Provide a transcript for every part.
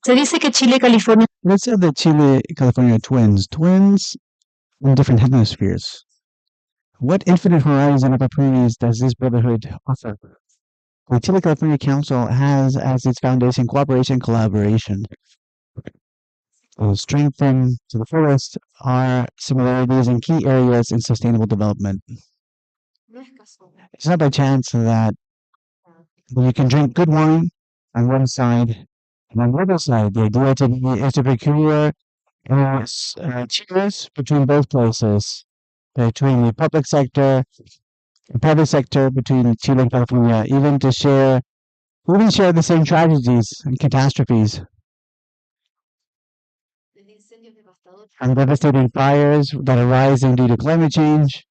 Se dice que Chile y California. Let's say that Chile, California are twins in different hemispheres. What infinite horizon of opportunities does this brotherhood offer? The Chile California Council has as its foundation cooperation and collaboration. Strengthen to the fullest our similarities in key areas in sustainable development. It's not by chance that you can drink good wine on one side, and on the other side, the idea is to procure cheers between both places, between the public sector and private sector, between Chile and California, even share the same tragedies and catastrophes, from devastating fires that are rising due to climate change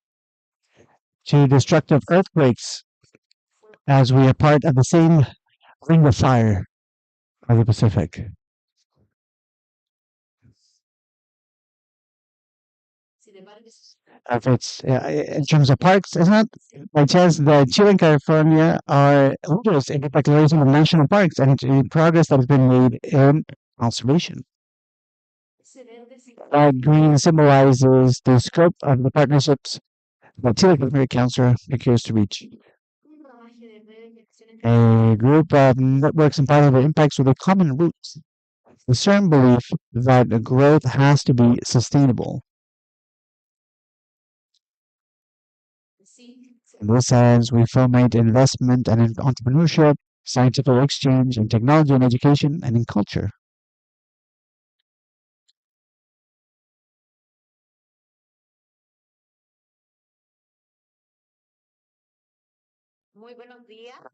to destructive earthquakes, as we are part of the same ring of fire of the Pacific. If it's in terms of parks, it's not by chance that Chile and California are leaders in the declaration of national parks and progress that has been made in conservation. Green symbolizes the scope of the partnerships that Chile and California Council appears to reach. A group of networks and positive impacts with a common roots. The certain belief that the growth has to be sustainable. In this sense, we foment investment and in entrepreneurship, scientific exchange, in technology and education, and in culture.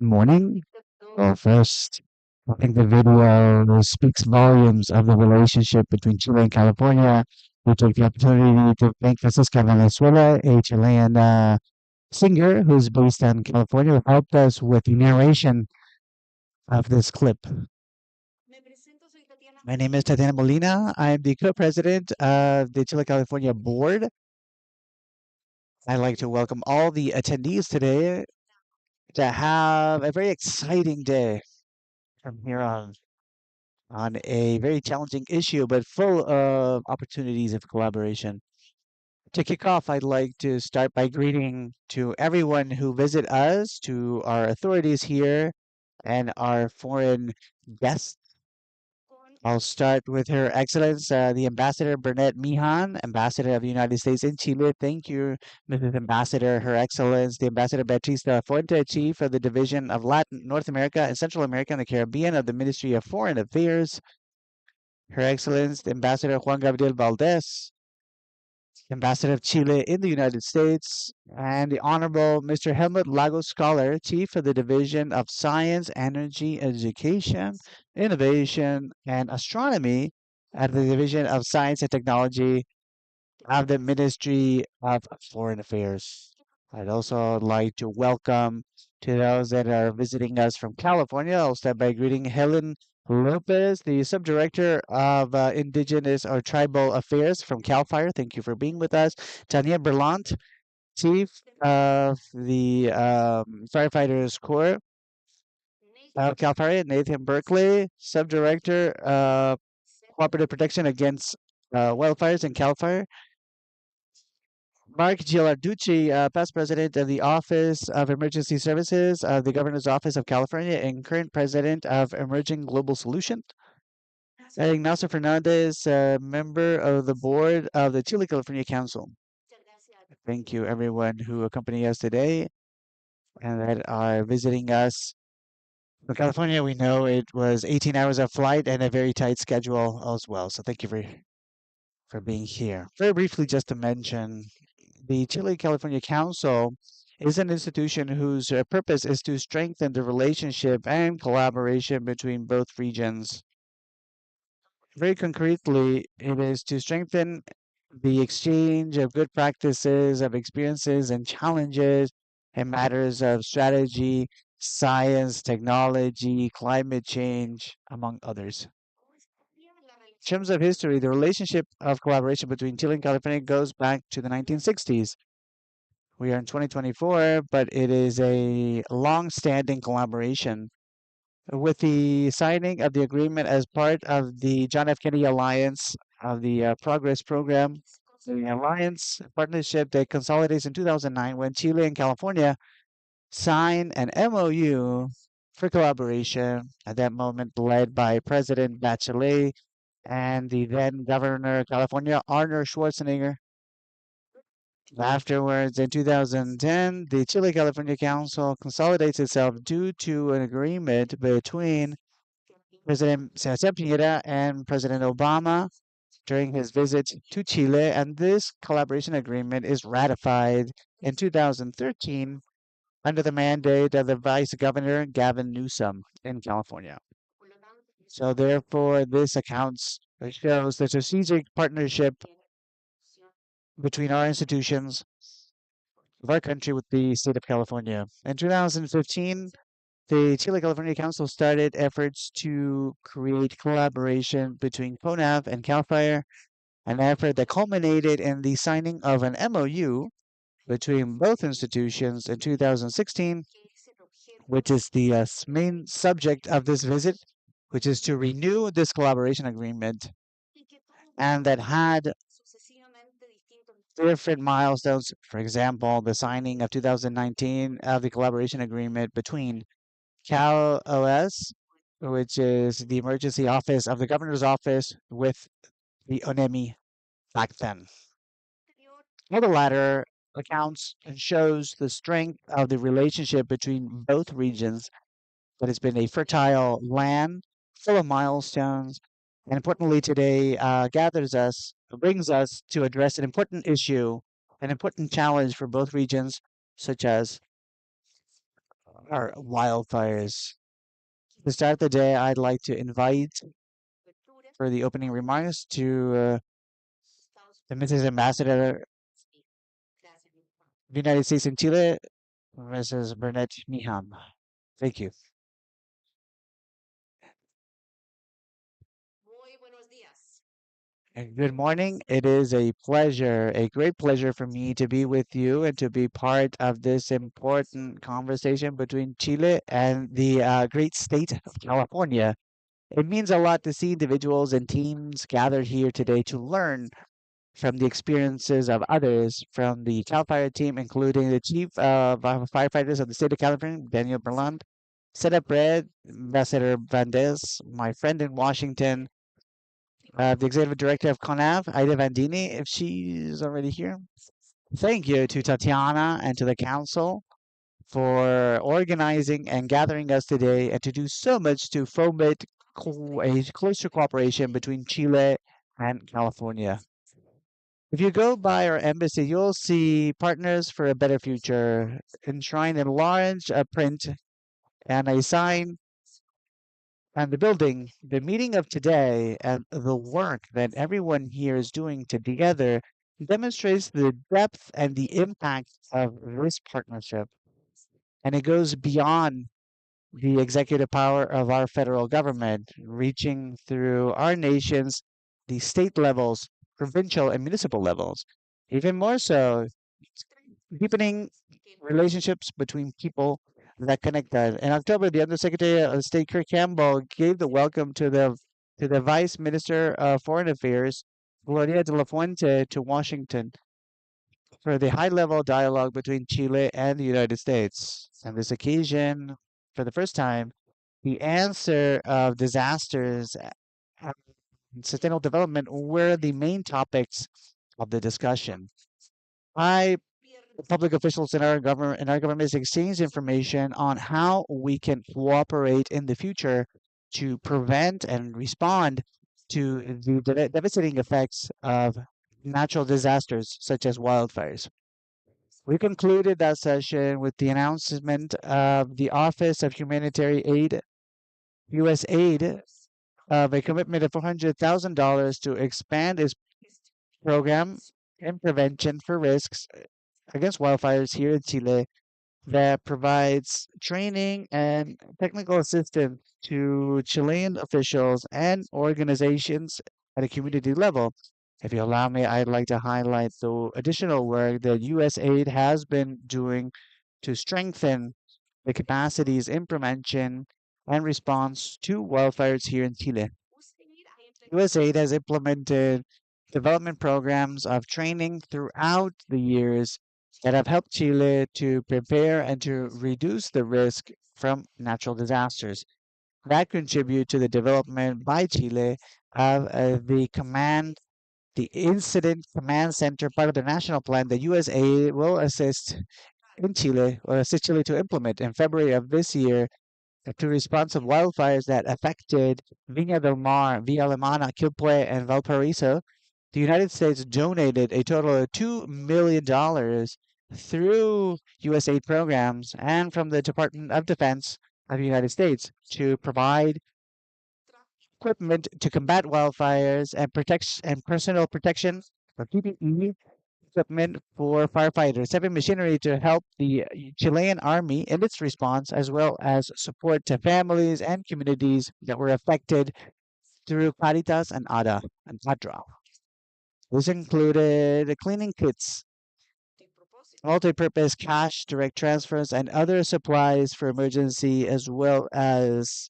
Morning. Well, first, I think the video speaks volumes of the relationship between Chile and California. We take the opportunity to thank Francisca Valenzuela, a Chilean singer who's based in California, who helped us with the narration of this clip. My name is Tatiana Molina. I'm the co-president of the Chile California board. I'd like to welcome all the attendees today to have a very exciting day from here on a very challenging issue, but full of opportunities of collaboration. To kick off, I'd like to start by greeting to everyone who visit us, to our authorities here, and our foreign guests. I'll start with Her Excellence, the Ambassador Bernette Mihan, Ambassador of the United States in Chile. Thank you, Mrs. Ambassador. Her Excellence, the Ambassador Beatriz de la Fuente, Chief of the Division of Latin, North America and Central America and the Caribbean of the Ministry of Foreign Affairs. Her Excellence, the Ambassador Juan Gabriel Valdez, Ambassador of Chile in the United States, and the Honorable Mr. Helmut Lagos Scholar, Chief of the Division of Science, Energy, Education, Innovation, and Astronomy at the Division of Science and Technology of the Ministry of Foreign Affairs. I'd also like to welcome to those that are visiting us from California. I'll start by greeting Helen Lopez, the Subdirector of Indigenous or Tribal Affairs from CAL FIRE. Thank you for being with us. Tania Berlant, Chief of the Firefighters Corps of CAL FIRE. Nathan Berkeley, Subdirector of Cooperative Protection Against Wildfires in CAL FIRE. Mark Gilarducci, past president of the Office of Emergency Services of the Governor's Office of California and current president of Emerging Global Solution. Ignacio Fernandez, member of the board of the Chile California Council. Thank you, everyone who accompany us today and that are visiting us. From California, we know it was 18 hours of flight and a very tight schedule as well. So thank you for being here. Very briefly, just to mention, the Chile California Council is an institution whose purpose is to strengthen the relationship and collaboration between both regions. Very concretely, it is to strengthen the exchange of good practices, of experiences and challenges in matters of strategy, science, technology, climate change, among others. In terms of history, the relationship of collaboration between Chile and California goes back to the 1960s. We are in 2024, but it is a long-standing collaboration. with the signing of the agreement as part of the John F. Kennedy Alliance of the Progress Program, the alliance partnership that consolidates in 2009 when Chile and California signed an MOU for collaboration at that moment led by President Bachelet and the then Governor of California, Arnold Schwarzenegger. Afterwards, in 2010, the Chile California Council consolidates itself due to an agreement between President Sebastián Piñera and President Obama during his visit to Chile, and this collaboration agreement is ratified in 2013 under the mandate of the Vice Governor Gavin Newsom in California. So therefore, this accounts shows the strategic partnership between our institutions of our country with the state of California. In 2015, the Chile California Council started efforts to create collaboration between CONAV and CAL FIRE, an effort that culminated in the signing of an MOU between both institutions in 2016, which is the main subject of this visit, which is to renew this collaboration agreement, and that had different milestones. For example, the signing of 2019 of the collaboration agreement between Cal OS, which is the emergency office of the governor's office, with the ONEMI back then. Well, the latter accounts and shows the strength of the relationship between both regions, that has been a fertile land full of milestones, and importantly today brings us to address an important issue, an important challenge for both regions, such as our wildfires. To start the day, I'd like to invite for the opening remarks to the Mrs. Ambassador of the United States in Chile, Mrs. Burnett Miham. Thank you. And good morning. It is a pleasure, a great pleasure for me to be with you and to be part of this important conversation between Chile and the great state of California. It means a lot to see individuals and teams gathered here today to learn from the experiences of others from the CAL FIRE team, including the Chief of Firefighters of the state of California, Daniel Berland, Setup Red, Ambassador Vandes, my friend in Washington, the Executive Director of CONAV, Aida Vandini, if she's already here. Thank you to Tatiana and to the Council for organizing and gathering us today and to do so much to foment a closer cooperation between Chile and California. If you go by our embassy, you'll see Partners for a Better Future enshrined in large print and a sign and the building. The meeting of today and the work that everyone here is doing together demonstrates the depth and the impact of this partnership. And it goes beyond the executive power of our federal government, reaching through our nations, the state levels, provincial and municipal levels. Even more so, deepening relationships between people that connect us. In October, the Undersecretary of State Kirk Campbell gave the welcome to the Vice Minister of Foreign Affairs, Gloria de la Fuente, to Washington for the high-level dialogue between Chile and the United States. On this occasion, for the first time, the answer of disasters and sustainable development were the main topics of the discussion. I Public officials in our government exchange information on how we can cooperate in the future to prevent and respond to the devastating effects of natural disasters such as wildfires. We concluded that session with the announcement of the Office of Humanitarian Aid, USAID, of a commitment of $400,000 to expand its program in prevention for risks against wildfires here in Chile that provides training and technical assistance to Chilean officials and organizations at a community level. If you allow me, I'd like to highlight the additional work that USAID has been doing to strengthen the capacities in prevention and response to wildfires here in Chile. USAID has implemented development programs of training throughout the years that have helped Chile to prepare and to reduce the risk from natural disasters that contribute to the development by Chile of the Incident Command Center, part of the national plan. The USA will assist in Chile or assist Chile to implement in February of this year to respond to wildfires that affected Viña del Mar, Villa Alemana, Quilpue, and Valparaiso. The United States donated a total of $2 million through USAID programs and from the Department of Defense of the United States to provide equipment to combat wildfires and personal protection or PPE equipment for firefighters, heavy machinery to help the Chilean army in its response, as well as support to families and communities that were affected through Caritas and ADRA. This included cleaning kits, multi-purpose cash, direct transfers, and other supplies for emergency, as well as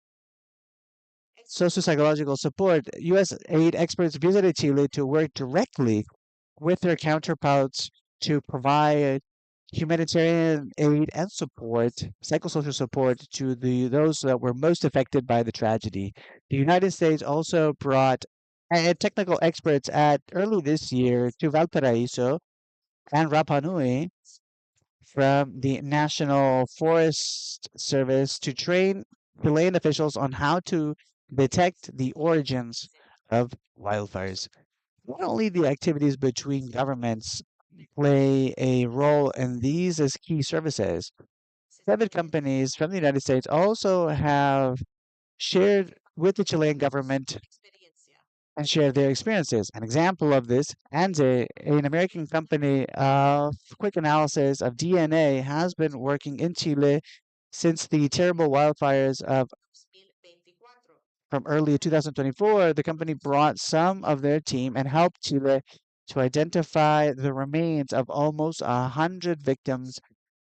socio-psychological support. U.S. aid experts visited Chile to work directly with their counterparts to provide humanitarian aid and support, psychosocial support to those that were most affected by the tragedy. The United States also brought technical experts at early this year to Valparaiso and Rapa Nui from the National Forest Service to train Chilean officials on how to detect the origins of wildfires. Not only the activities between governments play a role in these as key services, private companies from the United States also have shared with the Chilean government and share their experiences. An example of this, ANZE, an American company of quick analysis of DNA, has been working in Chile since the terrible wildfires of from early 2024. The company brought some of their team and helped Chile to identify the remains of almost 100 victims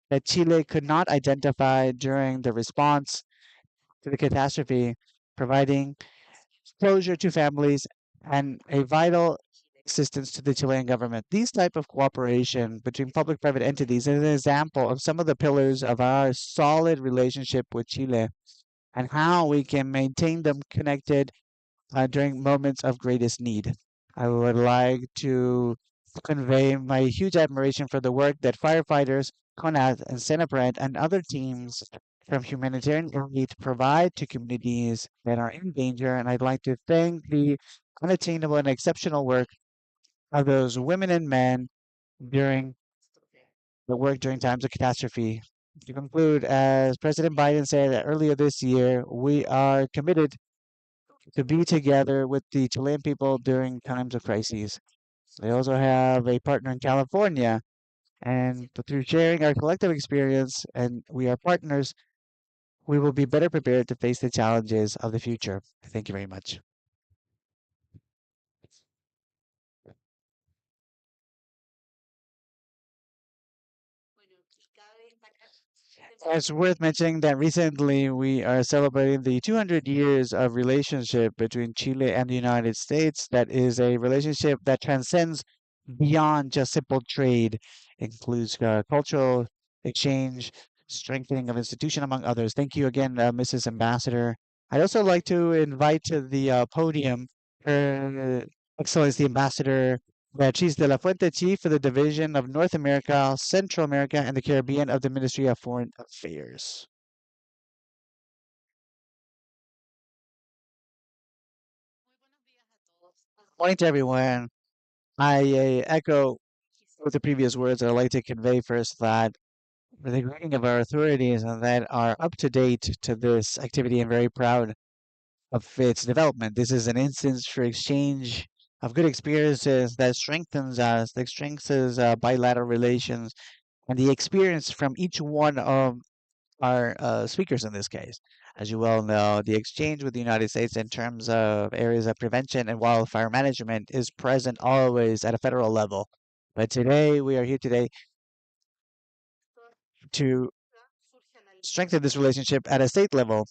that Chile could not identify during the response to the catastrophe, providing closure to families and a vital assistance to the Chilean government. These type of cooperation between public-private entities is an example of some of the pillars of our solid relationship with Chile and how we can maintain them connected during moments of greatest need. I would like to convey my huge admiration for the work that firefighters, CONAT, and Senapred, and other teams from humanitarian aid provide to communities that are in danger. And I'd like to thank the unattainable and exceptional work of those women and men during the work during times of catastrophe. To conclude, as President Biden said earlier this year, we are committed to be together with the Chilean people during times of crises. We also have a partner in California, and through sharing our collective experience and we are partners, we will be better prepared to face the challenges of the future. Thank you very much. It's worth mentioning that recently we are celebrating the 200 years of relationship between Chile and the United States. That is a relationship that transcends beyond just simple trade, includes cultural exchange, strengthening of institution, among others. Thank you again, Mrs. Ambassador. I'd also like to invite to the podium Her Excellency Ambassador Beatriz de la Fuente, Chief for the Division of North America, Central America, and the Caribbean of the Ministry of Foreign Affairs. Morning to everyone. I echo with the previous words. I'd like to convey first that the greeting of our authorities and that are up to date to this activity and very proud of its development. This is an instance for exchange of good experiences that strengthens us, that strengthens bilateral relations, and the experience from each one of our speakers in this case. As you well know, the exchange with the United States in terms of areas of prevention and wildfire management is present always at a federal level. But today, we are here today to strengthen this relationship at a state level.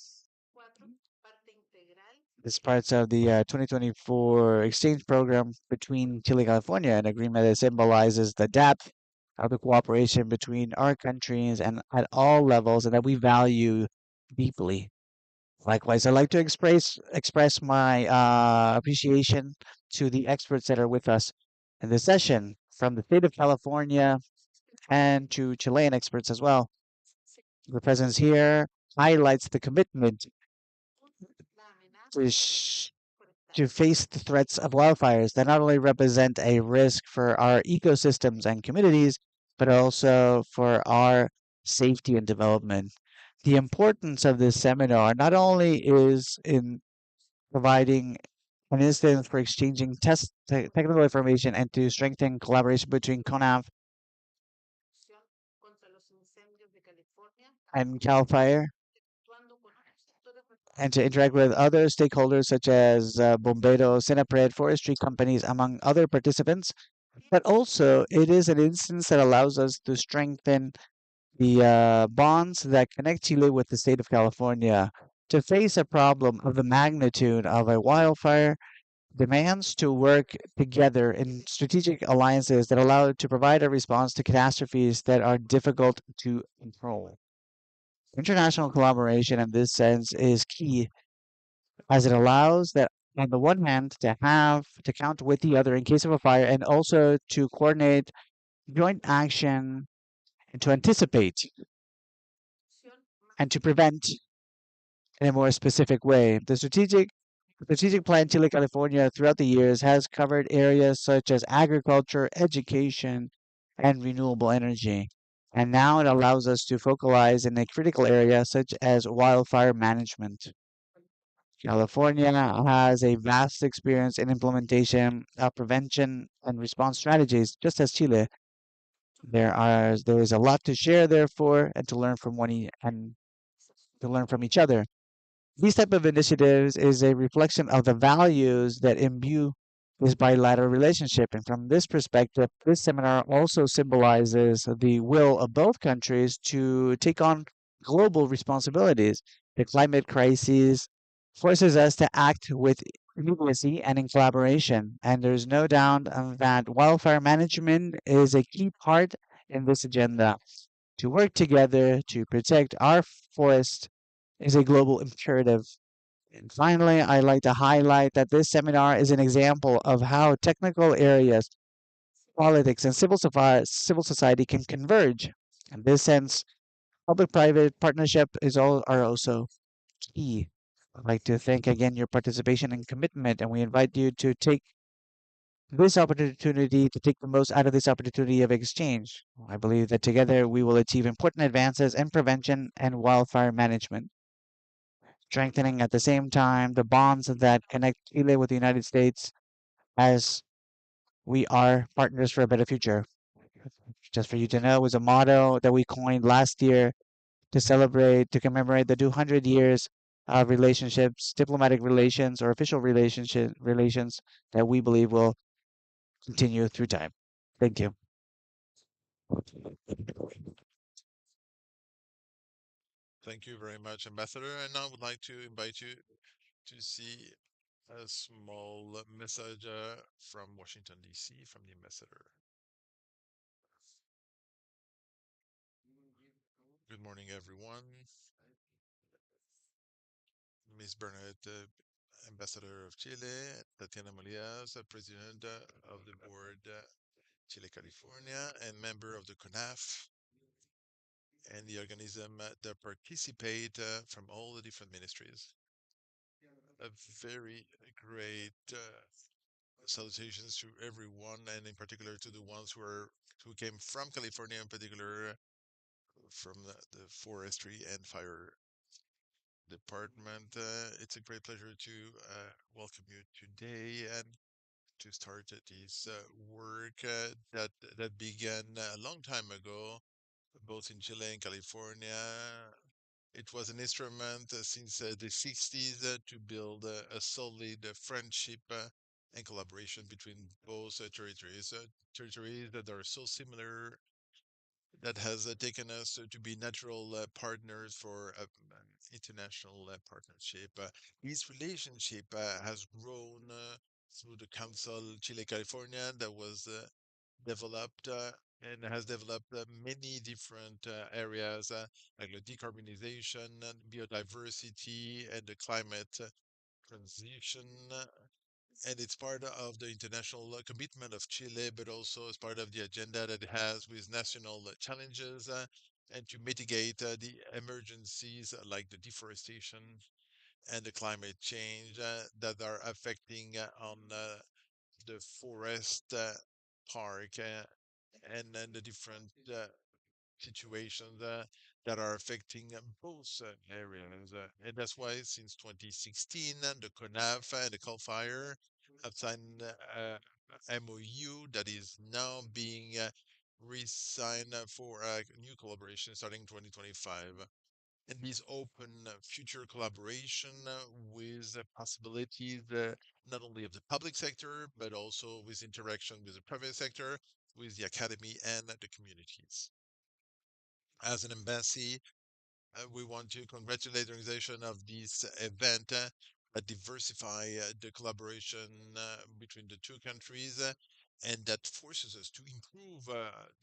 It's parts of the 2024 exchange program between Chile and California, an agreement that symbolizes the depth of the cooperation between our countries and at all levels, and that we value deeply. Likewise, I'd like to express my appreciation to the experts that are with us in this session, from the state of California and to Chilean experts as well. The presence here highlights the commitment to, to face the threats of wildfires that not only represent a risk for our ecosystems and communities, but also for our safety and development. The importance of this seminar not only is in providing an instance for exchanging technical information and to strengthen collaboration between CONAF and CAL FIRE, and to interact with other stakeholders such as Bomberos, Senapred, forestry companies, among other participants. But also, it is an instance that allows us to strengthen the bonds that connect Chile with the state of California. To face a problem of the magnitude of a wildfire demands to work together in strategic alliances that allow to provide a response to catastrophes that are difficult to control. International collaboration in this sense is key, as it allows that on the one hand to count with the other in case of a fire, and also to coordinate joint action and to anticipate and to prevent in a more specific way. The strategic plan Chile California throughout the years has covered areas such as agriculture, education, and renewable energy. And now it allows us to focalize in a critical area such as wildfire management. California has a vast experience in implementation of prevention and response strategies, just as Chile. There is a lot to share, therefore, and to learn from each other. These type of initiatives is a reflection of the values that imbue this bilateral relationship. And from this perspective, this seminar also symbolizes the will of both countries to take on global responsibilities. The climate crisis forces us to act with immediacy and in collaboration. And there's no doubt that wildfire management is a key part in this agenda. To work together to protect our forest is a global imperative. And finally, I'd like to highlight that this seminar is an example of how technical areas, politics, and civil society can converge. In this sense, public-private partnership are also key. I'd like to thank again your participation and commitment, and we invite you to take the most out of this opportunity of exchange. I believe that together we will achieve important advances in prevention and wildfire management, strengthening at the same time the bonds that connect Chile with the United States as we are partners for a better future. Just for you to know, was a motto that we coined last year to commemorate the 200 years of relationships, diplomatic relations, or official relations that we believe will continue through time. Thank you. Thank you very much, Ambassador. And now I would like to invite you to see a small message from Washington, D.C., from the Ambassador. Good morning, everyone. Ms. Bernadette, Ambassador of Chile, Tatiana Molias, President of the Board Chile, California, and member of the CONAF and the organism that participate from all the different ministries. A very great salutations to everyone, and in particular to the ones who came from California, in particular from the forestry and fire department. It's a great pleasure to welcome you today and to start this work that began a long time ago, both in Chile and California. It was an instrument since the 60s to build a solid friendship and collaboration between both territories that are so similar that has taken us to be natural partners for international partnership. This relationship has grown through the Council Chile California that was developed and has developed many different areas like the decarbonization, biodiversity, and the climate transition. And it's part of the international commitment of Chile, but also as part of the agenda that it has with national challenges and to mitigate the emergencies like the deforestation and the climate change that are affecting on the forest park and then the different situations that are affecting both areas. And that's why since 2016, the CONAF and the CAL have signed a MOU that is now being re-signed for a new collaboration starting 2025. And these open future collaboration with possibilities not only of the public sector, but also with interaction with the private sector, with the academy and the communities. As an embassy, we want to congratulate the organization of this event that diversify the collaboration between the two countries and that forces us to improve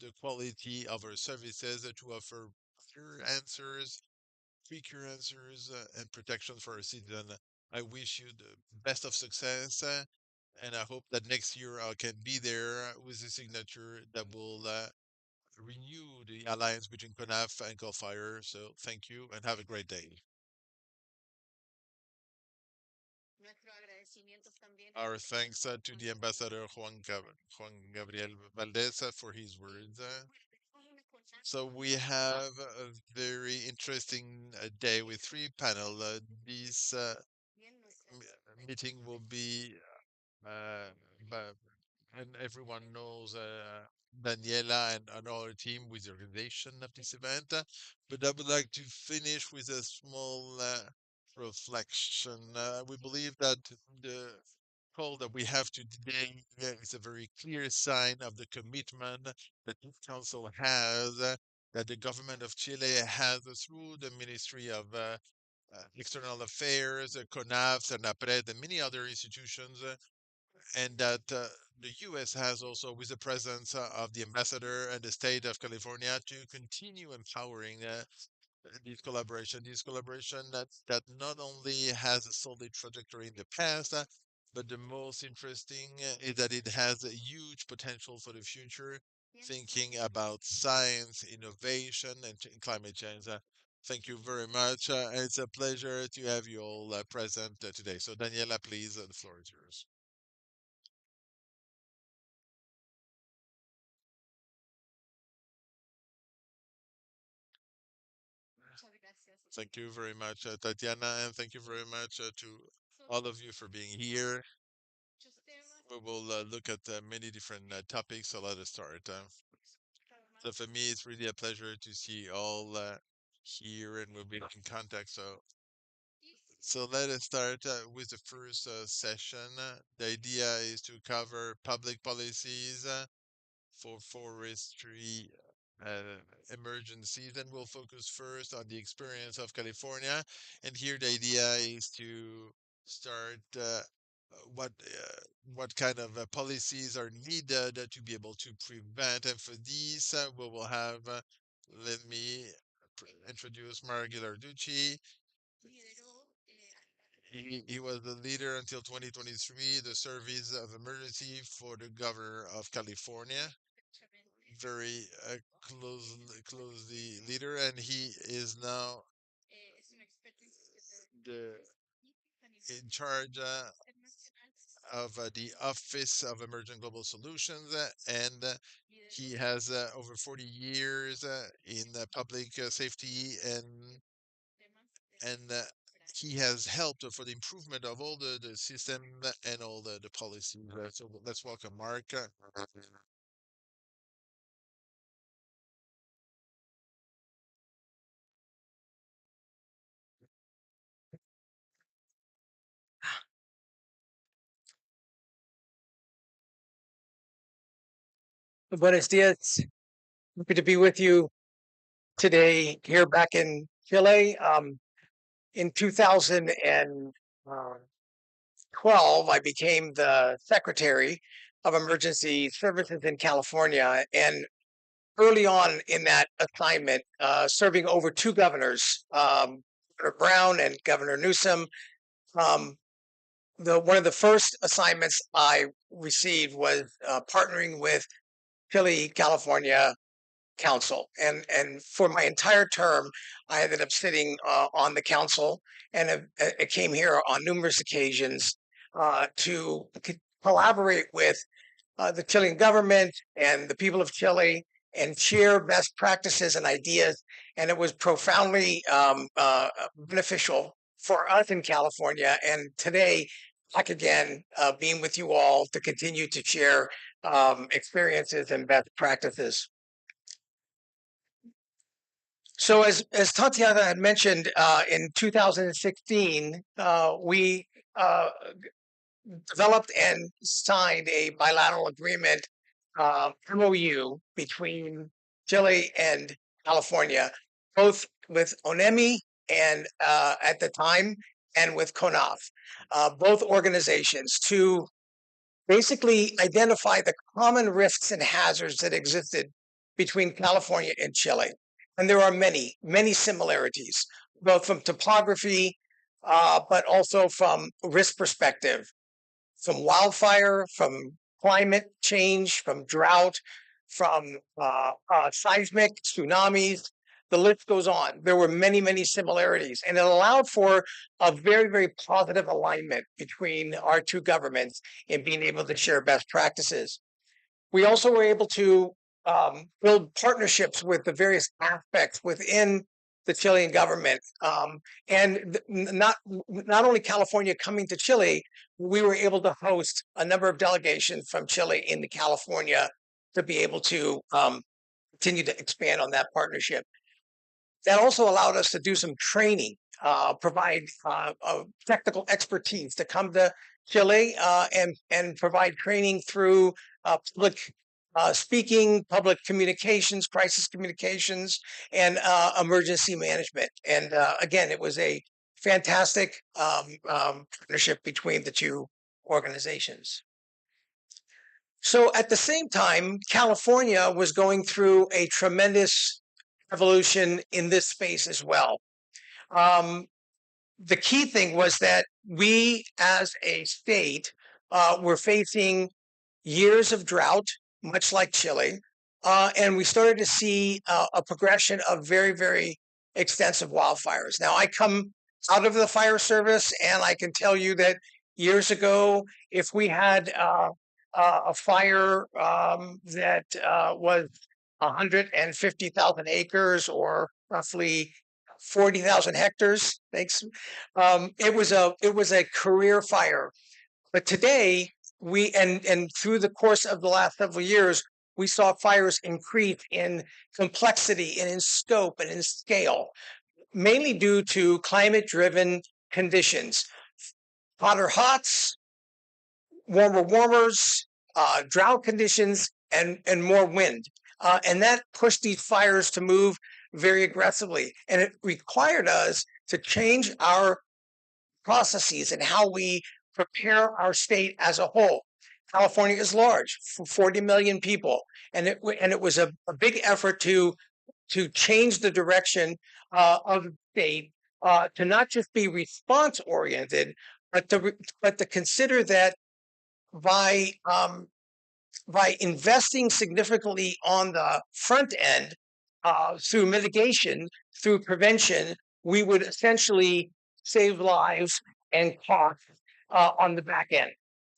the quality of our services to offer better answers, quicker answers, and protection for our citizens. I wish you the best of success, and I hope that next year I can be there with a signature that will renew the alliance between CONAF and Gulfire. So thank you and have a great day. Our thanks to the ambassador Juan Gabriel Valdez for his words. So we have a very interesting day with three panel. This meeting will be uh, by and everyone knows Daniela and our team with the organization of this event. But I would like to finish with a small reflection. We believe that the call that we have today is a very clear sign of the commitment that this council has, that the government of Chile has through the Ministry of External Affairs, CONAF, and APRED, and many other institutions and that the U.S. has also, with the presence of the ambassador and the state of California, to continue empowering this collaboration that not only has a solid trajectory in the past, but the most interesting is that it has a huge potential for the future, thinking about science, innovation, and climate change. Thank you very much. It's a pleasure to have you all present today. So, Daniela, please, the floor is yours. Thank you very much, Tatiana, and thank you very much to all of you for being here. We will look at many different topics, so let us start. So for me, it's really a pleasure to see all here, and we'll be in contact. So let us start with the first session. The idea is to cover public policies for forestry uh, emergencies. And we'll focus first on the experience of California. And here the idea is to start what kind of policies are needed to be able to prevent. And for these, we will have, let me introduce Mario Ghilarducci. He was the leader until 2023, the Service of Emergency for the Governor of California. Very closely leader, and he is now the in charge of the Office of Emergent Global Solutions, and he has over 40 years in public safety and he has helped for the improvement of all the system and all the policies. So let's welcome Mark. Buenos días. Happy to be with you today here back in Chile. In 2012, I became the Secretary of Emergency Services in California. And early on in that assignment, serving over two governors, Governor Brown and Governor Newsom, um, one of the first assignments I received was partnering with Chile, California council, and for my entire term, I ended up sitting on the council, and I came here on numerous occasions to collaborate with the Chilean government and the people of Chile and share best practices and ideas. And it was profoundly beneficial for us in California. And today, back again, being with you all to continue to share experiences and best practices. So as Tatiana had mentioned, in 2016, we developed and signed a bilateral agreement, MOU, between Chile and California, both with ONEMI and at the time, and with CONAF, both organizations to basically identify the common risks and hazards that existed between California and Chile. And there are many, many similarities, both from topography, but also from risk perspective, from wildfire, from climate change, from drought, from seismic tsunamis. The list goes on. There were many, many similarities, and it allowed for a very, very positive alignment between our two governments in being able to share best practices. We also were able to build partnerships with the various aspects within the Chilean government, and not only California coming to Chile, we were able to host a number of delegations from Chile into California to be able to continue to expand on that partnership. That also allowed us to do some training, provide technical expertise to come to Chile and provide training through public speaking, public communications, crisis communications, and emergency management. And again, it was a fantastic partnership between the two organizations. So at the same time, California was going through a tremendous evolution in this space as well. Um, the key thing was that we, as a state, were facing years of drought, much like Chile, and we started to see a progression of very, very extensive wildfires. Now, I come out of the fire service, and I can tell you that years ago, if we had a fire that was 150,000 acres or roughly 40,000 hectares, thanks. It was a career fire, but today and through the course of the last several years, we saw fires increase in complexity and in scope and in scale, mainly due to climate-driven conditions, hotter hots, warmer warmers, drought conditions, and more wind. And that pushed these fires to move very aggressively. And it required us to change our processes and how we prepare our state as a whole. California is large, for 40 million people, and it was a big effort to change the direction of the state, to not just be response oriented, but to consider that by by investing significantly on the front end, through mitigation, through prevention, we would essentially save lives and costs on the back end.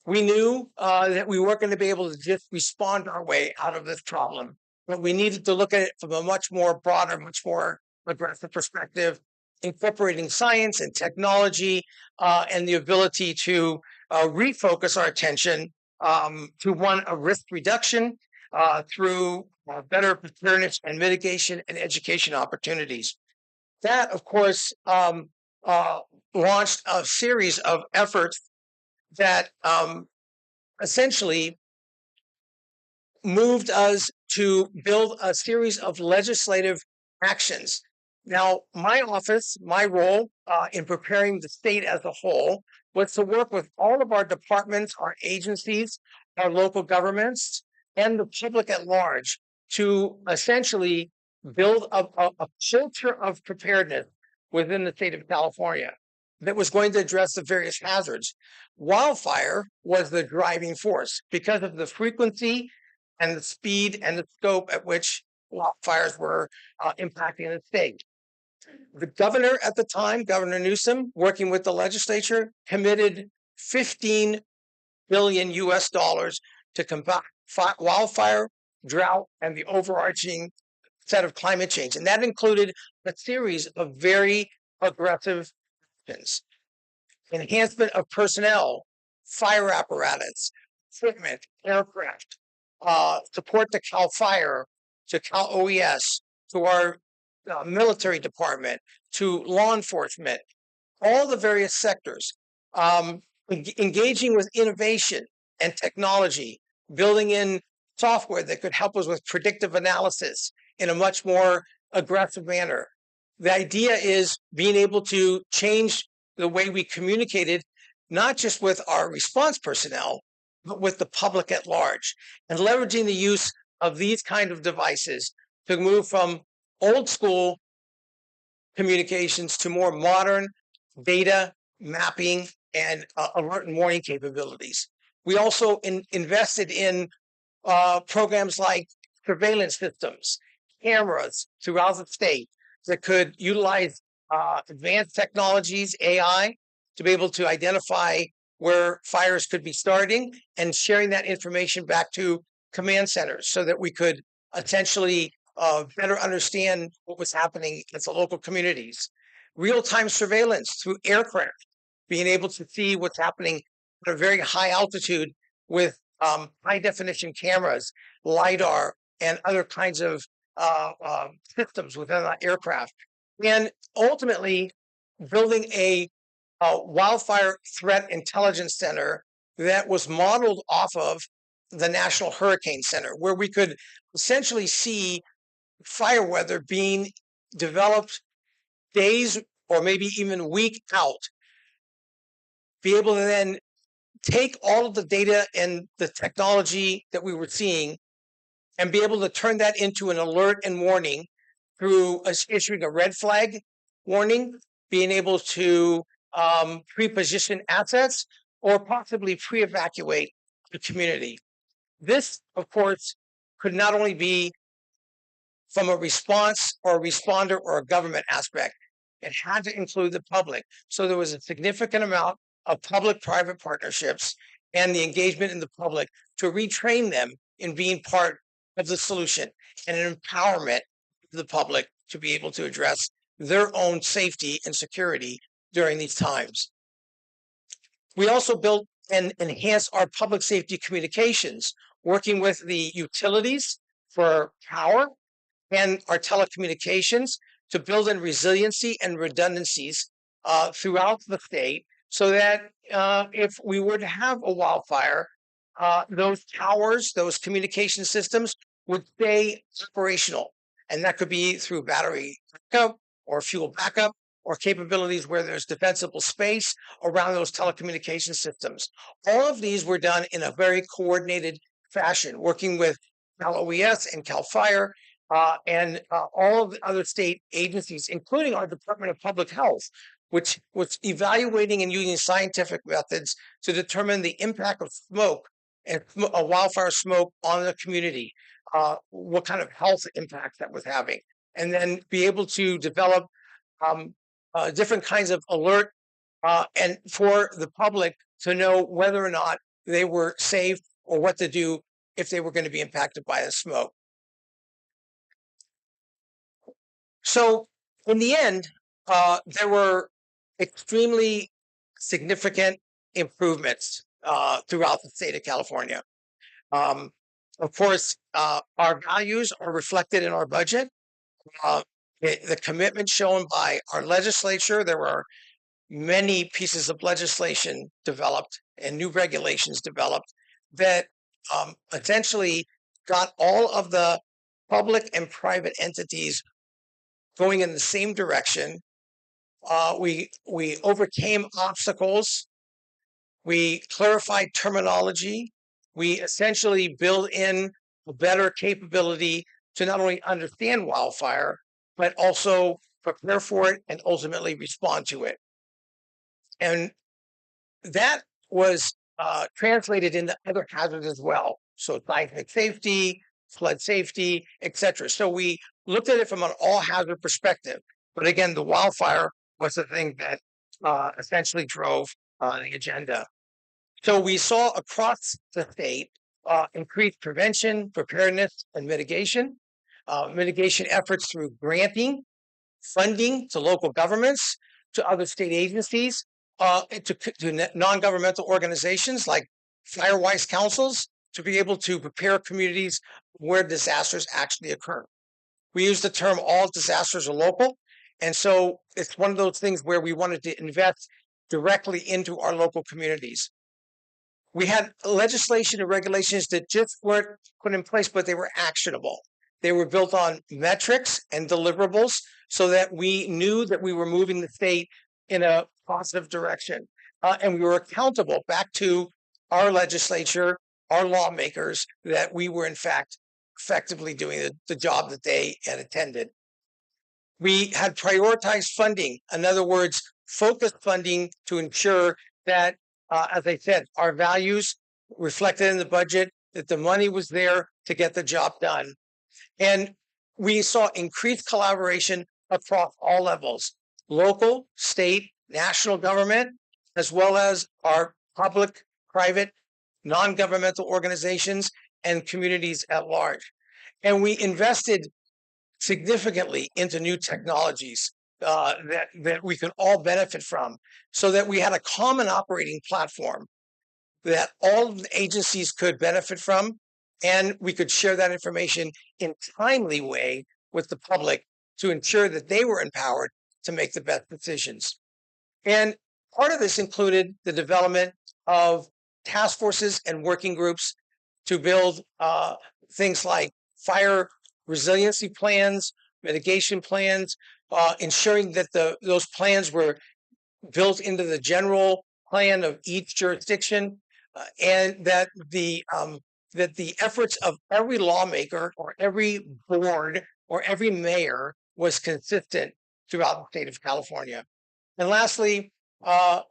We knew that we weren't going to be able to just respond our way out of this problem, but we needed to look at it from a much more broader, much more aggressive perspective, incorporating science and technology, and the ability to refocus our attention to one of risk reduction through better preparedness and mitigation and education opportunities. That, of course, launched a series of efforts that essentially moved us to build a series of legislative actions. Now, my office, my role in preparing the state as a whole was to work with all of our departments, our agencies, our local governments, and the public at large to essentially build a culture of preparedness within the state of California that was going to address the various hazards. Wildfire was the driving force because of the frequency and the speed and the scope at which wildfires were impacting the state. The governor at the time, Governor Newsom, working with the legislature, committed 15 billion US dollars to combat wildfire, drought, and the overarching set of climate change. And that included a series of very aggressive actions. Enhancement of personnel, fire apparatus, equipment, aircraft, support to Cal Fire, to Cal OES, to our military department, to law enforcement, all the various sectors, engaging with innovation and technology, building in software that could help us with predictive analysis in a much more aggressive manner. The idea is being able to change the way we communicated, not just with our response personnel, but with the public at large, and leveraging the use of these kind of devices to move from old school communications to more modern data mapping and alert and warning capabilities. We also invested in programs like surveillance systems, cameras throughout the state that could utilize advanced technologies, AI, to be able to identify where fires could be starting and sharing that information back to command centers so that we could essentially better understand what was happening at the local communities. Real-time surveillance through aircraft, being able to see what's happening at a very high altitude with high-definition cameras, LiDAR, and other kinds of systems within that aircraft. And ultimately, building a wildfire threat intelligence center that was modeled off of the National Hurricane Center, where we could essentially see fire weather being developed days or maybe even week out, be able to then take all of the data and the technology that we were seeing and be able to turn that into an alert and warning through issuing a red flag warning, being able to pre-position assets or possibly pre-evacuate the community. This, of course, could not only be from a response or a responder or a government aspect, it had to include the public. So there was a significant amount of public-private partnerships and the engagement in the public to retrain them in being part of the solution and an empowerment of the public to be able to address their own safety and security during these times. We also built and enhanced our public safety communications, working with the utilities for power and our telecommunications to build in resiliency and redundancies throughout the state so that if we were to have a wildfire, those towers, those communication systems would stay operational. And that could be through battery backup or fuel backup or capabilities where there's defensible space around those telecommunication systems. All of these were done in a very coordinated fashion, working with Cal OES and Cal Fire and all of the other state agencies, including our Department of Public Health, which was evaluating and using scientific methods to determine the impact of smoke and wildfire smoke on the community, what kind of health impacts that was having, and then be able to develop different kinds of alert and for the public to know whether or not they were safe or what to do if they were going to be impacted by the smoke. So in the end, there were extremely significant improvements throughout the state of California. Of course, our values are reflected in our budget. The commitment shown by our legislature, there were many pieces of legislation developed and new regulations developed that essentially got all of the public and private entities going in the same direction. We overcame obstacles. We clarified terminology. We essentially build in a better capability to not only understand wildfire, but also prepare for it and ultimately respond to it. And that was translated into other hazards as well. So seismic safety, flood safety, etc. So we looked at it from an all hazard perspective. But again, the wildfire was the thing that essentially drove the agenda. So we saw across the state increased prevention, preparedness, and mitigation. Mitigation efforts through granting, funding to local governments, to other state agencies, to non-governmental organizations like Firewise councils to be able to prepare communities where disasters actually occur. We use the term all disasters are local. And so it's one of those things where we wanted to invest directly into our local communities. We had legislation and regulations that just weren't put in place, but they were actionable. They were built on metrics and deliverables so that we knew that we were moving the state in a positive direction. And we were accountable back to our legislature, our lawmakers, that we were in fact effectively doing the job that they had intended. We had prioritized funding. In other words, focused funding to ensure that, as I said, our values reflected in the budget, that the money was there to get the job done. And we saw increased collaboration across all levels, local, state, national government, as well as our public, private, non-governmental organizations and communities at large. And we invested significantly into new technologies that we could all benefit from so that we had a common operating platform that all of the agencies could benefit from, and we could share that information in a timely way with the public to ensure that they were empowered to make the best decisions. And part of this included the development of task forces and working groups to build things like fire resiliency plans, mitigation plans, ensuring that those plans were built into the general plan of each jurisdiction, and that the efforts of every lawmaker or every board or every mayor was consistent throughout the state of California. And lastly,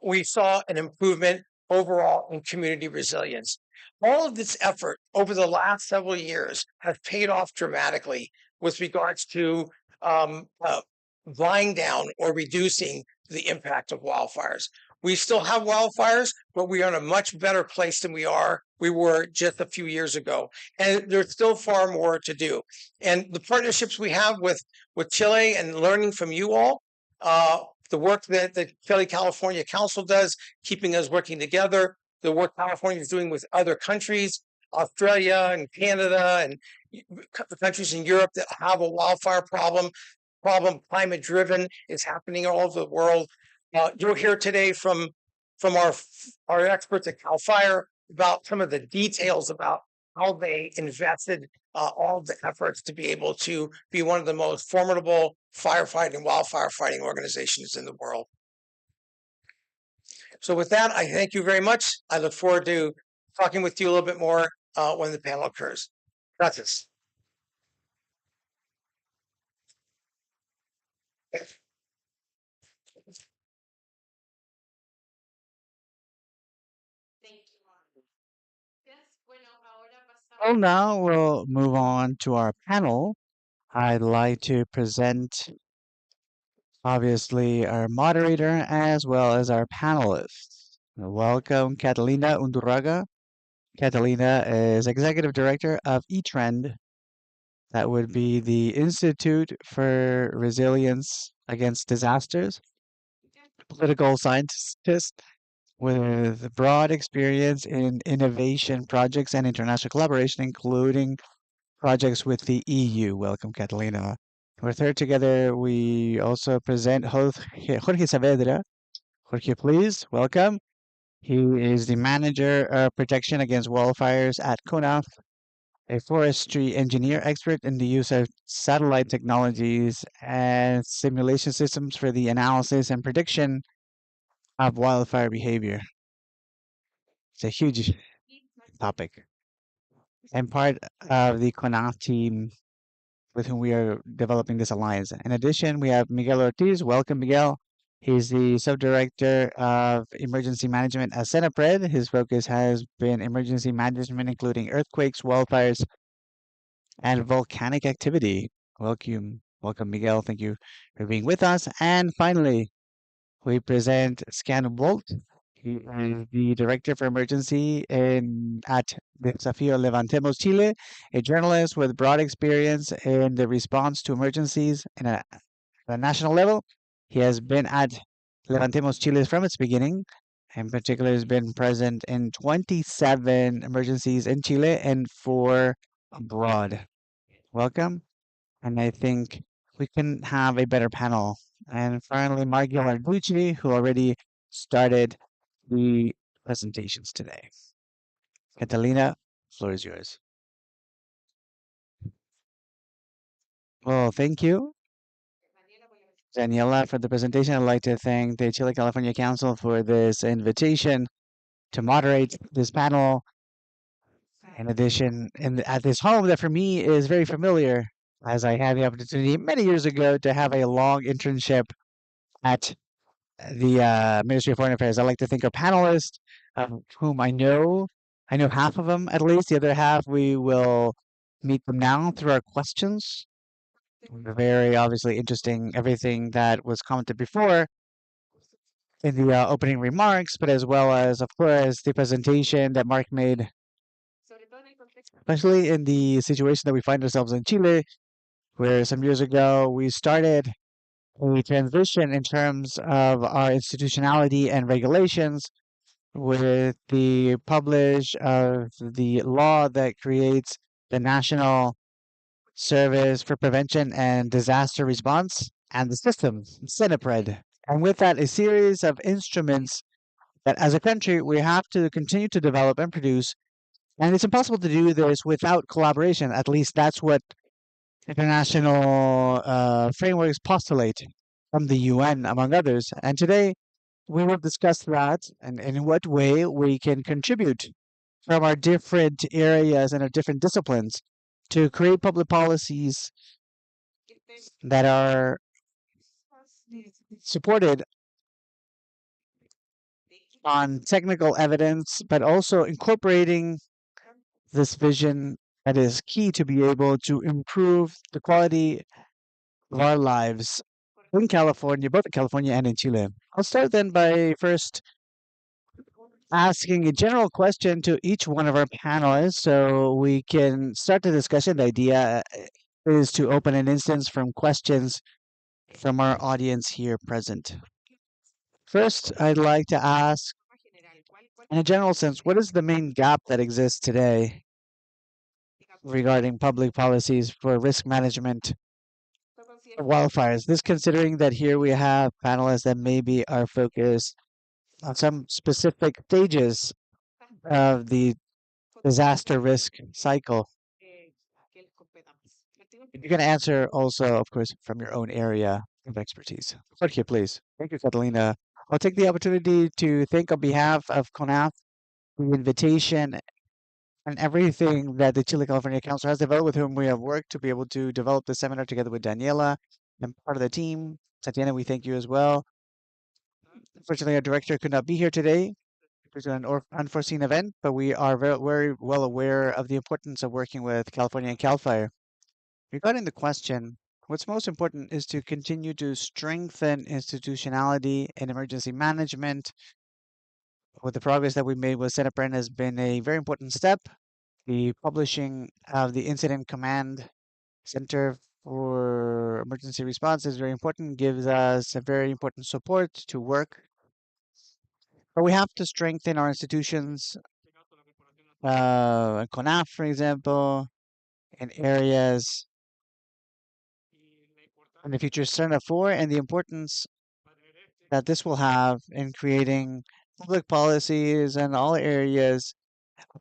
we saw an improvement overall in community resilience. All of this effort over the last several years has paid off dramatically with regards to buying down or reducing the impact of wildfires. We still have wildfires, but we are in a much better place than we were just a few years ago. And there's still far more to do. And the partnerships we have with Chile and learning from you all, the work that the Chile California Council does, keeping us working together, the work California is doing with other countries, Australia and Canada and the countries in Europe that have a wildfire problem, climate driven, is happening all over the world. You'll hear today from our experts at Cal Fire about some of the details about how they invested all of the efforts to be able to be one of the most formidable firefighting, wildfire fighting organizations in the world. So with that, I thank you very much. I look forward to talking with you a little bit more when the panel occurs. Gracias. Well, now we'll move on to our panel. I'd like to present, obviously, our moderator as well as our panelists. Welcome, Catalina Undurraga. Catalina is Executive Director of eTrend. That would be the Institute for Resilience Against Disasters, political scientist with broad experience in innovation projects and international collaboration, including projects with the EU. Welcome, Catalina. With her together, we also present Jorge Saavedra. Jorge, please, welcome. He is the Manager of Protection Against Wildfires at CONAF. a forestry engineer expert in the use of satellite technologies and simulation systems for the analysis and prediction of wildfire behavior. It's a huge topic. And part of the CONAF team with whom we are developing this alliance. In addition, we have Miguel Ortiz. Welcome, Miguel. He's the subdirector of emergency management at Senapred. His focus has been emergency management, including earthquakes, wildfires, and volcanic activity. Welcome, Miguel. Thank you for being with us. And finally, we present Scan Bolt. He is the director for emergency at Desafío Levantemos Chile, a journalist with broad experience in the response to emergencies at a national level. He has been at Levantemos Chile from its beginning. In particular, has been present in 27 emergencies in Chile and 4 abroad. Welcome, and I think we can have a better panel. And finally, Mark Gilarducci, who already started the presentations today. Catalina, floor is yours. Well, thank you, Daniela, for the presentation. I'd like to thank the Chile California Council for this invitation to moderate this panel. In addition, at this home that for me is very familiar, as I had the opportunity many years ago to have a long internship at the Ministry of Foreign Affairs. I'd like to thank our panelists, whom I know. I know half of them at least. The other half, we will meet them now through our questions. Very obviously interesting, everything that was commented before in the opening remarks, but as well as, of course, the presentation that Mark made, especially in the situation that we find ourselves in Chile, where some years ago we started a transition in terms of our institutionality and regulations with the publish of the law that creates the National Service for Prevention and Disaster Response and the system, CENIPRED. And with that, a series of instruments that as a country we have to continue to develop and produce. And it's impossible to do this without collaboration. At least that's what international frameworks postulate from the UN, among others. And today we will discuss that and in what way we can contribute from our different areas and our different disciplines to create public policies that are supported on technical evidence, but also incorporating this vision that is key to be able to improve the quality of our lives in California, both in California and in Chile. I'll start then by first asking a general question to each one of our panelists so we can start the discussion. The idea is to open an instance from questions from our audience here present. First, I'd like to ask, in a general sense, what is the main gap that exists today regarding public policies for risk management of wildfires? This considering that here we have panelists that maybe are focused on some specific stages of the disaster risk cycle. You can answer also, of course, from your own area of expertise. Jorge, please. Thank you, Catalina. I'll take the opportunity to thank on behalf of CONAF the invitation and everything that the Chile California Council has developed, with whom we have worked to be able to develop the seminar together with Daniela and part of the team. Tatiana, we thank you as well. Unfortunately, our director could not be here today due to an unforeseen event, but we are very, very well aware of the importance of working with California and CAL FIRE. Regarding the question, what's most important is to continue to strengthen institutionality and emergency management. With the progress that we made with CENIPRED has been a very important step. The publishing of the Incident Command Center for Emergency Response is very important, gives us a very important support to work. But we have to strengthen our institutions, CONAF, for example, in areas in the future Center 4, and the importance that this will have in creating public policies in all areas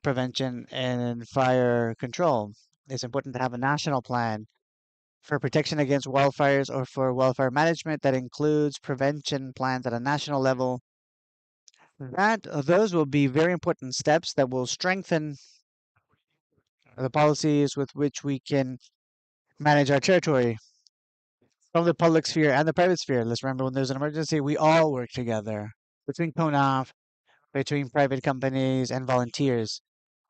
prevention and fire control. It's important to have a national plan for protection against wildfires or for wildfire management that includes prevention plans at a national level. Those will be very important steps that will strengthen the policies with which we can manage our territory from the public sphere and the private sphere. Let's remember when there's an emergency, we all work together between CONAF, between private companies and volunteers.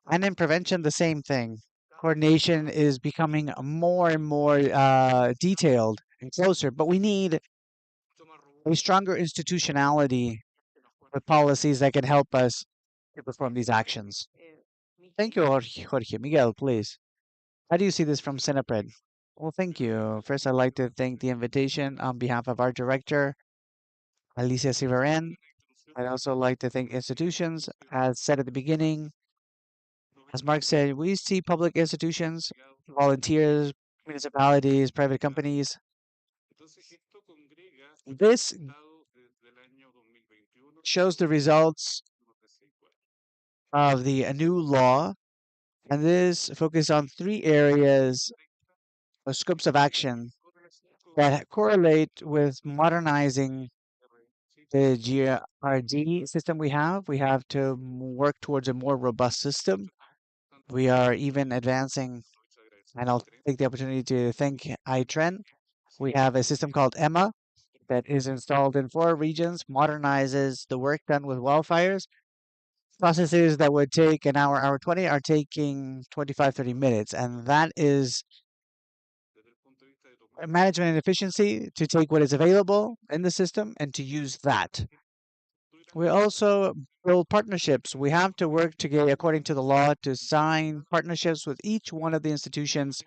And in prevention, the same thing. Coordination is becoming more and more detailed and closer, but we need a stronger institutionality with policies that can help us to perform these actions. Thank you, Jorge. Miguel, please. How do you see this from Cinepred? Well, thank you. First, I'd like to thank the invitation on behalf of our director, Alicia Sivaren. I'd also like to thank institutions. As said at the beginning, as Mark said, we see public institutions, volunteers, municipalities, private companies. This shows the results of the new law, and this focuses on three areas or scopes of action that correlate with modernizing the GRD system we have. We have to work towards a more robust system. We are even advancing, and I'll take the opportunity to thank iTren. We have a system called EMMA that is installed in 4 regions, modernizes the work done with wildfires. Processes that would take an hour, hour 20 are taking 25, 30 minutes. And that is management and efficiency to take what is available in the system and to use that. We also build partnerships. We have to work together according to the law to sign partnerships with each one of the institutions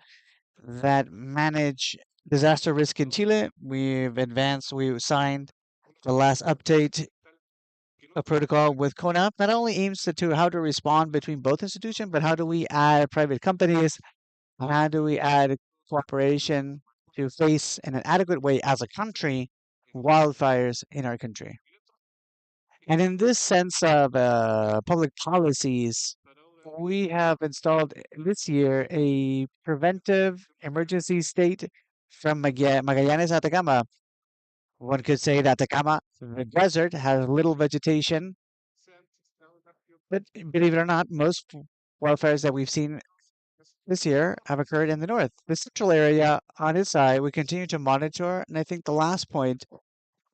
that manage disaster risk in Chile. We signed the last update a protocol with CONAP not only aims to how to respond between both institutions, but how do we add private companies? How do we add cooperation to face in an adequate way as a country wildfires in our country? And in this sense of public policies, we have installed this year a preventive emergency state from Magallanes, Atacama. One could say that Atacama, the desert, has little vegetation, but believe it or not, most wildfires that we've seen this year have occurred in the north. The central area on its side, we continue to monitor, and I think the last point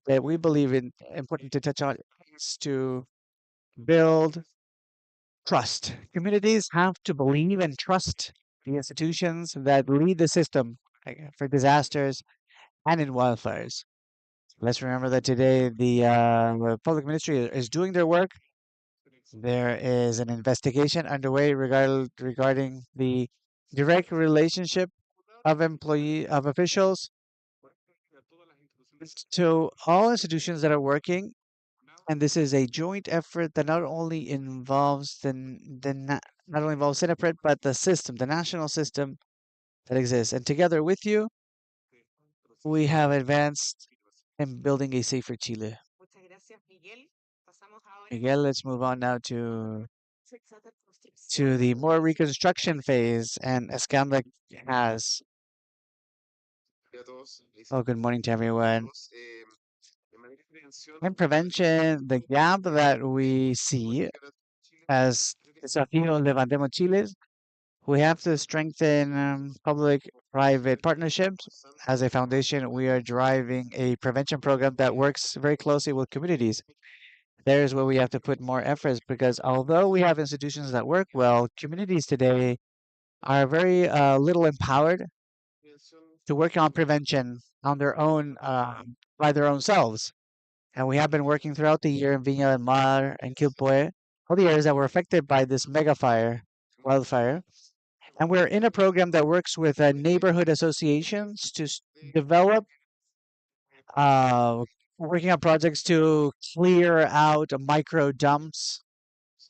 that we believe in important to touch on is to build trust. Communities have to believe and trust the institutions that lead the system for disasters and in wildfires. Let's remember that today the public ministry is doing their work. There is an investigation underway regarding the direct relationship of officials to all institutions that are working, and this is a joint effort that not only involves not only involves Cinepred, but the system, the national system that exists. And together with you, we have advanced in building a safer Chile. Miguel, let's move on now to the more reconstruction phase, and Escamba has. Oh, good morning to everyone. In prevention, the gap that we see as Desafío Levantemos Chile, we have to strengthen public-private partnerships. As a foundation, we are driving a prevention program that works very closely with communities. There's where we have to put more efforts because although we have institutions that work well, communities today are very little empowered to work on prevention on their own by their own selves. And we have been working throughout the year in Viña del Mar and Quilpue, all the areas that were affected by this wildfire. And we're in a program that works with neighborhood associations to develop, uh, working on projects to clear out micro dumps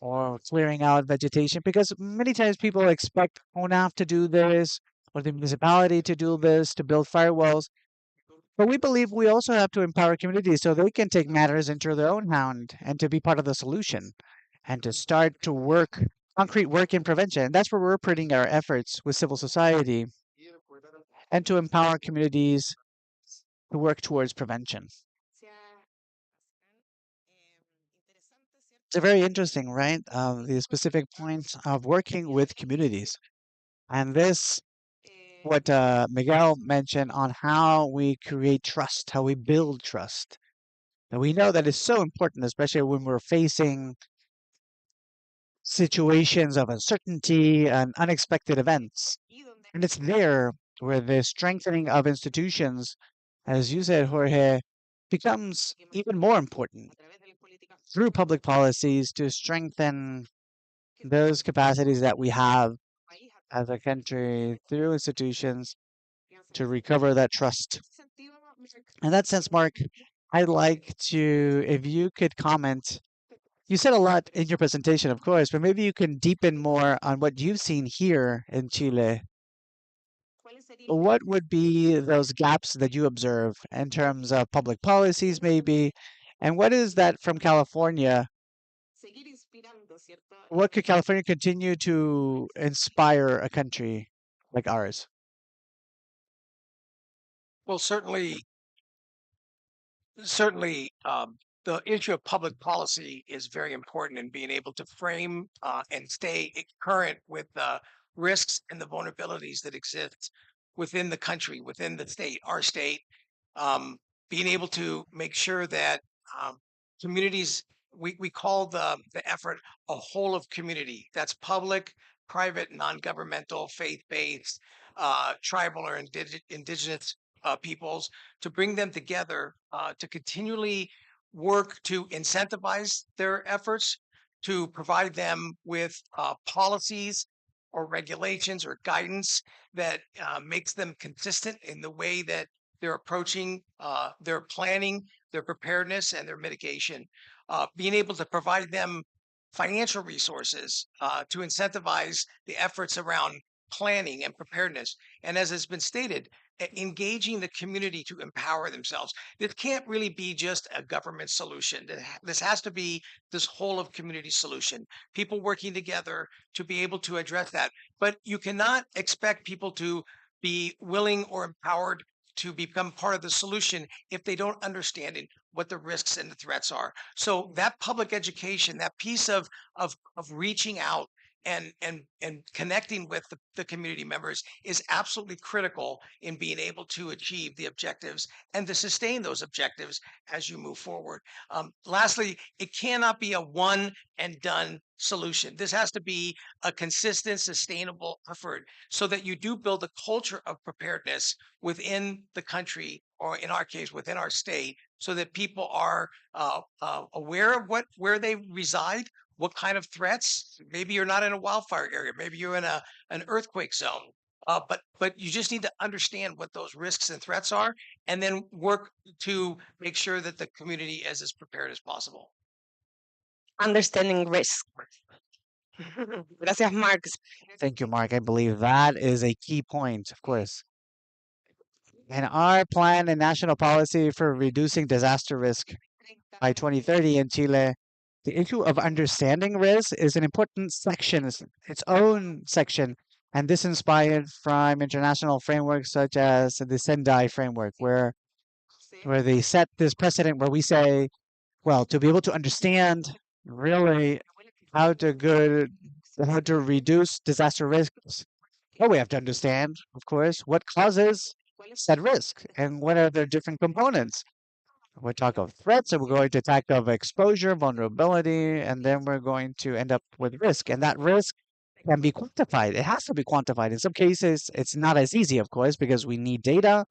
or clearing out vegetation because many times people expect ONAF to do this or the municipality to do this to build firewalls. But we believe we also have to empower communities so they can take matters into their own hand and to be part of the solution and to start to work concrete work in prevention. That's where we're putting our efforts with civil society and to empower communities to work towards prevention. It's a very interesting, right? The specific point of working with communities. And this, what Miguel mentioned on how we create trust, how we build trust. And we know that is so important, especially when we're facing situations of uncertainty and unexpected events. And it's there where the strengthening of institutions, as you said, Jorge, becomes even more important through public policies to strengthen those capacities that we have as a country through institutions to recover that trust. In that sense, Mark, I'd like to, if you could comment. You said a lot in your presentation, of course, but maybe you can deepen more on what you've seen here in Chile. What would be those gaps that you observe in terms of public policies, maybe? And what is that from California? What could California continue to inspire a country like ours? Well, certainly, the issue of public policy is very important in being able to frame and stay current with the risks and the vulnerabilities that exist within the country, within the state, our state. Um, Being able to make sure that um, communities, we call the effort a whole of community. That's public, private, non-governmental, faith-based, tribal or indigenous peoples, to bring them together to continually work to incentivize their efforts, to provide them with policies or regulations or guidance that makes them consistent in the way that they're approaching their planning, their preparedness, and their mitigation. Being able to provide them financial resources to incentivize the efforts around planning and preparedness. And as has been stated, engaging the community to empower themselves. This can't really be just a government solution. This has to be this whole of community solution. People working together to be able to address that. But you cannot expect people to be willing or empowered to become part of the solution if they don't understand what the risks and the threats are. So that public education, that piece of reaching out and connecting with the community members is absolutely critical in being able to achieve the objectives and to sustain those objectives as you move forward. Lastly, it cannot be a one and done solution. This has to be a consistent, sustainable effort so that you do build a culture of preparedness within the country, or in our case, within our state, so that people are aware of where they reside, what kind of threats. Maybe you're not in a wildfire area. Maybe you're in an earthquake zone. But you just need to understand what those risks and threats are, and then work to make sure that the community is as prepared as possible. Understanding risk. Gracias, Marx. Thank you, Mark. I believe that is a key point, of course. And our plan and national policy for reducing disaster risk by 2030 in Chile, the issue of understanding risk is an important section, its own section. And this inspired from international frameworks such as the Sendai framework, where they set this precedent where we say, well, to be able to understand really how to good how to reduce disaster risks, well, we have to understand, of course, what causes said risk and what are the different components. We talk of threats, and we're going to talk of exposure, vulnerability, and then we're going to end up with risk. And that risk can be quantified. It has to be quantified. In some cases, it's not as easy, of course, because we need data,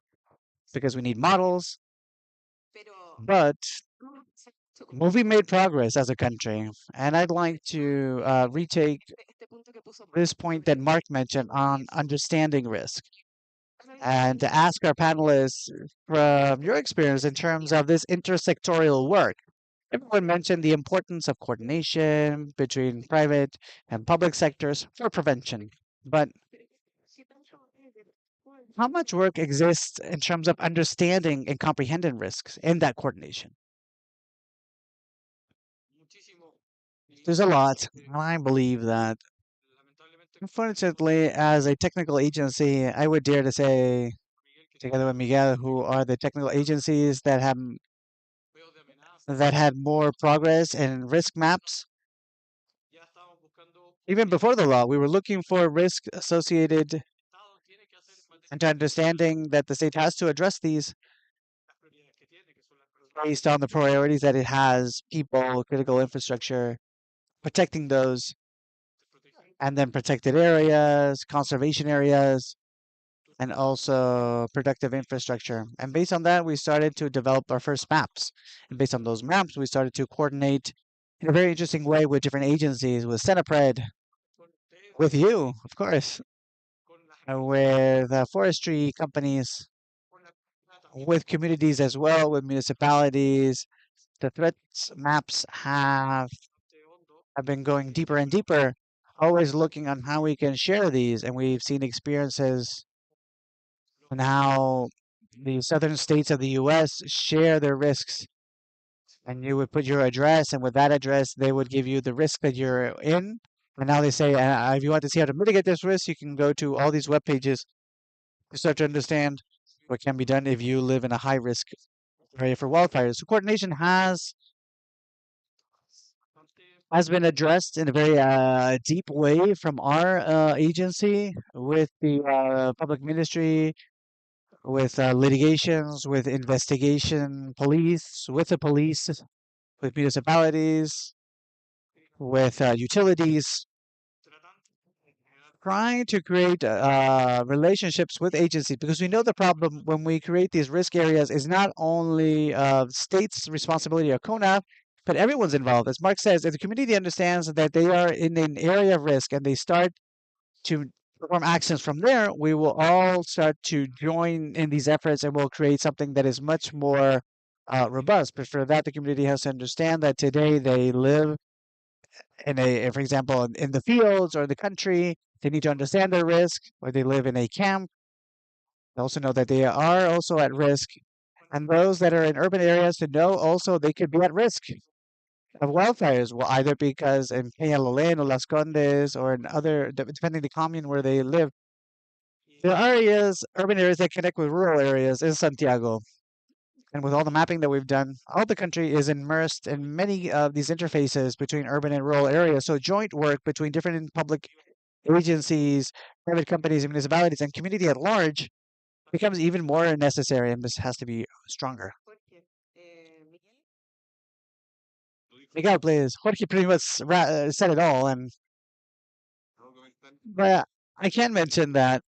because we need models. But we made progress as a country. And I'd like to retake this point that Mark mentioned on understanding risk and to ask our panelists from your experience in terms of this intersectorial work. Everyone mentioned the importance of coordination between private and public sectors for prevention. But how much work exists in terms of understanding and comprehending risks in that coordination? There's a lot. I believe that Unfortunately, as a technical agency, I would dare to say, together with Miguel, who are the technical agencies that had more progress in risk maps. Even before the law, we were looking for risk associated and to understanding that the state has to address these based on the priorities that it has, people, critical infrastructure, protecting those, and then protected areas, conservation areas, and also productive infrastructure. And based on that, we started to develop our first maps. And based on those maps, we started to coordinate in a very interesting way with different agencies, with Senapred, with you, of course, with forestry companies, with communities as well, with municipalities. The threats maps have been going deeper and deeper, always looking on how we can share these. And we've seen experiences on how the southern states of the US share their risks. And you would put your address, and with that address, they would give you the risk that you're in. And now they say, if you want to see how to mitigate this risk, you can go to all these web pages to start to understand what can be done if you live in a high risk area for wildfires. So coordination has been addressed in a very deep way from our agency with the public ministry, with litigations, with investigation police, with the police, with municipalities, with utilities, trying to create relationships with agencies because we know the problem when we create these risk areas is not only states' responsibility or CONAF, but everyone's involved. As Mark says, if the community understands that they are in an area of risk and they start to perform actions from there, we will all start to join in these efforts and we'll create something that is much more robust. But for that, the community has to understand that today they live in for example, in the fields or the country. They need to understand their risk, or they live in a camp. They also know that they are also at risk. And those that are in urban areas to know also they could be at risk of wildfires, well, either because in Peñalolén or Las Condes or in other, depending the commune where they live. There are areas, urban areas that connect with rural areas in Santiago. And with all the mapping that we've done, all the country is immersed in many of these interfaces between urban and rural areas. So joint work between different public agencies, private companies, and municipalities, and community at large becomes even more necessary, and this has to be stronger. Miguel, please. Jorge pretty much said it all, and but I can mention that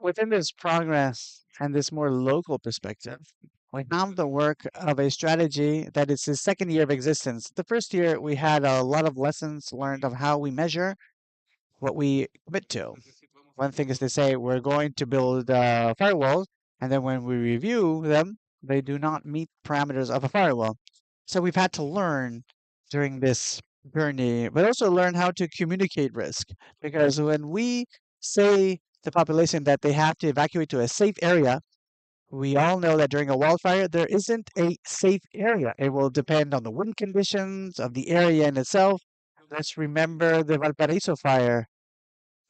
within this progress and this more local perspective, we have the work of a strategy that is the second year of existence. The first year, we had a lot of lessons learned of how we measure what we commit to. One thing is to say we're going to build firewalls, and then when we review them, they do not meet parameters of a firewall. So we've had to learn during this journey, but also learn how to communicate risk. Because when we say to the population that they have to evacuate to a safe area, we all know that during a wildfire, there isn't a safe area. It will depend on the wind conditions of the area in itself. Let's remember the Valparaiso fire,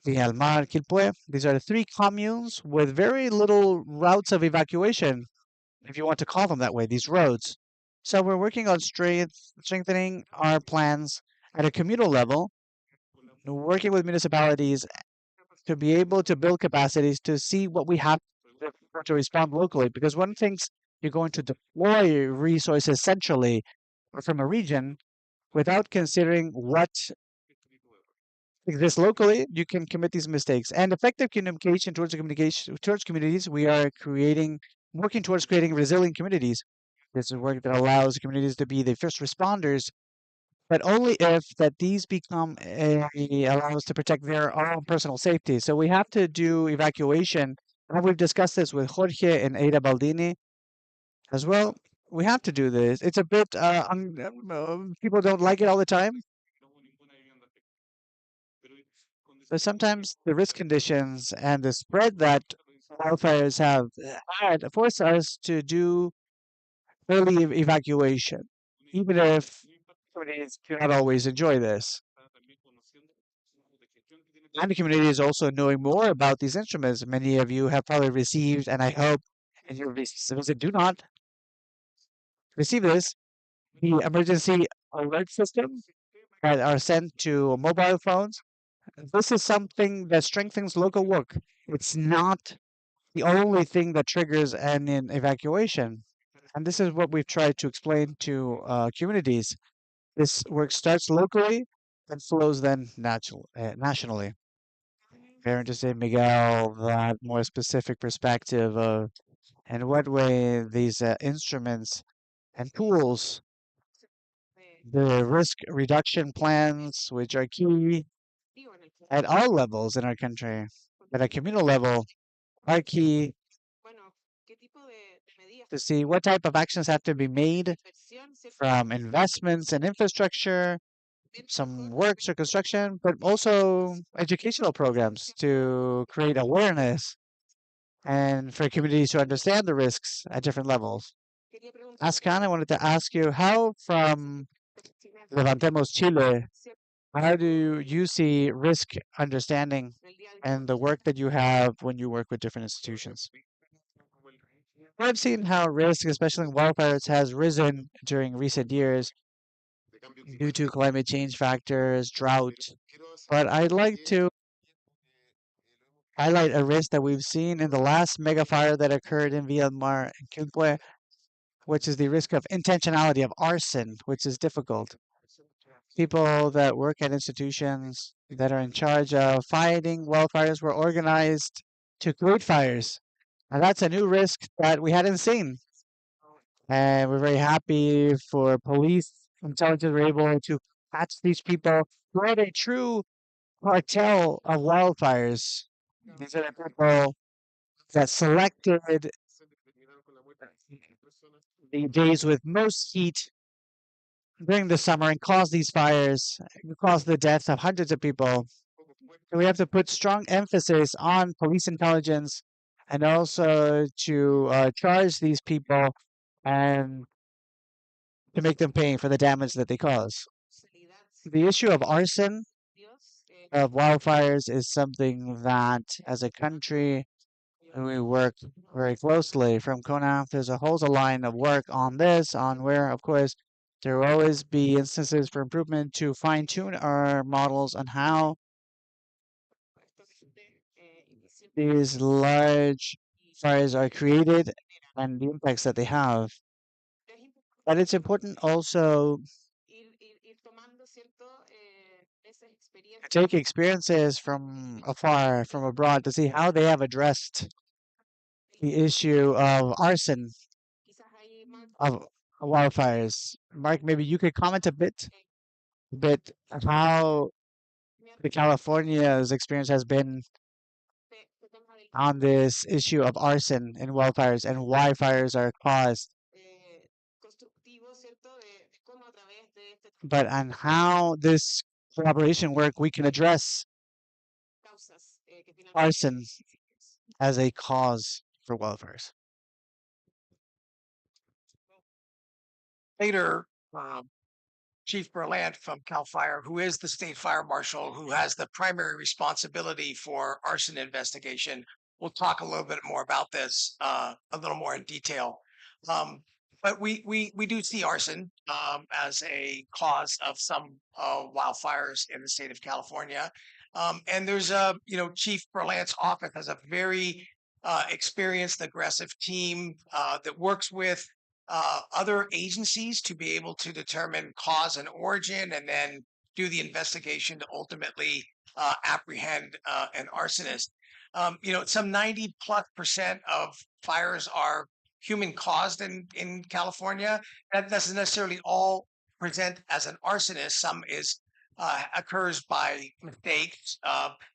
the Almar, Quilpue. These are the three communes with very little routes of evacuation, if you want to call them that way, these roads. So we're working on strengthening our plans at a communal level, working with municipalities to be able to build capacities to see what we have to respond locally. Because one thinks you're going to deploy resources centrally or from a region without considering what exists locally, you can commit these mistakes. And effective communication towards communities, we are working towards creating resilient communities. This is work that allows communities to be the first responders, but only if that these allow us to protect their own personal safety. So we have to do evacuation. And we've discussed this with Jorge and Ada Baldini as well. We have to do this. It's a bit people don't like it all the time, but sometimes the risk conditions and the spread that wildfires have had force us to do early evacuation, even if communities do not always enjoy this. And the community is also knowing more about these instruments. Many of you have probably received, and I hope in your visit do not receive this, the emergency alert system that are sent to mobile phones. This is something that strengthens local work. It's not the only thing that triggers an evacuation. And this is what we've tried to explain to communities. This work starts locally and flows then nationally. Very interesting, Miguel, that more specific perspective of in what way these instruments and tools, the risk reduction plans, which are key at all levels in our country, at a communal level, are key to see what type of actions have to be made from investments in infrastructure, some works or construction, but also educational programs to create awareness and for communities to understand the risks at different levels. Askan, I wanted to ask you how from Levantemos Chile, how do you see risk understanding and the work that you have when you work with different institutions? I've seen how risk, especially in wildfires, has risen during recent years due to climate change factors, drought. But I'd like to highlight a risk that we've seen in the last mega fire that occurred in Villamar and Quilpue, which is the risk of intentionality of arson, which is difficult. People that work at institutions that are in charge of fighting wildfires were organized to create fires. And that's a new risk that we hadn't seen. And we're very happy for police intelligence were able to catch these people who had a true cartel of wildfires. These are the people that selected the days with most heat during the summer and caused these fires, caused the death of hundreds of people. So we have to put strong emphasis on police intelligence and also to charge these people and to make them pay for the damage that they cause. The issue of arson, of wildfires, is something that as a country we work very closely from CONAF. There's a whole line of work on this, on where, of course, there will always be instances for improvement to fine tune our models on how these large fires are created and the impacts that they have. But it's important also to take experiences from afar, from abroad, to see how they have addressed the issue of arson, of wildfires. Mark, maybe you could comment a bit of how the California's experience has been on this issue of arson and wildfires and why fires are caused, but on how this collaboration work we can address arson as a cause for wildfires. Later, Chief Berlant from CAL FIRE, who is the state fire marshal, who has the primary responsibility for arson investigation. We'll talk a little bit more about this a little more in detail. But we do see arson as a cause of some wildfires in the state of California. And there's Chief Berlant's office has a very experienced, aggressive team that works with other agencies to be able to determine cause and origin and then do the investigation to ultimately apprehend an arsonist. Some 90+% of fires are human caused in California. That doesn't necessarily all present as an arsonist. Some is occurs by mistakes.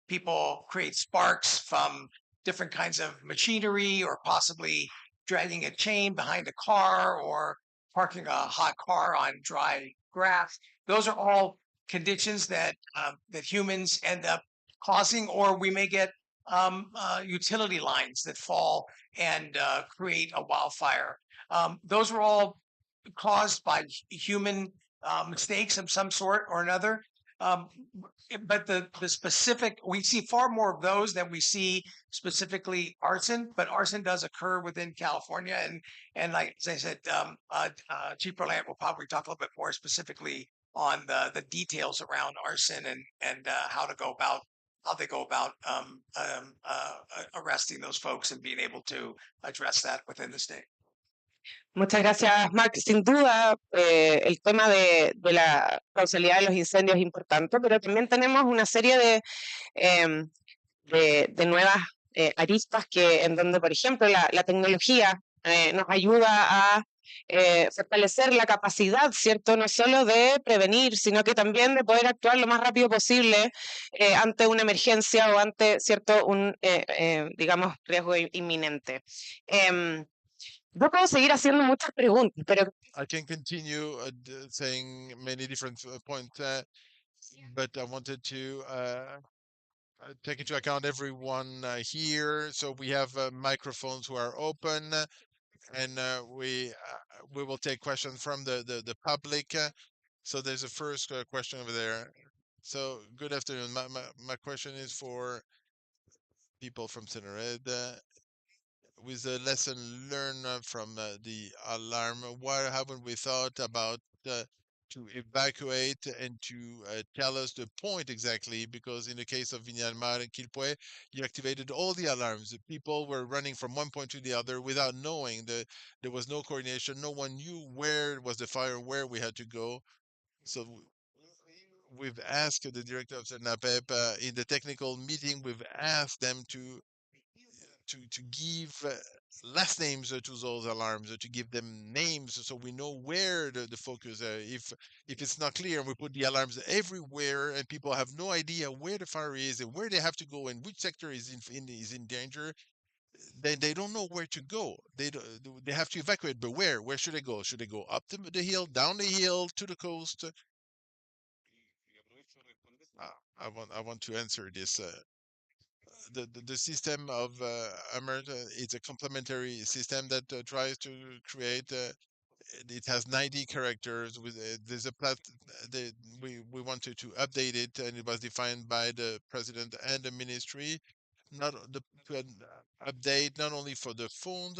People create sparks from different kinds of machinery or possibly dragging a chain behind a car or parking a hot car on dry grass. Those are all conditions that humans end up causing, or we may get utility lines that fall and create a wildfire. Those were all caused by human mistakes of some sort or another. Um, but the specific, we see far more of those than we see specifically arson. But arson does occur within California, and like as I said, Chief Berlant will probably talk a little bit more specifically on the details around arson and how they go about arresting those folks and being able to address that within the state. Muchas gracias, Mark. Sin duda, el tema de la causalidad de los incendios es importante, pero también tenemos una serie em, de nuevas aristas en donde, por ejemplo, la tecnología nos ayuda a fortalecer la capacidad, ¿cierto? No solo de prevenir, sino que también de poder actuar lo más rápido posible ante una emergencia o ante, ¿cierto?, digamos, riesgo inminente. Yo puedo seguir haciendo muchas preguntas, pero I can continue saying many different points, but I wanted to take into account everyone here. So we have microphones who are open, and we will take questions from the public. So there's a first question over there. So good afternoon. My question is for people from Ed. With a lesson learned from the alarm, why haven't we thought about to evacuate and to tell us the point exactly? Because in the case of Viñalmar and Quilpue, you activated all the alarms. The people were running from one point to the other without knowing that there was no coordination. No one knew where was the fire, where we had to go. So we've asked the director of Senapep in the technical meeting. We've asked them to give last names to those alarms, to give them names, so we know where the focus. If it's not clear, we put the alarms everywhere, and people have no idea where the fire is and where they have to go and which sector is is in danger. Then they don't know where to go. They have to evacuate, but where? Where should they go? Should they go up the hill, down the hill, to the coast? I want to answer this. The system of Amert is a complementary system that tries to create. It has 90 characters. With there's a we wanted to update it, and it was defined by the president and the ministry. Not the to update not only for the phone,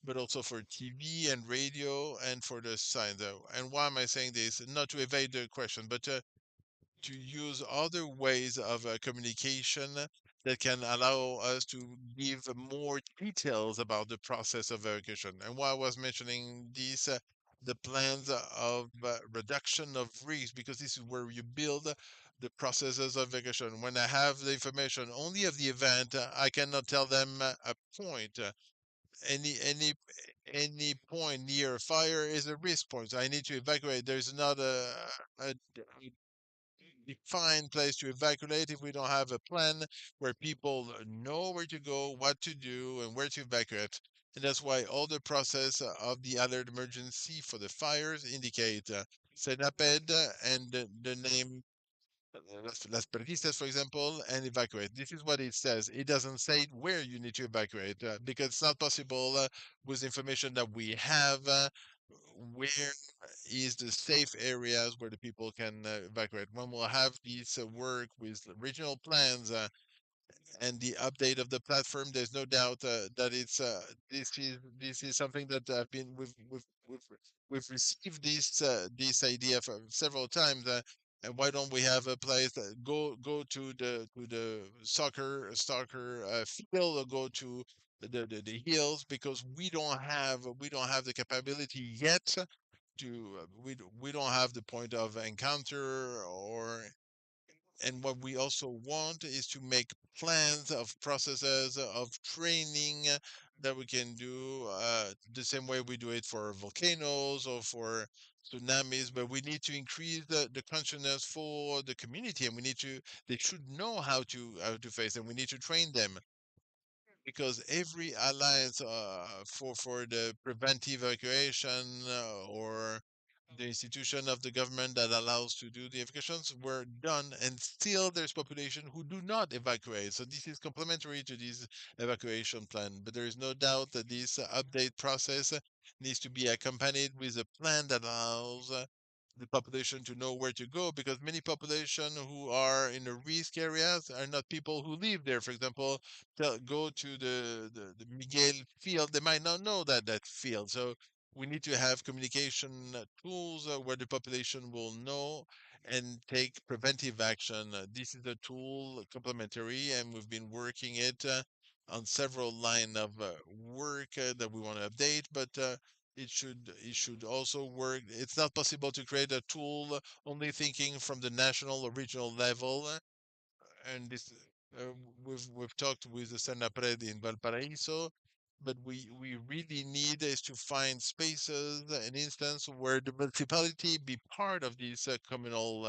but also for TV and radio and for the signs. And why am I saying this? Not to evade the question, but to use other ways of communication that can allow us to give more details about the process of evacuation. And why I was mentioning these, the plans of reduction of risk, because this is where you build the processes of evacuation. When I have the information only of the event, I cannot tell them a point. Any any any point near a fire is a risk point. So I need to evacuate. There's not a defined place to evacuate if we don't have a plan where people know where to go, what to do, and where to evacuate. And that's why all the process of the alert emergency for the fires indicate Senaped and the name Las Perdices, for example, and evacuate. This is what it says. It doesn't say where you need to evacuate because it's not possible with information that we have. Where is the safe areas where the people can evacuate? When we'll have these work with regional plans and the update of the platform, there's no doubt that it's this is something that I've been we've received this idea for several times. And why don't we have a place that go to the soccer field, or go to the hills, because we don't have the capability yet to we don't have the point of encounter. Or and what we also want is to make plans of processes of training that we can do the same way we do it for volcanoes or for tsunamis. But we need to increase the consciousness for the community, and they should know how to face them. We need to train them, because every alliance for the preventive evacuation or the institution of the government that allows to do the evacuations were done, and still there's population who do not evacuate. So this is complementary to this evacuation plan. But there is no doubt that this update process needs to be accompanied with a plan that allows the population to know where to go, because many population who are in the risk areas are not people who live there. For example, go to the Miguel field, they might not know that field. So we need to have communication tools where the population will know and take preventive action. This is a tool complementary, and we've been working it on several line of work that we want to update, but it should also work. It's not possible to create a tool only thinking from the national or regional level. And this we've talked with the Senapred in Valparaiso, but we really need is to find spaces and instance where the municipality be part of this communal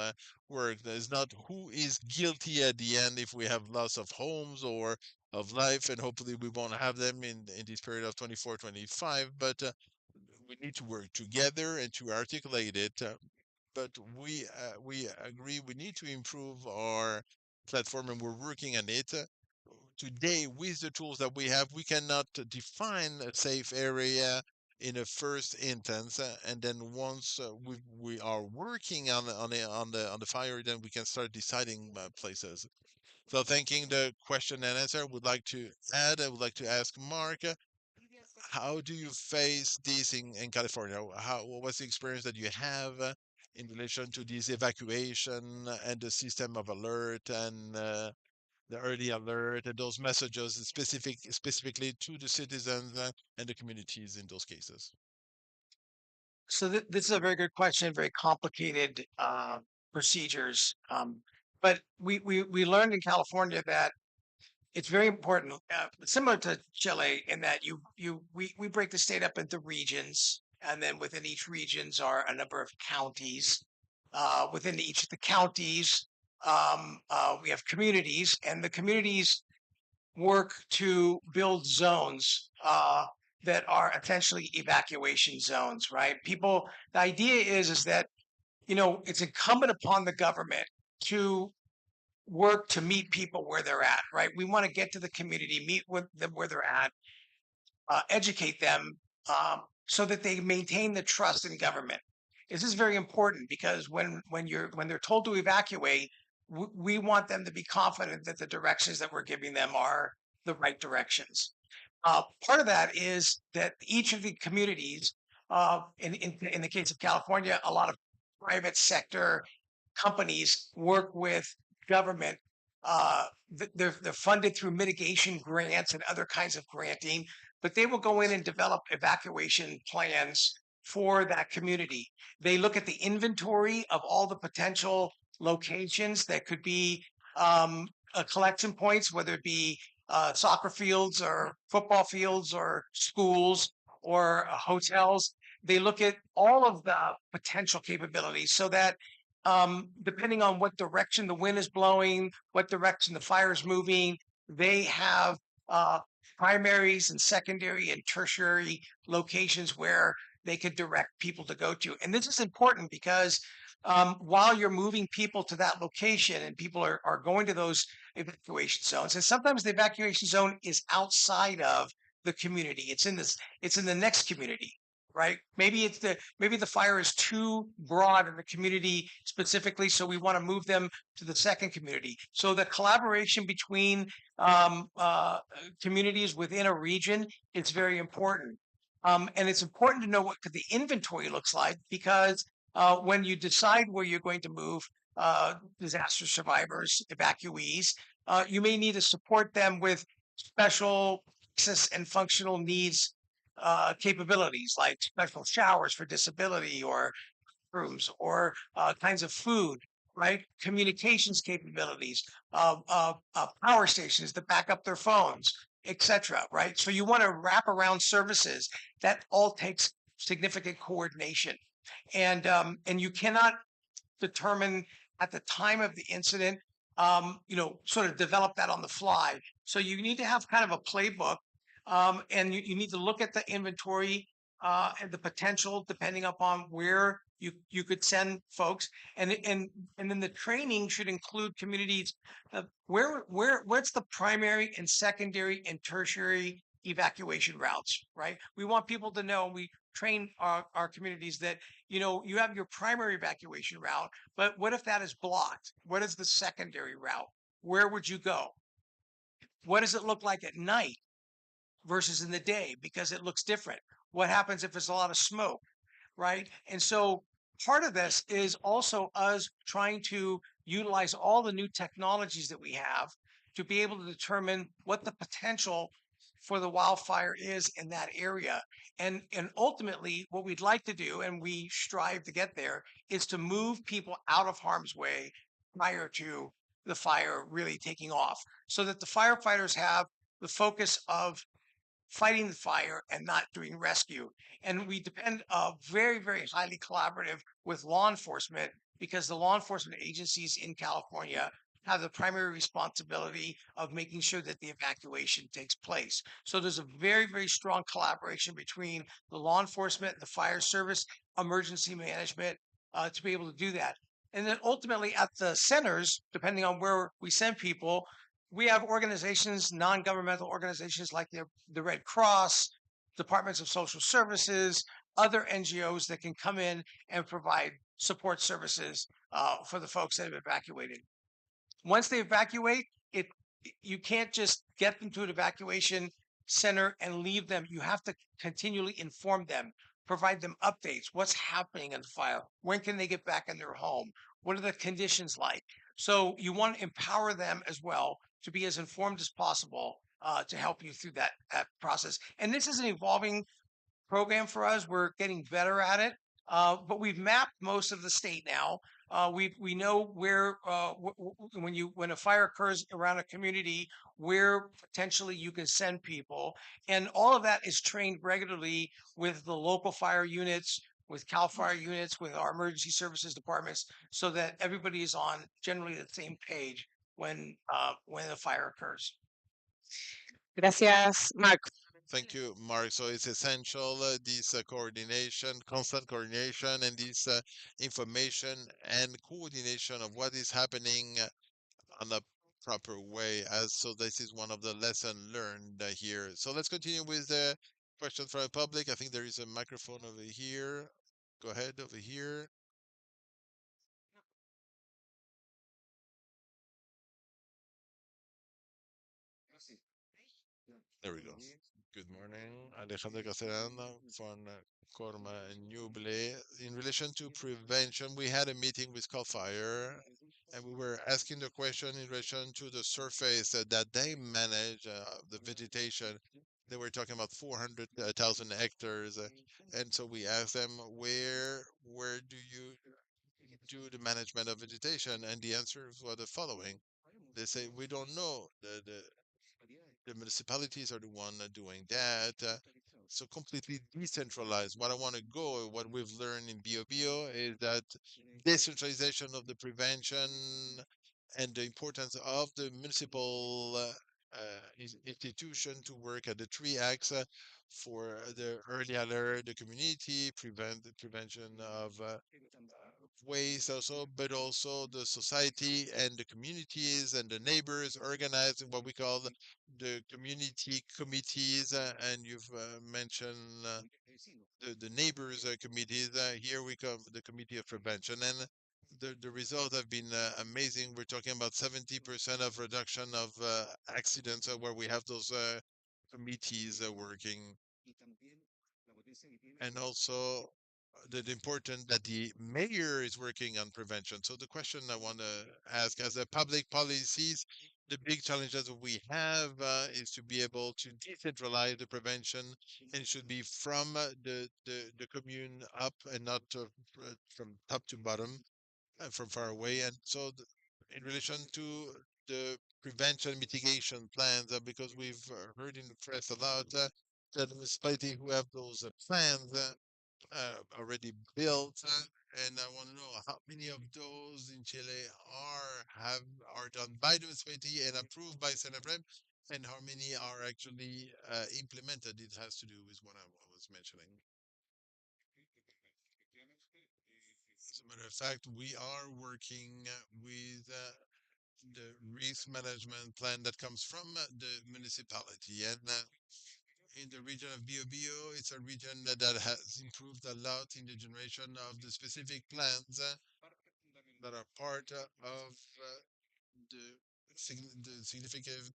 work. There's not who is guilty at the end if we have loss of homes or of life, and hopefully we won't have them in this period of 24-25, but we need to work together and to articulate it. But we agree we need to improve our platform, and we're working on it. Today, with the tools that we have, we cannot define a safe area in a first instance, and then once we are working on the fire, then we can start deciding places. So, thanking the question and answer, I would like to ask Mark, how do you face this in California? What's the experience that you have in relation to this evacuation and the system of alert and the early alert and those messages specifically to the citizens and the communities in those cases? So this is a very good question, very complicated procedures. But we learned in California that it's very important, similar to Chile, in that we break the state up into regions, and then within each regions are a number of counties. Within each of the counties, we have communities, and the communities work to build zones that are essentially evacuation zones, right? The idea is that, it's incumbent upon the government to work to meet people where they're at, right? We want to get to the community, meet with them where they're at, educate them, so that they maintain the trust in government. This is very important because when they're told to evacuate, we want them to be confident that the directions that we're giving them are the right directions. Part of that is that each of the communities, in the case of California, a lot of private sector companies work with government. They're funded through mitigation grants and other kinds of granting, but they will go in and develop evacuation plans for that community. They look at the inventory of all the potential locations that could be collection points, whether it be soccer fields or football fields or schools or hotels. They look at all of the potential capabilities so that depending on what direction the wind is blowing, what direction the fire is moving, they have primaries and secondary and tertiary locations where they could direct people to go to. And this is important because while you're moving people to that location and people are going to those evacuation zones, and sometimes the evacuation zone is outside of the community. It's in the next community, right? Maybe the fire is too broad in the community specifically, so we want to move them to the second community. So the collaboration between communities within a region is very important. And it's important to know what the inventory looks like because when you decide where you're going to move disaster survivors, evacuees, you may need to support them with special access and functional needs capabilities like special showers for disability or rooms or kinds of food, right? Communications capabilities, power stations to back up their phones, etc. Right? So you want to wrap around services. That all takes significant coordination, and you cannot determine at the time of the incident, sort of develop that on the fly. So you need to have kind of a playbook, and you need to look at the inventory and the potential depending upon where you could send folks, and then the training should include communities. What's the primary and secondary and tertiary evacuation routes, right? We want people to know, and we train our communities that, you have your primary evacuation route, but what if that is blocked? What is the secondary route? Where would you go? What does it look like at night versus in the day? Because it looks different. What happens if there's a lot of smoke? Right? And so part of this is also us trying to utilize all the new technologies that we have to be able to determine what the potential for the wildfire is in that area. And ultimately what we'd like to do, and we strive to get there, is to move people out of harm's way prior to the fire really taking off so that the firefighters have the focus of fighting the fire and not doing rescue. And we depend very, very highly collaborative with law enforcement because the law enforcement agencies in California have the primary responsibility of making sure that the evacuation takes place. So there's a very, very strong collaboration between the law enforcement, the fire service, emergency management to be able to do that. And then ultimately at the centers, depending on where we send people, we have organizations, non-governmental organizations like the Red Cross, departments of social services, other NGOs that can come in and provide support services for the folks that have evacuated. Once they evacuate, it you can't just get them to an evacuation center and leave them. You have to continually inform them, provide them updates. What's happening in the fire? When can they get back in their home? What are the conditions like? So you want to empower them as well to be as informed as possible to help you through that process. And this is an evolving program for us. We're getting better at it, but we've mapped most of the state now. We know where when a fire occurs around a community, where potentially you can send people, and all of that is trained regularly with the local fire units, with Cal Fire units, with our emergency services departments, so that everybody is on generally the same page when a fire occurs. Gracias, Mark. Thank you, Mark. So it's essential this coordination, constant coordination, and this information and coordination of what is happening on a proper way. As so, this is one of the lessons learned here. So let's continue with the questions from the public. I think there is a microphone over here. Go ahead over here. There we go. Good morning. Alejandro Castellano from Corma and Nuble. In relation to prevention, we had a meeting with Cal Fire and we were asking the question in relation to the surface that they manage, the vegetation. They were talking about 400,000 hectares. And so we asked them, where do you do the management of vegetation? And the answers were the following. They say, we don't know. The municipalities are the one doing that. So completely decentralized. What I want to go, what we've learned in BioBio is that decentralization of the prevention and the importance of the municipal institution to work at the three acts for the early alert, the community, prevention of ways also, but also the society and the communities and the neighbors organizing what we call the community committees. And you've mentioned the neighbors committees. Here we come, the committee of prevention. And the results have been amazing. We're talking about 70% of reduction of accidents where we have those committees working. And also the important that the mayor is working on prevention. So the question I want to ask, as a public policies, the big challenges that we have is to be able to decentralize the prevention, and it should be from the commune up and not from top to bottom, from far away. And so in relation to the prevention mitigation plans, because we've heard in the press a lot that the municipality who have those plans already built, and I want to know how many of those in Chile are done by the municipality and approved by Senabrem, and how many are actually implemented. It has to do with what I was mentioning. As a matter of fact, we are working with the risk management plan that comes from the municipality, and in the region of Biobío. It's a region that has improved a lot in the generation of the specific plants that are part of the, the significant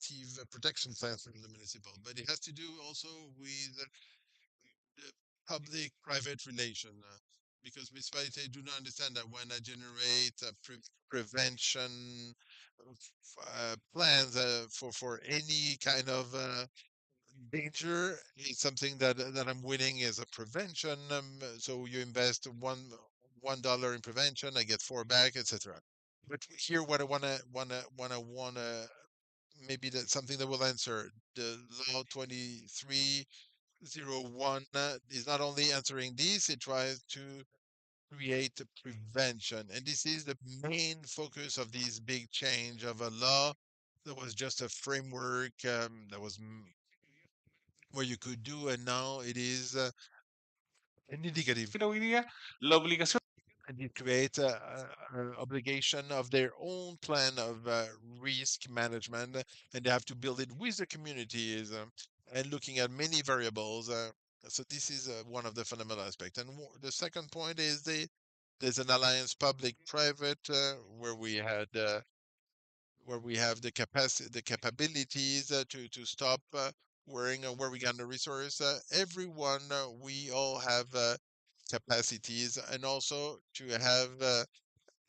protection plans from the municipal. But it has to do also with the public-private relation, because municipalities do not understand that when I generate prevention plans for any kind of danger, is something that I'm winning is a prevention. So you invest $1 in prevention, I get four back, etc. But here, what I wanna maybe that's something that will answer the law 2301 is not only answering this, it tries to create a prevention, and this is the main focus of this big change of a law that was just a framework that was where you could do, and now it is an indicative. And it creates a obligation of their own plan of risk management, and they have to build it with the communities and looking at many variables. So this is one of the fundamental aspects. And the second point is there's an alliance public-private where we have the capacity, the capabilities to stop worrying on where we got the resource. Everyone, we all have capacities, and also to have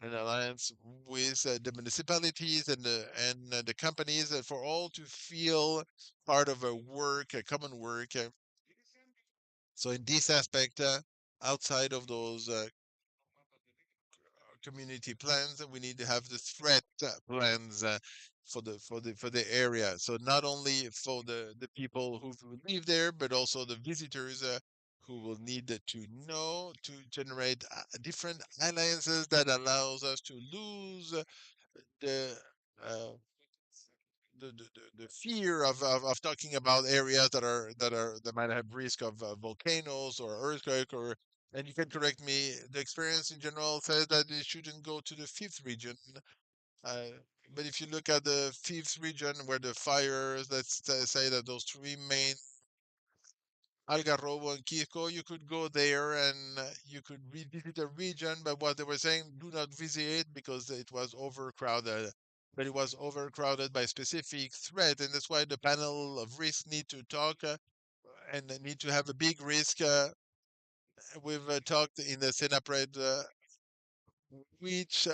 an alliance with the municipalities and the companies for all to feel part of a work, a common work. So in this aspect, outside of those community plans, we need to have the threat plans for the area. So not only for the people who live there, but also the visitors who will need to know to generate different alliances that allows us to lose the uh, the fear of talking about areas that might have risk of volcanoes or earthquake, or and you can correct me, the experience in general says that it shouldn't go to the fifth region, uh, but if you look at the fifth region where the fires, let's say that those three main, Algarrobo and Quisco, you could go there and you could revisit the region, but what they were saying, do not visit it because it was overcrowded. But it was overcrowded by specific threat, and that's why the panel of risk need to talk and they need to have a big risk. We've talked in the Senapred, which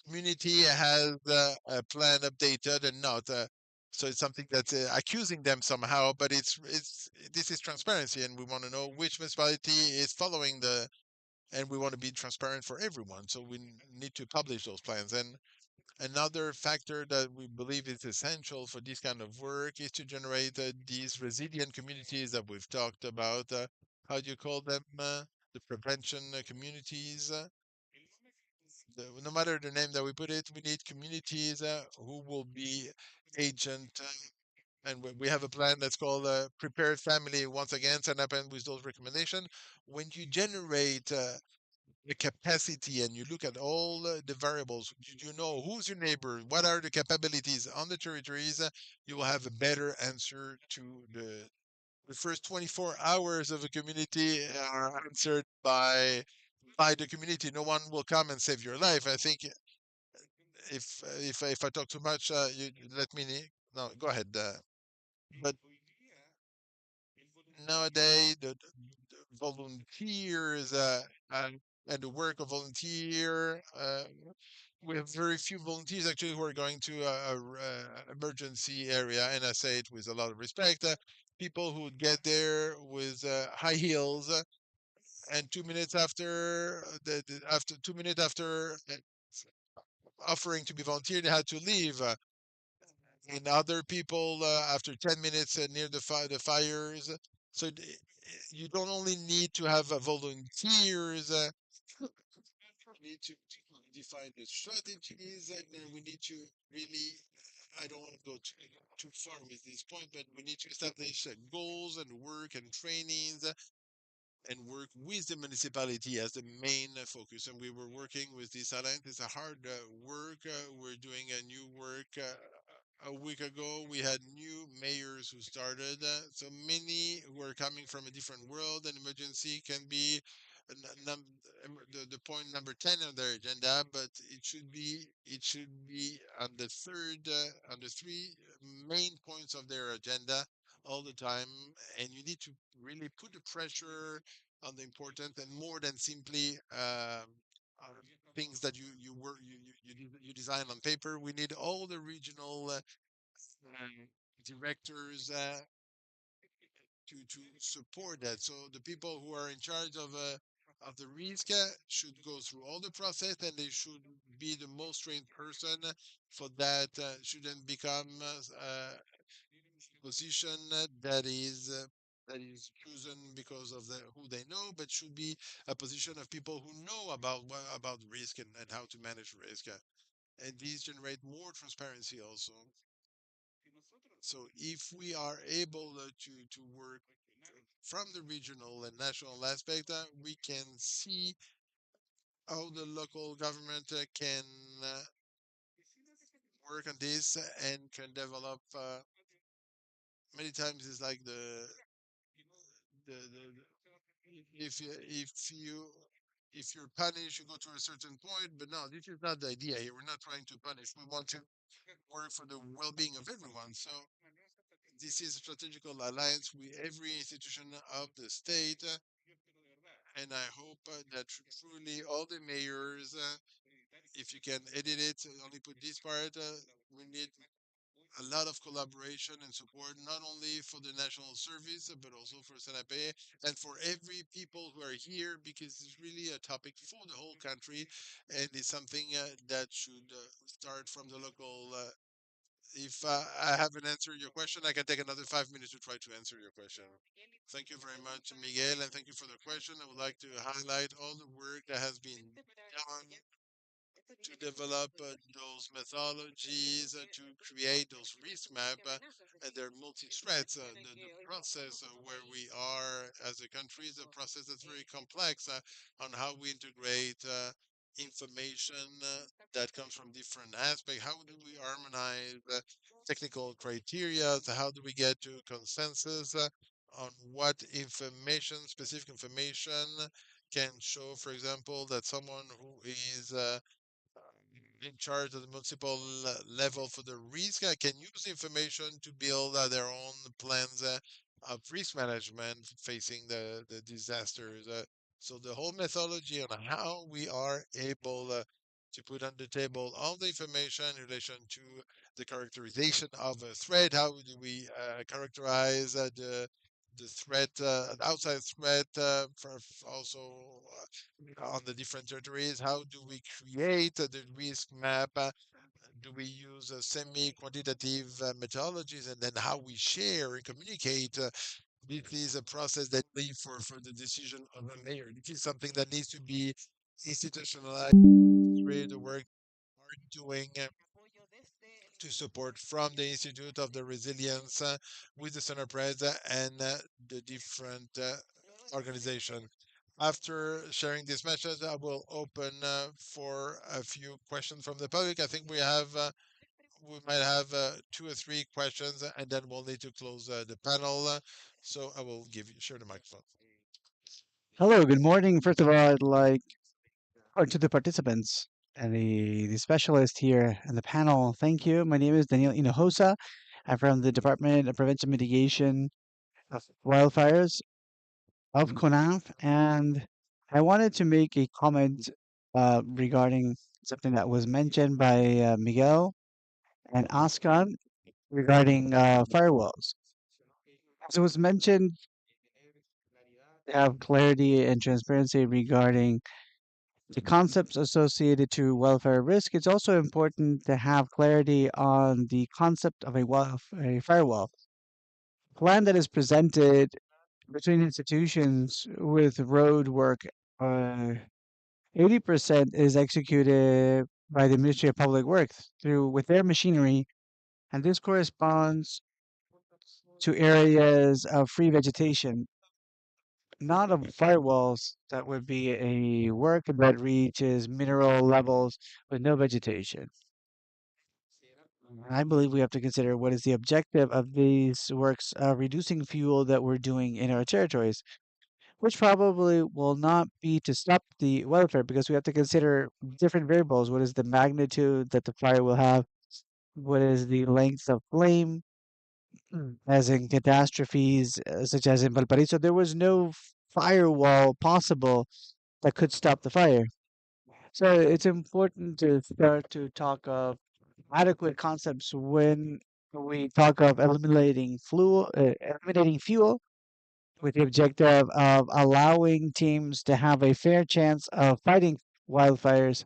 community has a plan updated and not. So it's something that's accusing them somehow, but it's this is transparency, and we want to know which municipality is following and we want to be transparent for everyone. So we need to publish those plans. And another factor that we believe is essential for this kind of work is to generate these resilient communities that we've talked about. How do you call them? The prevention communities. No matter the name that we put it, we need communities who will be agent. And we have a plan that's called Prepared Family. Once again, sign up and with those recommendations. When you generate the capacity and you look at all the variables, you know who's your neighbor, what are the capabilities on the territories, you will have a better answer to the first 24 hours of a community are answered by the community. No one will come and save your life. I think if I talk too much, you let me. No, go ahead. But nowadays, the volunteers and the work of volunteer, we have very few volunteers actually who are going to a emergency area, and I say it with a lot of respect. People who would get there with high heels, and 2 minutes after after 2 minutes after offering to be volunteer, they had to leave. And other people after 10 minutes near the fires. So you don't only need to have volunteers, we need to define the strategies, and then we need to really, I don't want to go too far with this point, but we need to establish goals and work and trainings and work with the municipality as the main focus. And we were working with this alliance. It's a hard work. We're doing a new work. a week ago, we had new mayors who started. So many who are coming from a different world. An emergency can be the point number 10 on their agenda, but it should be on the on the three main points of their agenda all the time. And you need to really put the pressure on the important and more than simply uh, things that you work you design on paper. We need all the regional directors to support that. So the people who are in charge of the risk should go through all the process, and they should be the most trained person for that. Shouldn't become a position that is chosen because of who they know, but should be a position of people who know about risk and how to manage risk. And these generate more transparency also. So if we are able to work from the regional and national aspect, we can see how the local government can work on this and can develop. Many times it's like if if you're punished, you go to a certain point. But no, this is not the idea here. We're not trying to punish. We want to work for the well-being of everyone. So this is a strategical alliance with every institution of the state, and I hope that truly all the mayors, if you can edit it, only put this part. We need a lot of collaboration and support, not only for the national service, but also for Sanape and for every people who are here, because it's really a topic for the whole country, and it's something that should start from the local. If I haven't answered your question, I can take another 5 minutes to try to answer your question. Thank you very much, Miguel, and thank you for the question. I would like to highlight all the work that has been done to develop those methodologies, to create those risk map, and they're multi-threads. The process where we are as a country is a process that's very complex on how we integrate information that comes from different aspects. How do we harmonize technical criteria? How do we get to consensus on what information, specific information, can show, for example, that someone who is in charge of the municipal level for the risk can use information to build their own plans of risk management facing the disasters. So the whole methodology on how we are able to put on the table all the information in relation to the characterization of a threat. How do we characterize the threat, outside threat, also on the different territories? How do we create the risk map? Do we use semi-quantitative methodologies, and then how we share and communicate? This is a process that leads for the decision of a mayor. This is something that needs to be institutionalized through the work we're doing to support from the Institute of the Resilience with the Center Press and the different organization. After sharing this message, I will open for a few questions from the public. I think we might have two or three questions, and then we'll need to close the panel. So I will share the microphone. Hello, good morning. First of all, I'd like, or to the participants and the specialist here and the panel, thank you. My name is Daniel Hinojosa. I'm from the Department of Prevention Mitigation of Wildfires of CONAF, and I wanted to make a comment regarding something that was mentioned by Miguel and Oscar regarding firewalls. As it was mentioned, to have clarity and transparency regarding the concepts associated to welfare risk. It's also important to have clarity on the concept of a firewall plan that is presented between institutions with road work. Uh, 80% is executed by the Ministry of Public Works through with their machinery, and this corresponds to areas of free vegetation, not of firewalls that would be a work that reaches mineral levels with no vegetation. I believe we have to consider what is the objective of these works, reducing fuel that we're doing in our territories, which probably will not be to stop the wildfire because we have to consider different variables. What is the magnitude that the fire will have? What is the length of flame? As in catastrophes, such as in Valparaiso, there was no firewall possible that could stop the fire. So it's important to start to talk of adequate concepts when we talk of eliminating fuel with the objective of allowing teams to have a fair chance of fighting wildfires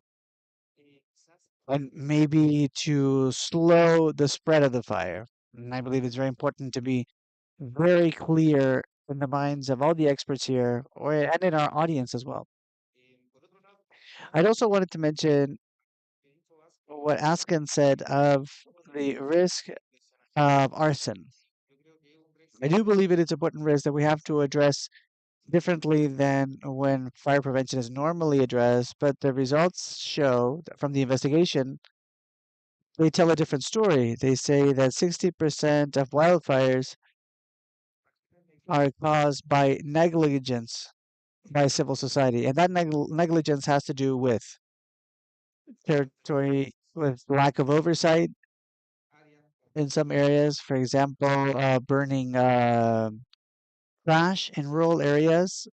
and maybe to slow the spread of the fire. And I believe it's very important to be very clear in the minds of all the experts here and in our audience as well. I'd also wanted to mention what Askin said of the risk of arson. I do believe it is an important risk that we have to address differently than when fire prevention is normally addressed, but the results show from the investigation, they tell a different story. They say that 60% of wildfires are caused by negligence by civil society, and that negligence has to do with territory, with lack of oversight in some areas. For example, burning trash in rural areas,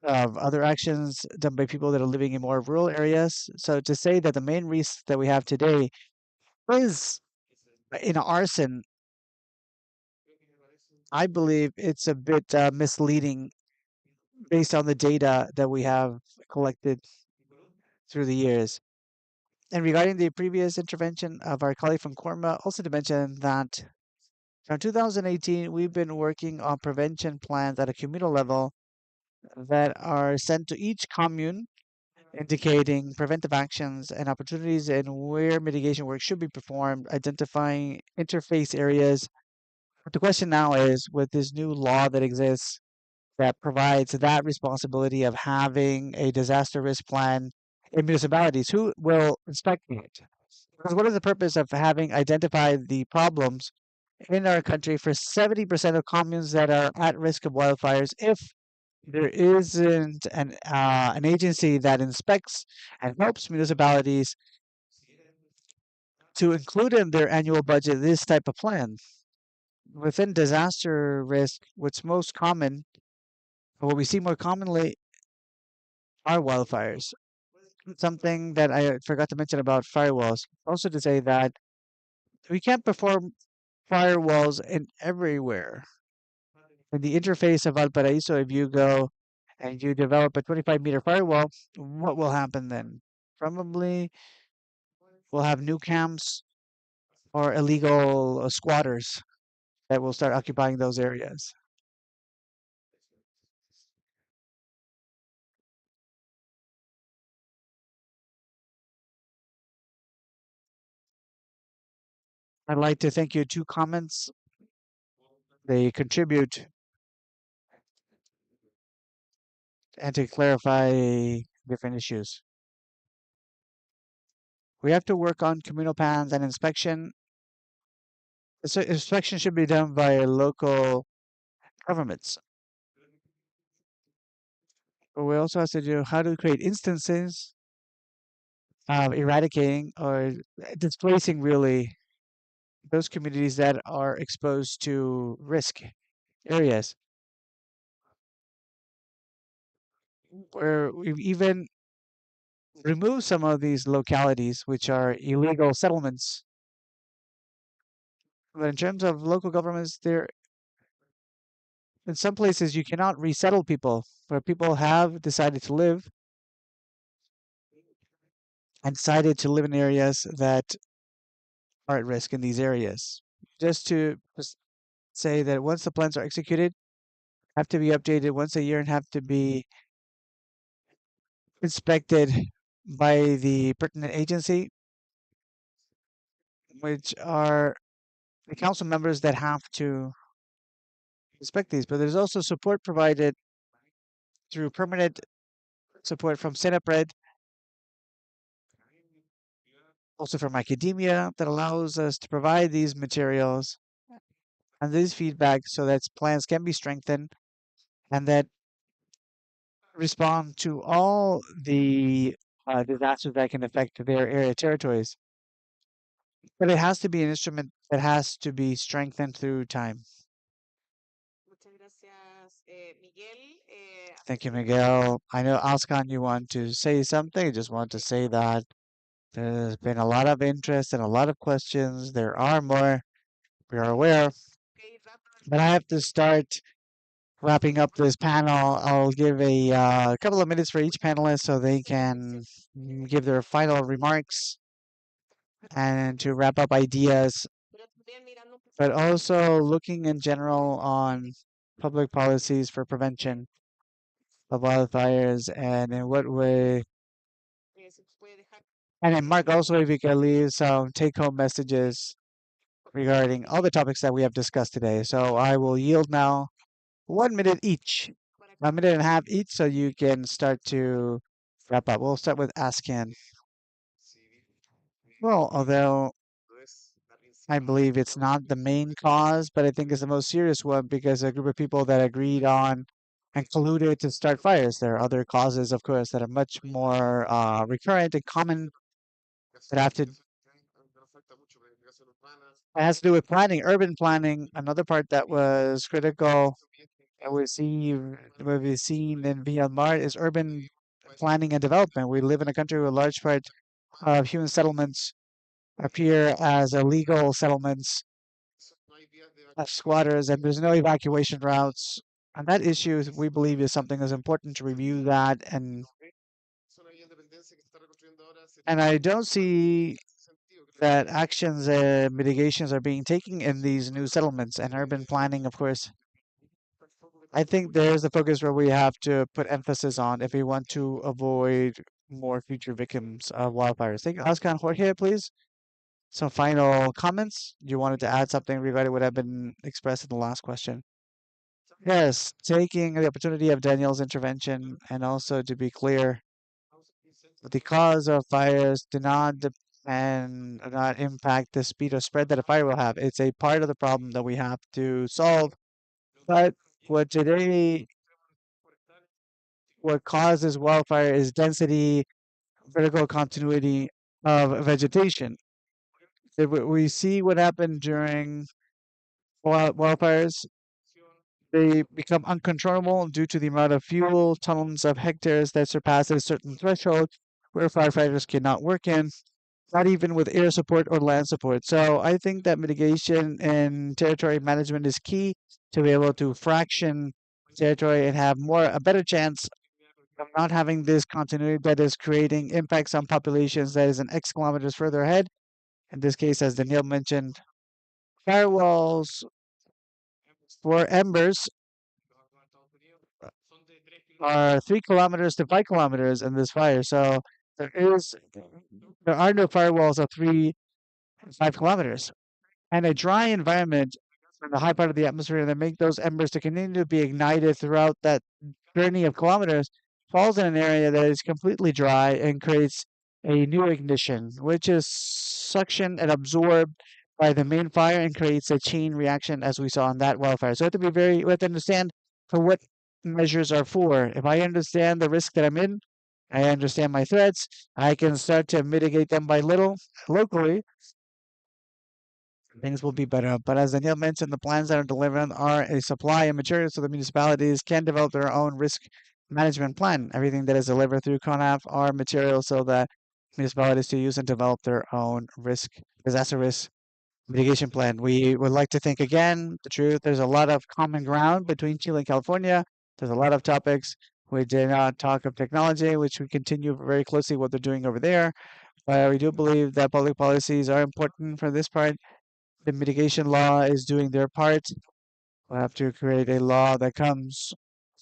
of other actions done by people that are living in more rural areas. So to say that the main risk that we have today is in arson, I believe it's a bit misleading based on the data that we have collected through the years. And regarding the previous intervention of our colleague from Korma, also to mention that from 2018, we've been working on prevention plans at a communal level that are sent to each commune, indicating preventive actions and opportunities and where mitigation work should be performed, identifying interface areas. But the question now is, with this new law that exists that provides that responsibility of having a disaster risk plan in municipalities, who will inspect it? Because what is the purpose of having identified the problems in our country for 70% of communes that are at risk of wildfires if there isn't an agency that inspects and helps municipalities to include in their annual budget this type of plan? Within disaster risk, what's most common, or what we see more commonly, are wildfires. Something that I forgot to mention about firewalls. Also to say that we can't perform firewalls in everywhere. In the interface of Valparaiso, if you go and you develop a 25-meter firewall, what will happen then? Probably we'll have new camps or illegal squatters that will start occupying those areas. I'd like to thank you. Two comments. They contribute and to clarify different issues. We have to work on communal plans and inspection. So inspection should be done by local governments. But we also have to do how to create instances of eradicating or displacing really those communities that are exposed to risk areas, where we've even removed some of these localities which are illegal settlements. But in terms of local governments, there in some places you cannot resettle people where people have decided to live and decided to live in areas that are at risk in these areas. Just to say that once the plans are executed, have to be updated once a year and have to be inspected by the pertinent agency, which are the council members that have to inspect these. But there's also support provided through permanent support from Senapred also from academia that allows us to provide these materials and these feedback so that plans can be strengthened and that respond to all the disasters that can affect their area territories. But it has to be an instrument that has to be strengthened through time. Thank you, Miguel. I know, Askan, you want to say something. I just want to say that there's been a lot of interest and a lot of questions. There are more, we are aware. But I have to start wrapping up this panel. I'll give a couple of minutes for each panelist so they can give their final remarks and to wrap up ideas, but also looking in general on public policies for prevention of wildfires and in what way. And then Mark, also if you can leave some take-home messages regarding all the topics that we have discussed today. So I will yield now 1 minute each, 1 minute and a half each, so you can start to wrap up. We'll start with Askan. Well, although I believe it's not the main cause, but I think it's the most serious one because a group of people that agreed on and colluded to start fires. There are other causes, of course, that are much more recurrent and common that have to. It has to do with planning, urban planning. Another part that was critical that we've seen in Myanmar is urban planning and development. We live in a country where a large part of human settlements appear as illegal settlements of squatters, and there's no evacuation routes. And that issue, we believe, is something that's important to review that. And I don't see that actions and mitigations are being taken in these new settlements and urban planning, of course. I think there's the focus where we have to put emphasis on if we want to avoid more future victims of wildfires. Thank you. Oscar and Jorge, please. Some final comments. You wanted to add something regarding what had been expressed in the last question. Yes, taking the opportunity of Daniel's intervention and also to be clear, the cause of fires do not impact the speed of spread that a fire will have. It's a part of the problem that we have to solve. But what today, what causes wildfire is density, vertical continuity of vegetation. If we see what happened during wildfires. They become uncontrollable due to the amount of fuel, tons of hectares that surpasses a certain threshold where firefighters cannot work in, not even with air support or land support. So I think that mitigation and territory management is key to be able to fraction territory and have a better chance of not having this continuity that is creating impacts on populations that is an X kilometers further ahead. In this case, as Danielle mentioned, firewalls for embers are 3 kilometers to 5 kilometers in this fire. So there is there are no firewalls of 3 and 5 kilometers. And a dry environment in the high part of the atmosphere that make those embers to continue to be ignited throughout that journey of kilometers falls in an area that is completely dry and creates a new ignition, which is suctioned and absorbed by the main fire and creates a chain reaction as we saw in that wildfire. So we have to understand for what measures are for. If I understand the risk that I'm in, I understand my threats, I can start to mitigate them by little locally, things will be better. But as Danielle mentioned, the plans that are delivered are a supply of materials so the municipalities can develop their own risk management plan. Everything that is delivered through CONAF are materials so that municipalities to use and develop their own disaster risk mitigation plan. We would like to think again, the truth, there's a lot of common ground between Chile and California. There's a lot of topics. We did not talk of technology, which we continue very closely what they're doing over there. But we do believe that public policies are important for this part. The mitigation law is doing their part. We'll have to create a law that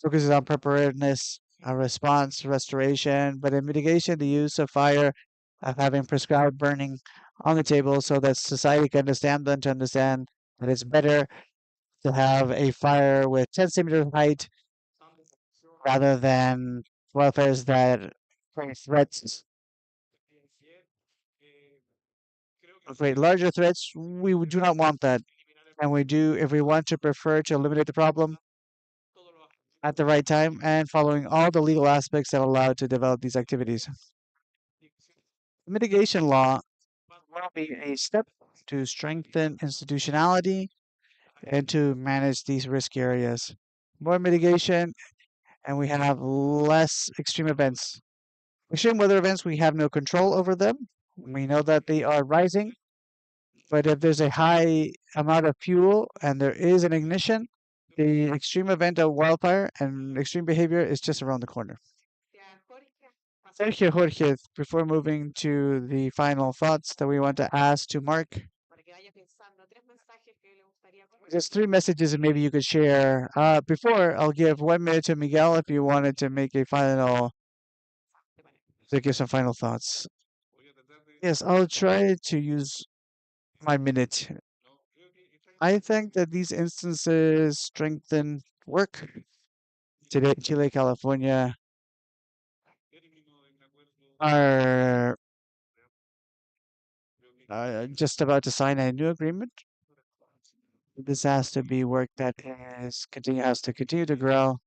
focuses on preparedness, a response, restoration, but in mitigation, the use of fire, of having prescribed burning on the table so that society can understand them to understand that it's better to have a fire with 10 centimeters height rather than wildfires that bring threats create larger threats. We do not want that. And we do, if we want to prefer to eliminate the problem at the right time and following all the legal aspects that allow to develop these activities. Mitigation law will be a step to strengthen institutionality and to manage these risk areas. More mitigation, and we have less extreme events. Extreme weather events, we have no control over them. We know that they are rising, but if there's a high amount of fuel and there is an ignition, the extreme event of wildfire and extreme behavior is just around the corner. Thank you, Jorge. Before moving to the final thoughts that we want to ask to Mark, just three messages and maybe you could share. Before, I'll give 1 minute to Miguel if you wanted to make a final, to give some final thoughts. Yes, I'll try to use my minute. I think that these instances strengthen work. Today, Chile, California are just about to sign a new agreement. This has to be work that has to continue to grow.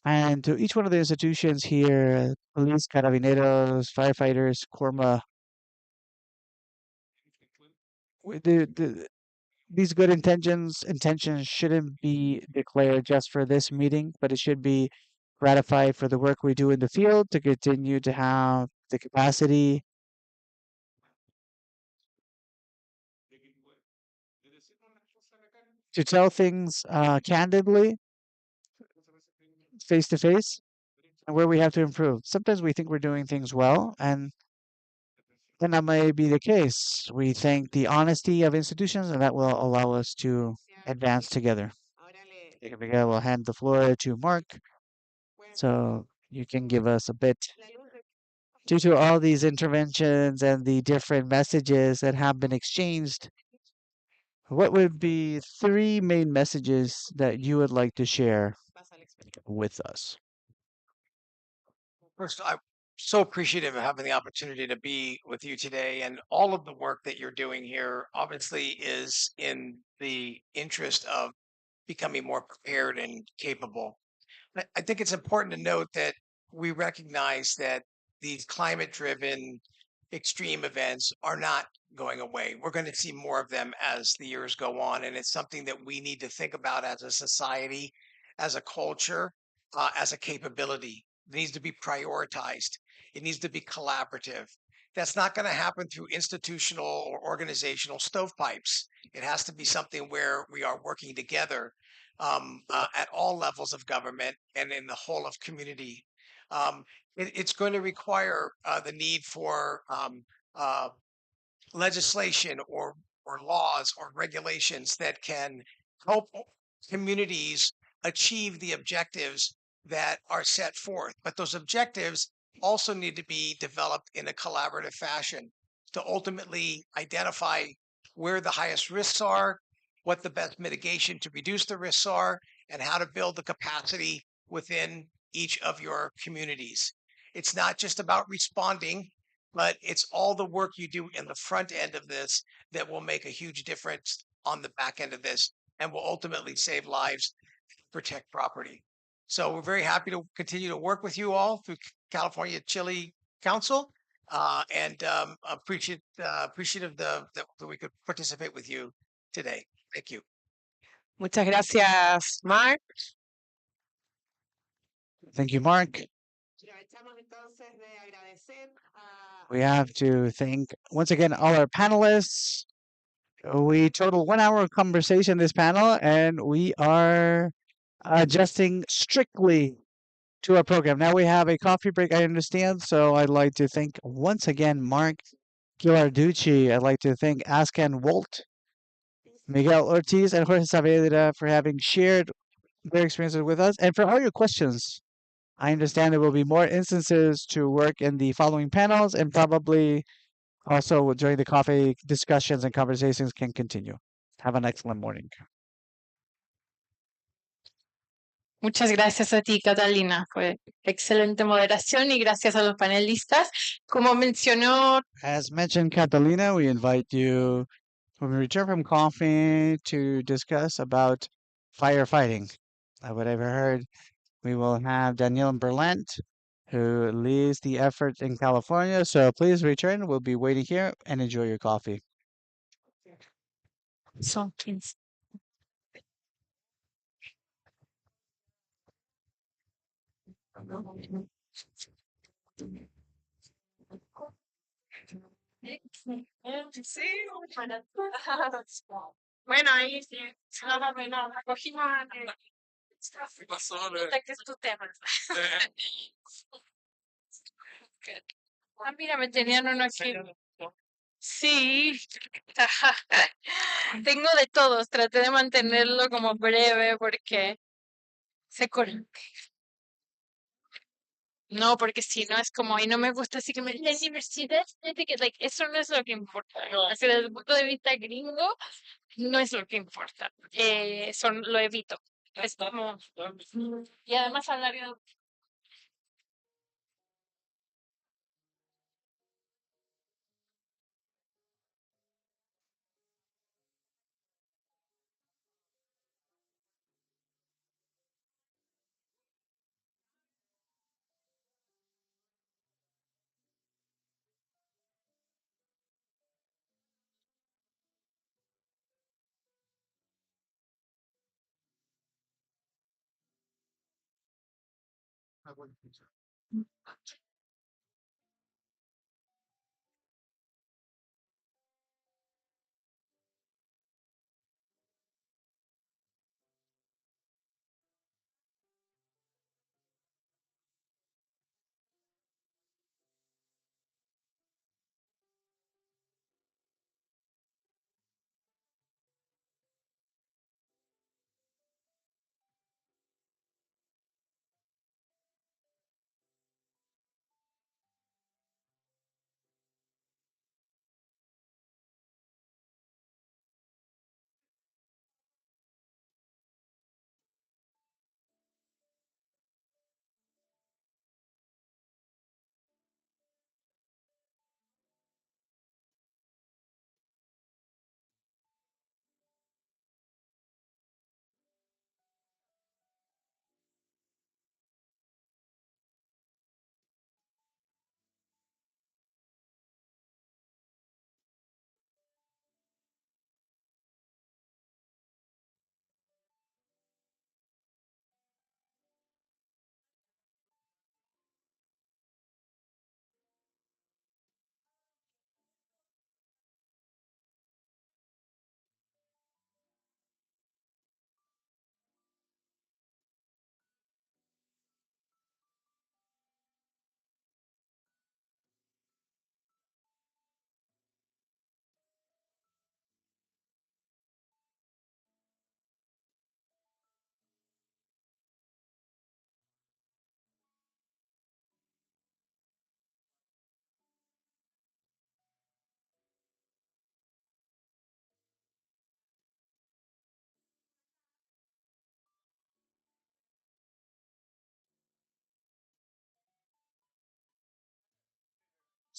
And to each one of the institutions here, police, carabineros, firefighters, Corma, these good intentions shouldn't be declared just for this meeting, but it should be ratified for the work we do in the field to continue to have the capacity to tell things candidly, face to face, and where we have to improve. Sometimes we think we're doing things well, and then that may be the case. We thank the honesty of institutions, and that will allow us to advance together. Miguel will hand the floor to Mark, so you can give us a bit. Due to all these interventions and the different messages that have been exchanged, what would be three main messages that you would like to share with us? First, I'm so appreciative of having the opportunity to be with you today, and all of the work that you're doing here obviously is in the interest of becoming more prepared and capable. I think it's important to note that we recognize that these climate driven extreme events are not going away. We're going to see more of them as the years go on. And it's something that we need to think about as a society, as a culture, as a capability. It needs to be prioritized, it needs to be collaborative. That's not going to happen through institutional or organizational stovepipes. It has to be something where we are working together at all levels of government and in the whole of community. It's going to require the need for uh, legislation or laws or regulations that can help communities achieve the objectives that are set forth. But those objectives also need to be developed in a collaborative fashion to ultimately identify where the highest risks are, what the best mitigation to reduce the risks are, and how to build the capacity within each of your communities. It's not just about responding, but it's all the work you do in the front end of this that will make a huge difference on the back end of this and will ultimately save lives, protect property. So we're very happy to continue to work with you all through California Chile Council, and appreciative that we could participate with you today. Thank you. Muchas gracias, Mark. Thank you, Mark. We have to thank once again all our panelists. We total 1 hour of conversation this panel, and we are adjusting strictly to our program. Now we have a coffee break, I understand. So I'd like to thank once again Mark Gilarducci. I'd like to thank Askan Walt, Miguel Ortiz, and Jorge Saavedra for having shared their experiences with us and for all your questions. I understand there will be more instances to work in the following panels and probably also during the coffee discussions and conversations can continue. Have an excellent morning. Muchas gracias a ti, Catalina. Fue excelente moderación y gracias a los panelistas. Como mencionó, As mentioned, Catalina, we invite you when we return from coffee to discuss about firefighting. What I've heard, we will have Danielle Berlant, who leads the effort in California. So please return. We'll be waiting here and enjoy your coffee. son 15. Sí, bueno, ahí sí, no, bueno, cogimos ¿qué pasó? Que es tu tema. Ah, mira, me tenían uno aquí. Sí, tengo de todos, traté de mantenerlo como breve porque se corta. No, porque si no es como, y no me gusta así que me la universidad, fíjate que like, eso no es lo que importa. Así desde el punto de vista gringo, no es lo que importa. Lo evito. Es como, y además hablar de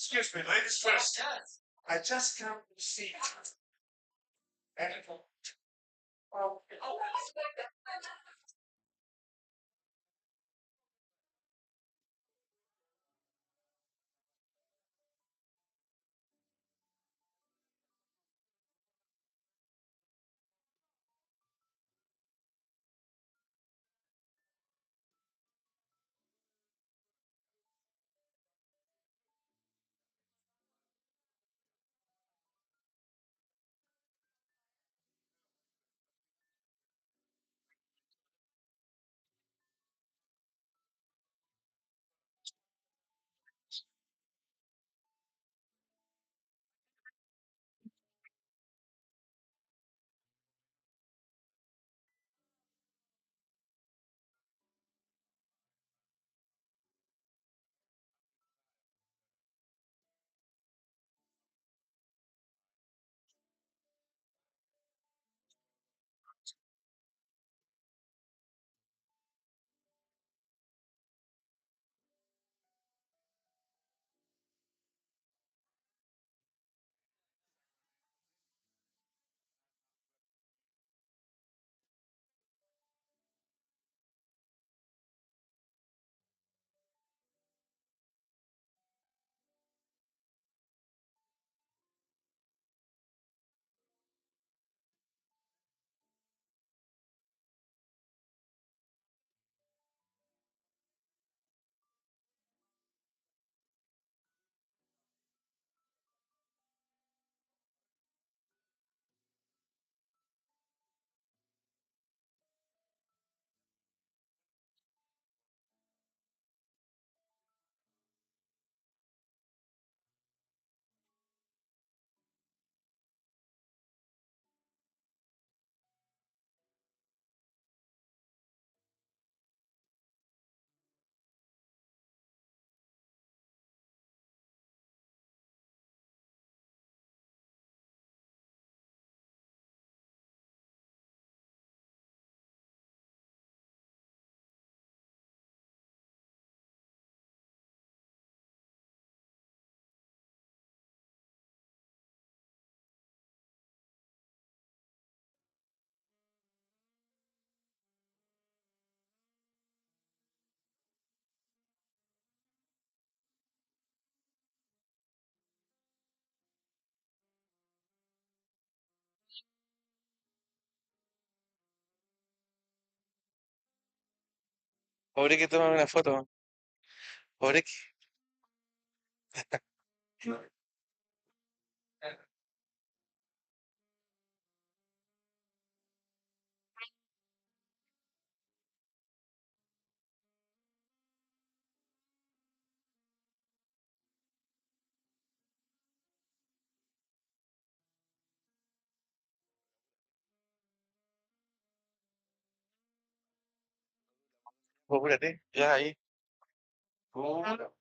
Excuse me, ladies first. I just can't see. Pobre que toma una foto. Pobre que. Apúrate, ya ahí. Pura.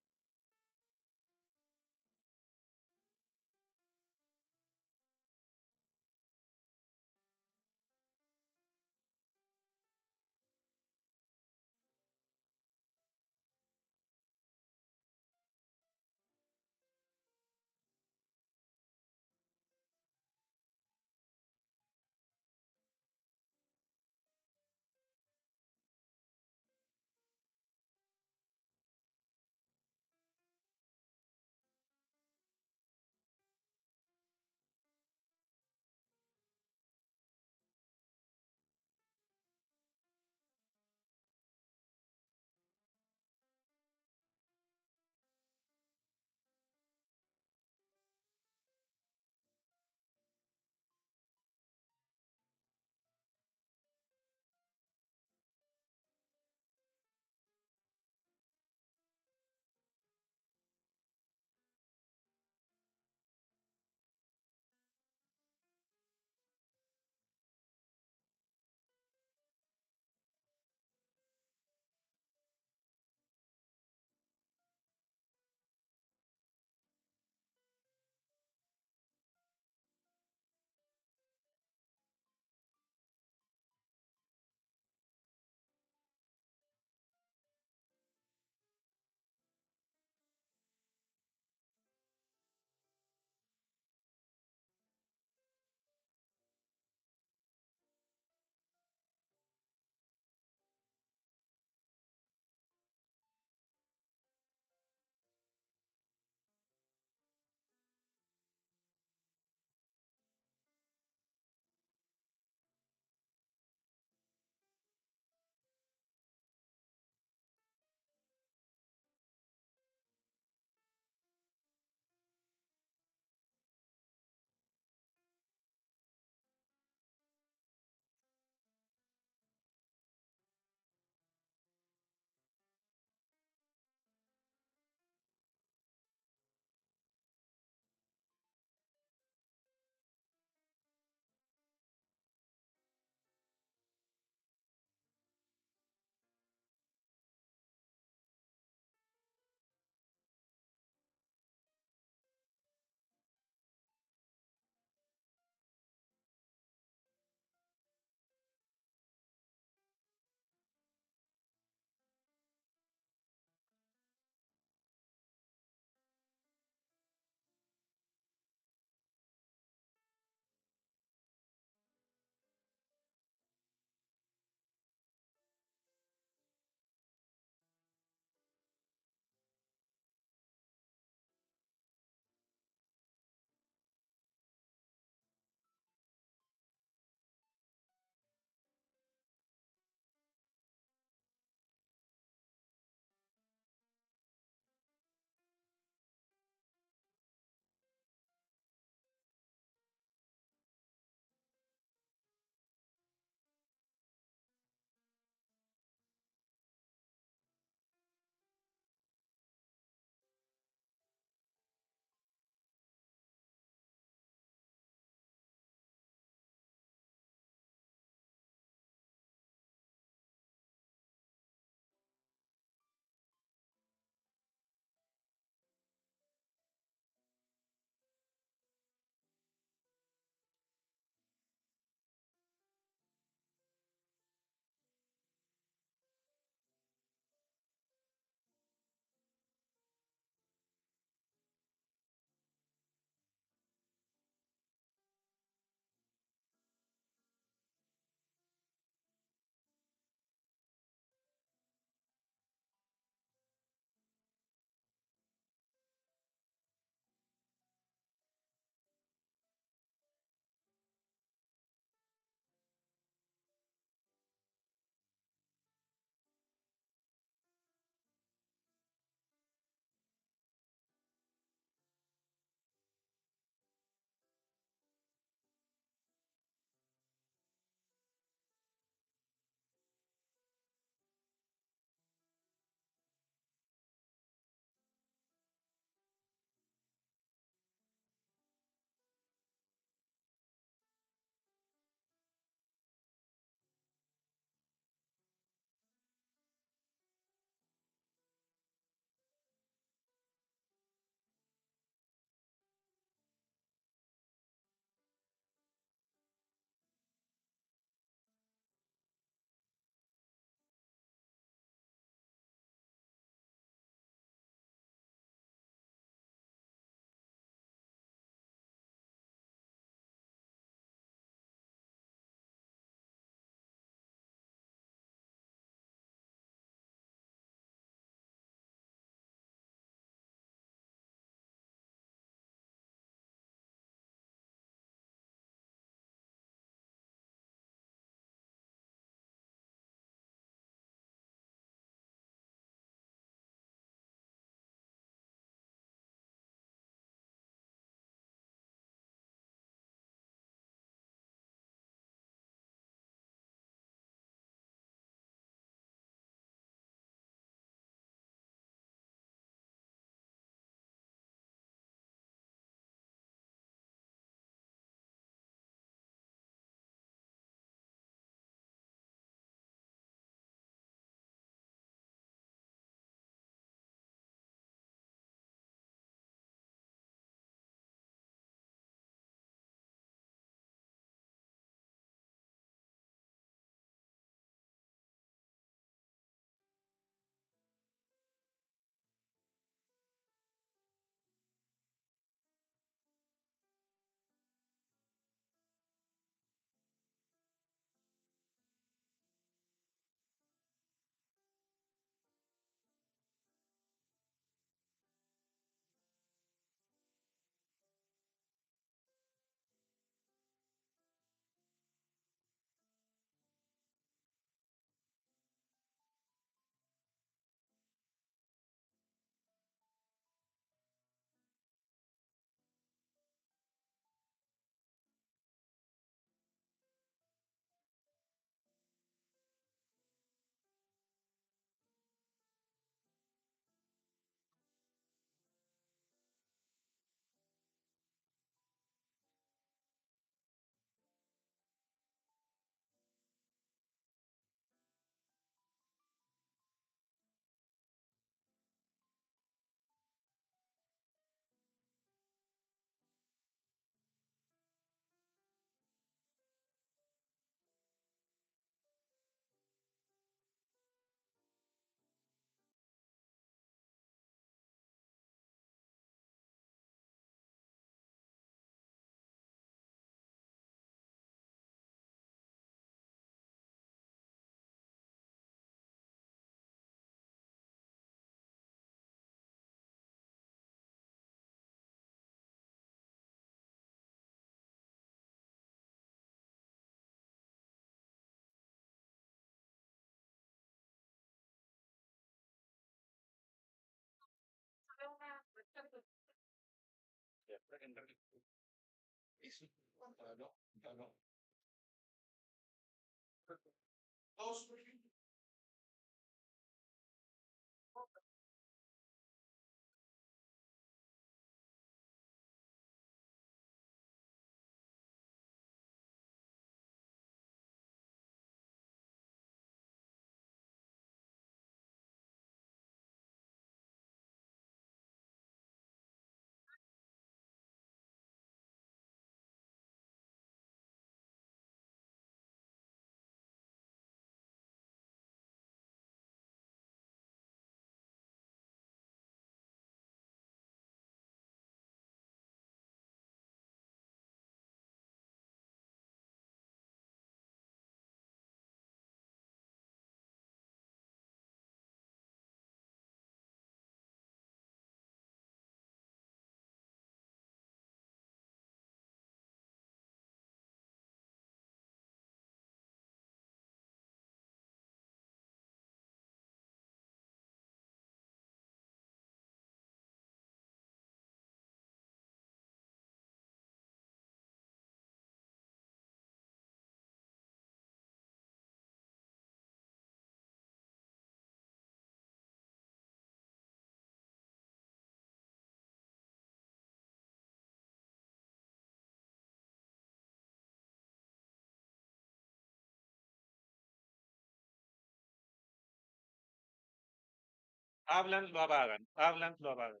Hablan, lo apagan, hablan, lo apagan.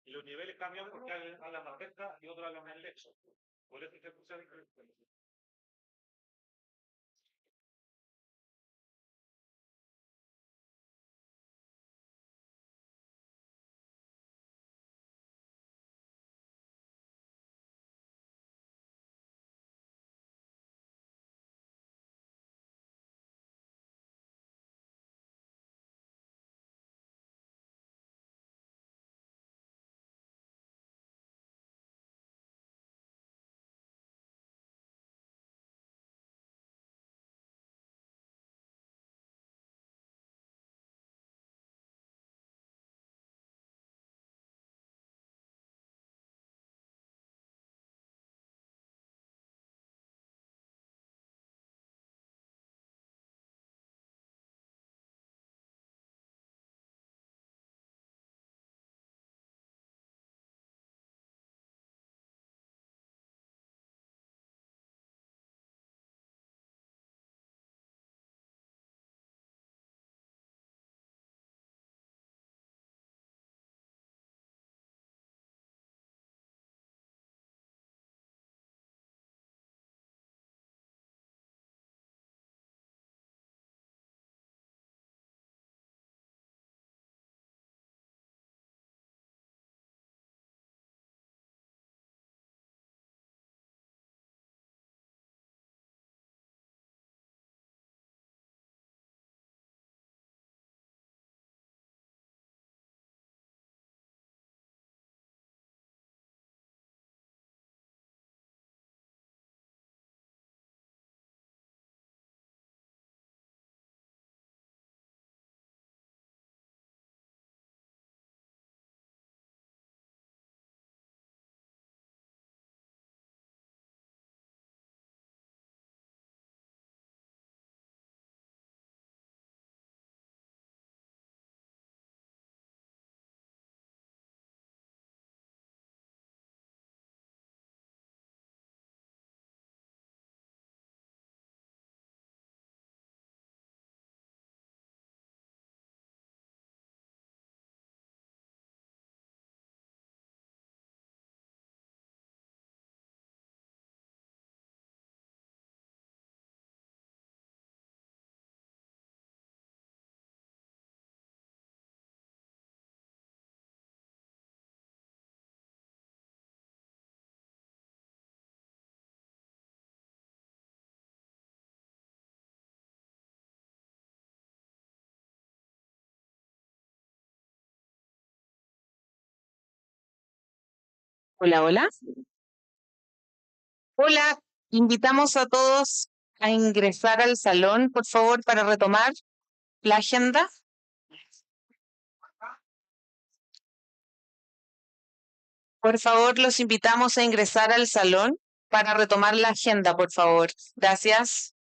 Y los niveles cambian porque alguien habla más cerca y otro habla más lejos. Por eso se escucha diferente. Hola, hola. Hola, invitamos a todos a ingresar al salón, por favor, para retomar la agenda. Por favor, los invitamos a ingresar al salón para retomar la agenda, por favor. Gracias.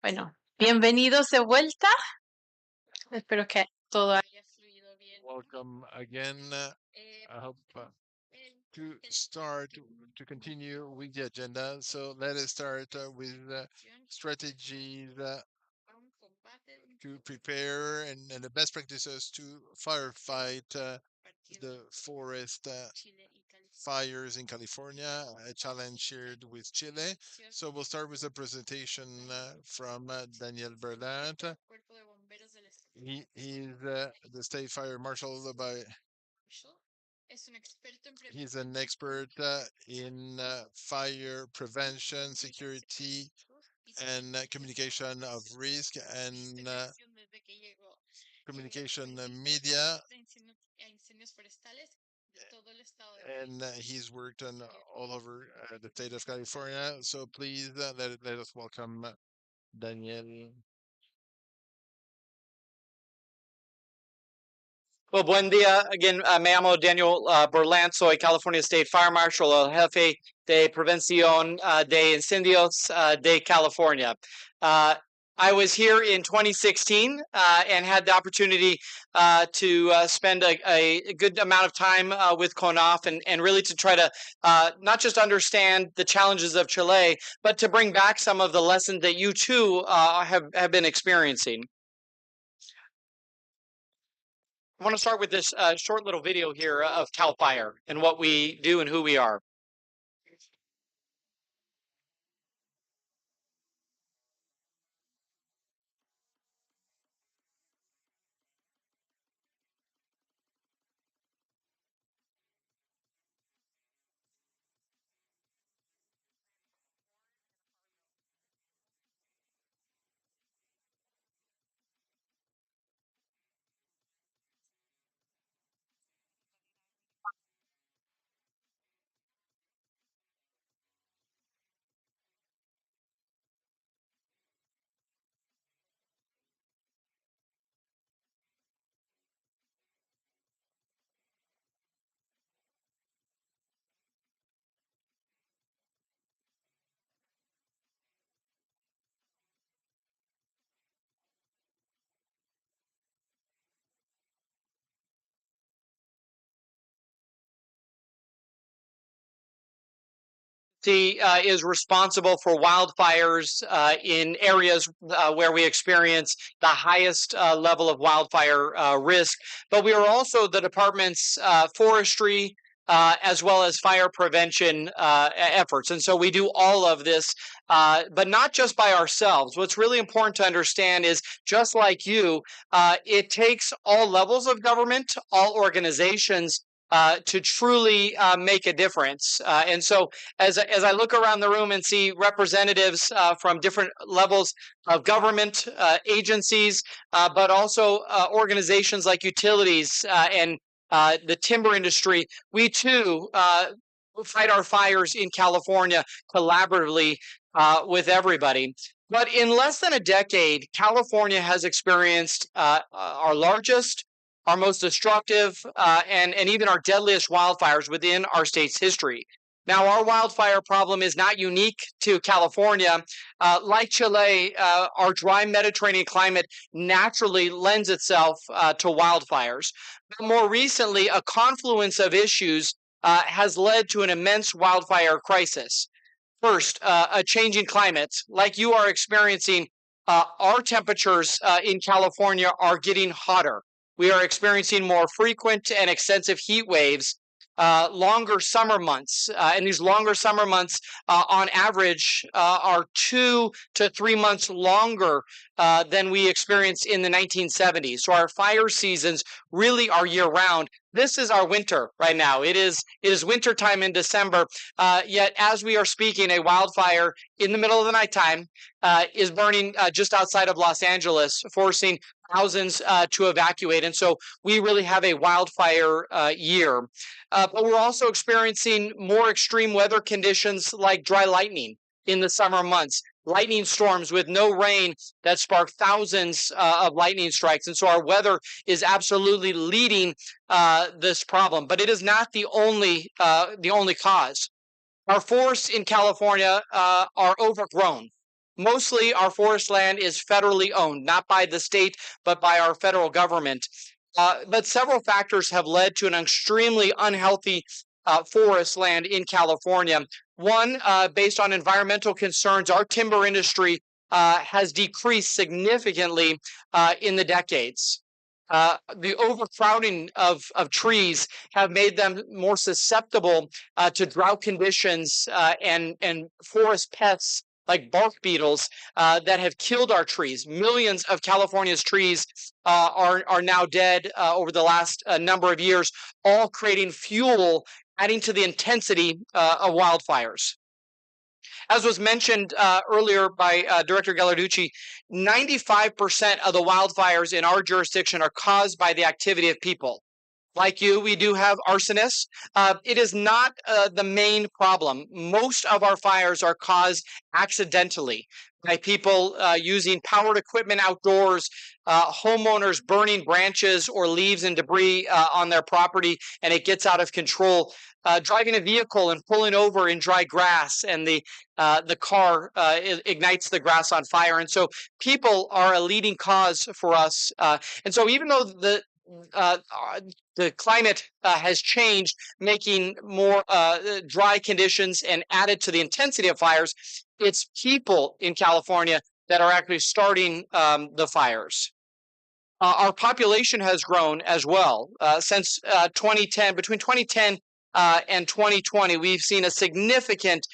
Bueno, bienvenidos de vuelta. Espero que todo haya fluido bien. Welcome again. I hope to start to continue with the agenda. So let us start with strategies to prepare and the best practices to firefight the forest fires in California, a challenge shared with Chile. So we'll start with a presentation from Daniel Berlant. He's the state fire marshal by. He's an expert in fire prevention, security, and communication of risk and communication media. and he's worked on all over the state of California. So please let us welcome Daniel. Well, buen día. Again, me llamo Daniel Berlant. Soy California State Fire Marshal, el jefe de prevención de incendios de California. I was here in 2016 and had the opportunity to spend a good amount of time with CONAF and really to try to not just understand the challenges of Chile, but to bring back some of the lessons that you too have been experiencing. I want to start with this short little video here of CAL FIRE and what we do and who we are. Is responsible for wildfires in areas where we experience the highest level of wildfire risk. But we are also the department's forestry as well as fire prevention efforts. And so we do all of this, but not just by ourselves. What's really important to understand is just like you, it takes all levels of government, all organizations to truly make a difference. And so as I look around the room and see representatives from different levels of government agencies, but also organizations like utilities and the timber industry, we too fight our fires in California collaboratively with everybody. But in less than a decade, California has experienced our largest, our most destructive, and even our deadliest wildfires within our state's history. Now, our wildfire problem is not unique to California. Like Chile, our dry Mediterranean climate naturally lends itself to wildfires. But more recently, a confluence of issues has led to an immense wildfire crisis. First, a changing climate. Like you are experiencing, our temperatures in California are getting hotter. We are experiencing more frequent and extensive heat waves, longer summer months. And these longer summer months, on average, are 2 to 3 months longer than we experienced in the 1970s. So our fire seasons really are year round. This is our winter right now. It is winter time in December. Yet as we are speaking, a wildfire in the middle of the nighttime is burning just outside of Los Angeles, forcing thousands to evacuate. And so we really have a wildfire year. But we're also experiencing more extreme weather conditions like dry lightning in the summer months, lightning storms with no rain that spark thousands of lightning strikes. And so our weather is absolutely leading this problem, but it is not the only cause. Our forests in California are overgrown. Mostly our forest land is federally owned, not by the state, but by our federal government. But several factors have led to an extremely unhealthy forest land in California. One, based on environmental concerns, our timber industry has decreased significantly in the decades. The overcrowding of trees have made them more susceptible to drought conditions and forest pests like bark beetles that have killed our trees. Millions of California's trees are now dead over the last number of years, all creating fuel, adding to the intensity of wildfires. As was mentioned earlier by Director Gallarducci, 95% of the wildfires in our jurisdiction are caused by the activity of people. Like you, we do have arsonists. It is not the main problem. Most of our fires are caused accidentally by people using powered equipment outdoors, homeowners burning branches or leaves and debris on their property, and it gets out of control. Driving a vehicle and pulling over in dry grass, and the car ignites the grass on fire. And so people are a leading cause for us. And so even though uh, the climate has changed, making more dry conditions and added to the intensity of fires, it's people in California that are actually starting the fires. Our population has grown as well. Since 2010, between 2010 and 2020, we've seen a significant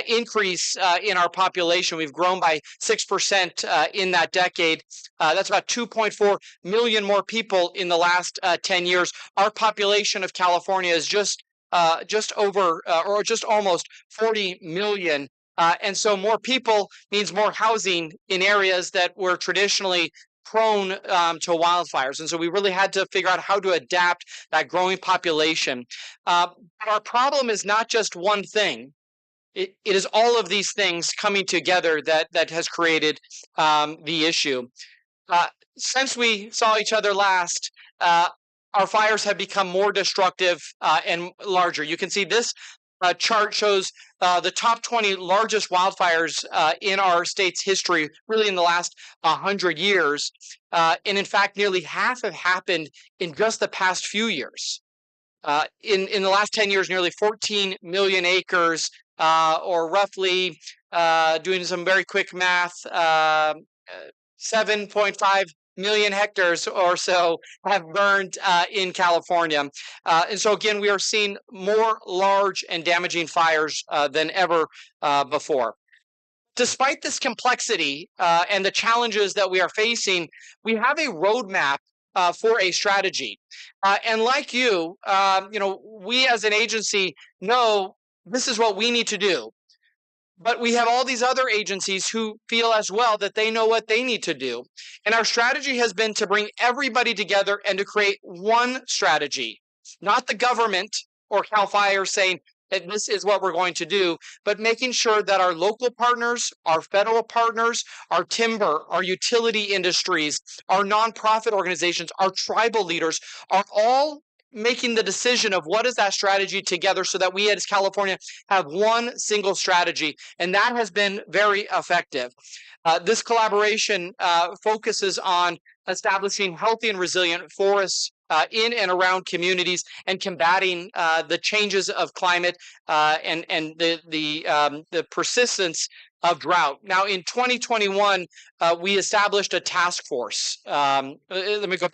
increase in our population. We've grown by 6% in that decade. That's about 2.4 million more people in the last 10 years. Our population of California is just over or just almost 40 million. And so more people means more housing in areas that were traditionally prone to wildfires. And so we really had to figure out how to adapt that growing population. But our problem is not just one thing. It is all of these things coming together that has created the issue. Since we saw each other last, our fires have become more destructive and larger. You can see this chart shows the top 20 largest wildfires in our state's history, really in the last 100 years. And in fact, nearly half have happened in just the past few years. In the last 10 years, nearly 14 million acres, or roughly, doing some very quick math, 7.5 million hectares or so have burned in California. And so again, we are seeing more large and damaging fires than ever before. Despite this complexity and the challenges that we are facing, we have a roadmap for a strategy. And like you, we as an agency know this is what we need to do. But we have all these other agencies who feel as well that they know what they need to do. And our strategy has been to bring everybody together and to create one strategy, not the government or CAL FIRE saying that this is what we're going to do, but making sure that our local partners, our federal partners, our timber, our utility industries, our nonprofit organizations, our tribal leaders are all making the decision of what is that strategy together so that we as California have one single strategy. And that has been very effective. This collaboration focuses on establishing healthy and resilient forests in and around communities and combating the changes of climate and the persistence of drought. Now, in 2021, we established a task force. Let me go.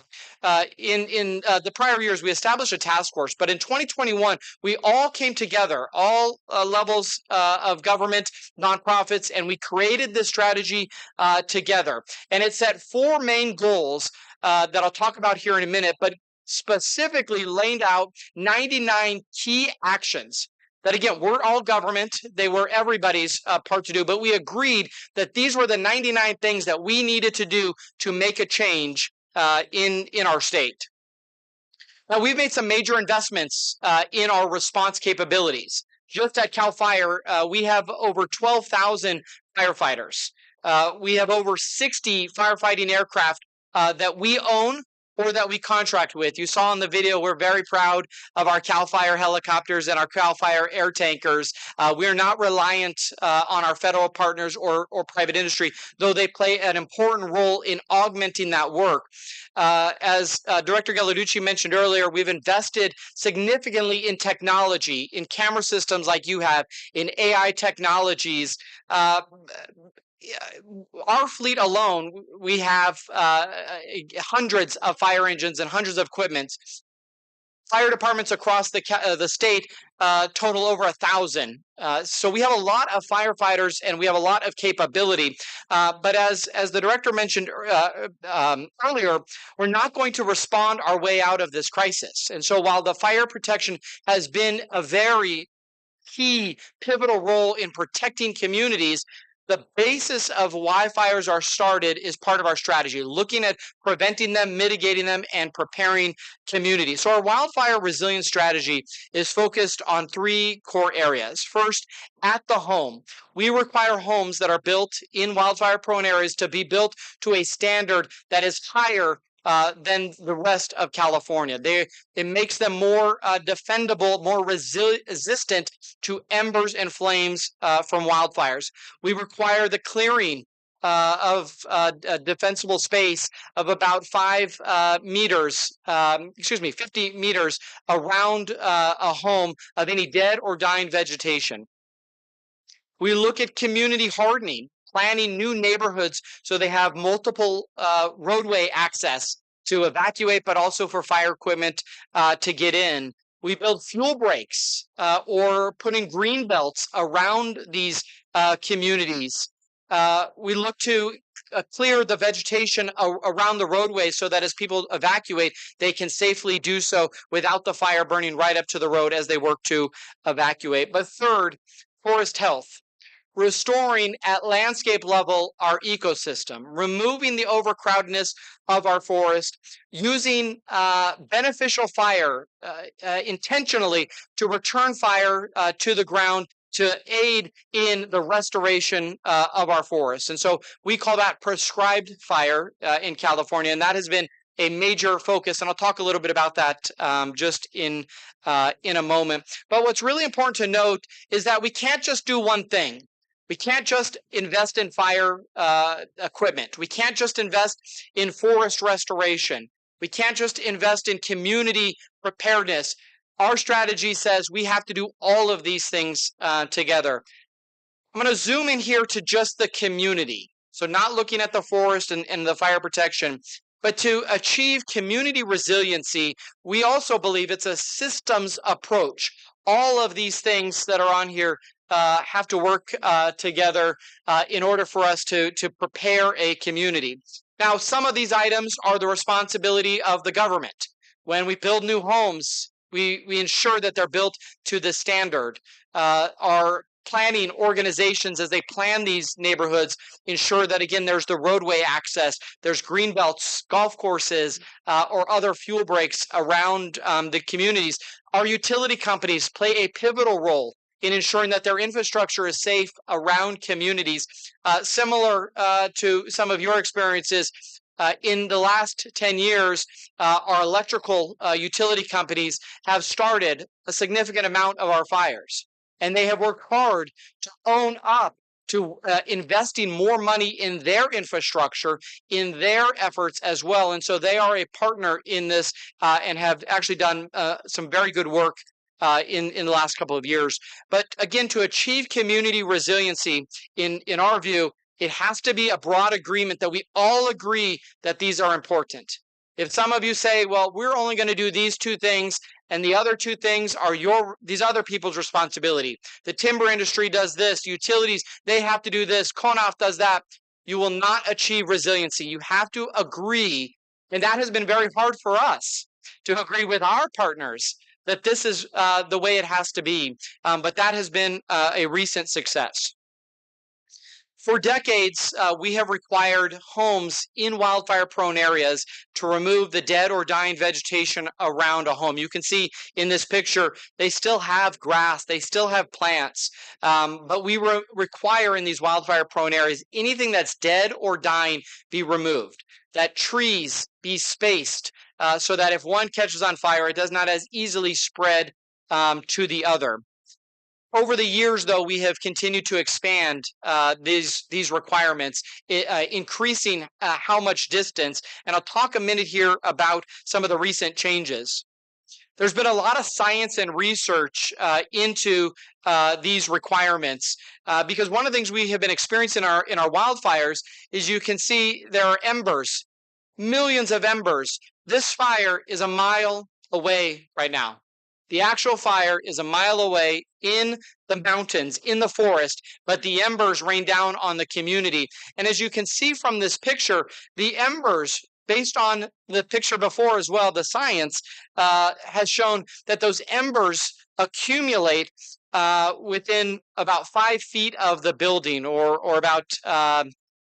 In the prior years, we established a task force, but in 2021, we all came together, all levels of government, nonprofits, and we created this strategy together. And it set 4 main goals that I'll talk about here in a minute, but specifically laid out 99 key actions that, again, we're all government. They were everybody's part to do, but we agreed that these were the 99 things that we needed to do to make a change in our state. Now, we've made some major investments in our response capabilities. Just at CAL FIRE, we have over 12,000 firefighters. We have over 60 firefighting aircraft that we own or that we contract with. You saw in the video, we're very proud of our CAL FIRE helicopters and our CAL FIRE air tankers. We're not reliant on our federal partners or private industry, though they play an important role in augmenting that work. As Director Gallarducci mentioned earlier, we've invested significantly in technology, in camera systems like you have, in AI technologies. Our fleet alone, we have hundreds of fire engines and hundreds of equipment. Fire departments across the state total over 1,000. So we have a lot of firefighters and we have a lot of capability. But as the director mentioned earlier, we're not going to respond our way out of this crisis. And so while the fire protection has been a very key pivotal role in protecting communities, the basis of why fires are started is part of our strategy, looking at preventing them, mitigating them, and preparing communities. So our wildfire resilience strategy is focused on 3 core areas. First, at the home. We require homes that are built in wildfire-prone areas to be built to a standard that is higher than the rest of California. It makes them more defendable, more resistant to embers and flames from wildfires. We require the clearing of a defensible space of about 50 meters around a home of any dead or dying vegetation. We look at community hardening, planning new neighborhoods so they have multiple roadway access to evacuate, but also for fire equipment to get in. We build fuel breaks or putting green belts around these communities. We look to clear the vegetation around the roadway so that as people evacuate, they can safely do so without the fire burning right up to the road as they work to evacuate. But third, forest health. Restoring at landscape level our ecosystem, removing the overcrowdedness of our forest, using beneficial fire intentionally to return fire to the ground to aid in the restoration of our forests. And so we call that prescribed fire in California, and that has been a major focus, and I'll talk a little bit about that just in a moment. But what's really important to note is that we can't just do one thing. We can't just invest in fire equipment. We can't just invest in forest restoration. We can't just invest in community preparedness. Our strategy says we have to do all of these things together. I'm going to zoom in here to just the community. So not looking at the forest and the fire protection, but to achieve community resiliency, we also believe it's a systems approach. All of these things that are on here have to work together in order for us to prepare a community. Now, some of these items are the responsibility of the government. When we build new homes, we ensure that they're built to the standard. Our planning organizations, as they plan these neighborhoods, ensure that, again, there's the roadway access, there's green belts, golf courses, or other fuel breaks around the communities. Our utility companies play a pivotal role in ensuring that their infrastructure is safe around communities. Similar to some of your experiences, in the last 10 years, our electrical utility companies have started a significant amount of our fires. And they have worked hard to own up to investing more money in their infrastructure, in their efforts as well. And so they are a partner in this and have actually done some very good work in the last couple of years. But again, to achieve community resiliency, in our view, it has to be a broad agreement that we all agree that these are important. If some of you say, well, we're only going to do these 2 things, and the other 2 things are these other people's responsibility. The timber industry does this, utilities, they have to do this, CONAF does that. You will not achieve resiliency. You have to agree, and that has been very hard for us to agree with our partners that this is the way it has to be. But that has been a recent success. For decades, we have required homes in wildfire-prone areas to remove the dead or dying vegetation around a home. You can see in this picture, they still have grass, they still have plants, but we require in these wildfire-prone areas, anything that's dead or dying be removed, that trees be spaced so that if one catches on fire, it does not as easily spread to the other. Over the years, though, we have continued to expand these requirements, increasing how much distance. And I'll talk a minute here about some of the recent changes. There's been a lot of science and research into these requirements because one of the things we have been experiencing in our wildfires is you can see there are embers, millions of embers. This fire is a mile away right now. The actual fire is a mile away in the mountains, in the forest, but the embers rain down on the community. And as you can see from this picture, the embers, based on the picture before as well, the science has shown that those embers accumulate within about 5 feet of the building, or about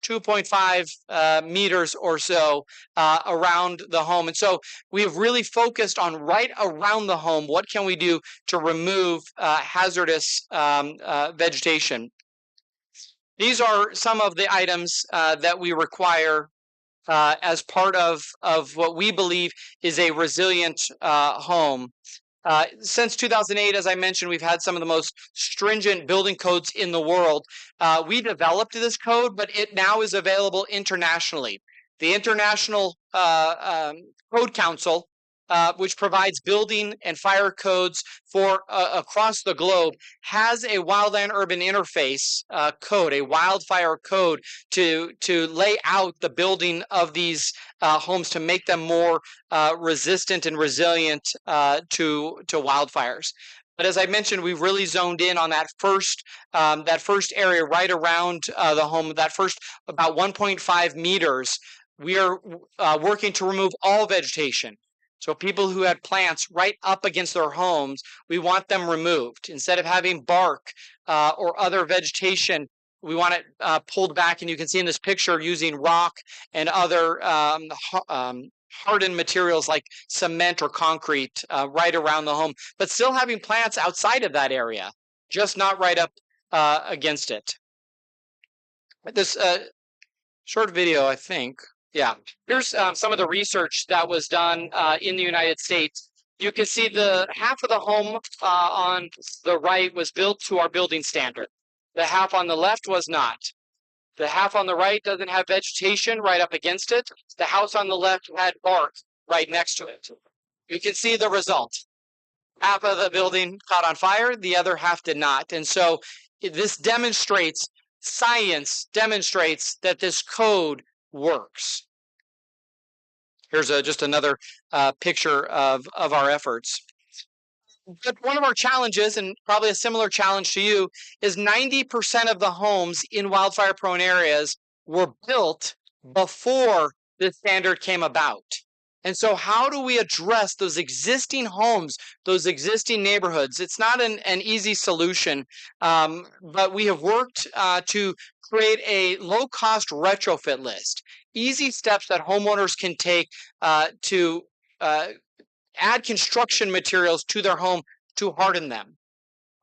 2.5 meters or so around the home. And so we have really focused on right around the home, what can we do to remove hazardous vegetation? These are some of the items that we require as part of what we believe is a resilient home. Since 2008, as I mentioned, we've had some of the most stringent building codes in the world. We developed this code, but it now is available internationally. The International Code Council, which provides building and fire codes for across the globe, has a wildland urban interface code, a wildfire code, to lay out the building of these homes to make them more resistant and resilient to wildfires. But as I mentioned, we've really zoned in on that first area right around the home, that first about 1.5 meters. We are working to remove all vegetation. So people who had plants right up against their homes, we want them removed. Instead of having bark or other vegetation, we want it pulled back. And you can see in this picture using rock and other hardened materials like cement or concrete right around the home, but still having plants outside of that area, just not right up against it. This short video, I think. Yeah, here's some of the research that was done in the United States. You can see the half of the home on the right was built to our building standard. The half on the left was not. The half on the right doesn't have vegetation right up against it. The house on the left had bark right next to it. You can see the result. Half of the building caught on fire, the other half did not. And so this demonstrates, science demonstrates that this code works. Here's just another picture of our efforts. But one of our challenges, and probably a similar challenge to you, is 90% of the homes in wildfire-prone areas were built before this standard came about. And so how do we address those existing homes, those existing neighborhoods? It's not an easy solution, but we have worked to create a low-cost retrofit list. Easy steps that homeowners can take to add construction materials to their home to harden them.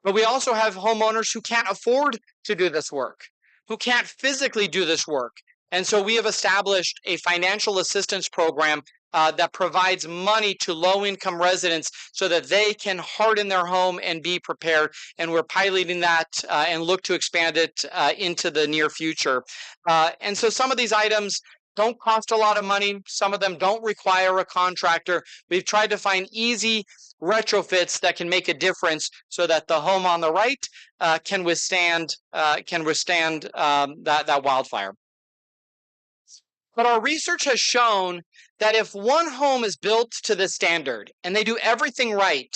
But we also have homeowners who can't afford to do this work, who can't physically do this work. And so we have established a financial assistance program that provides money to low-income residents so that they can harden their home and be prepared. And we're piloting that and look to expand it into the near future. And so some of these items don't cost a lot of money. Some of them don't require a contractor. We've tried to find easy retrofits that can make a difference so that the home on the right can withstand that wildfire. But our research has shown that if one home is built to the standard and they do everything right,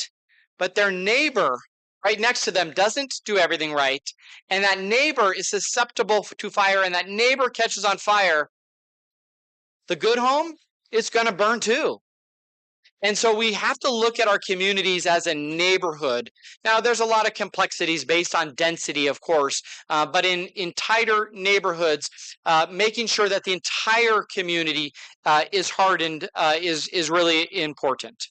but their neighbor right next to them doesn't do everything right, and that neighbor is susceptible to fire and that neighbor catches on fire, the good home is going to burn too. And so we have to look at our communities as a neighborhood. Now, there's a lot of complexities based on density, of course, but in tighter neighborhoods, making sure that the entire community is hardened is really important.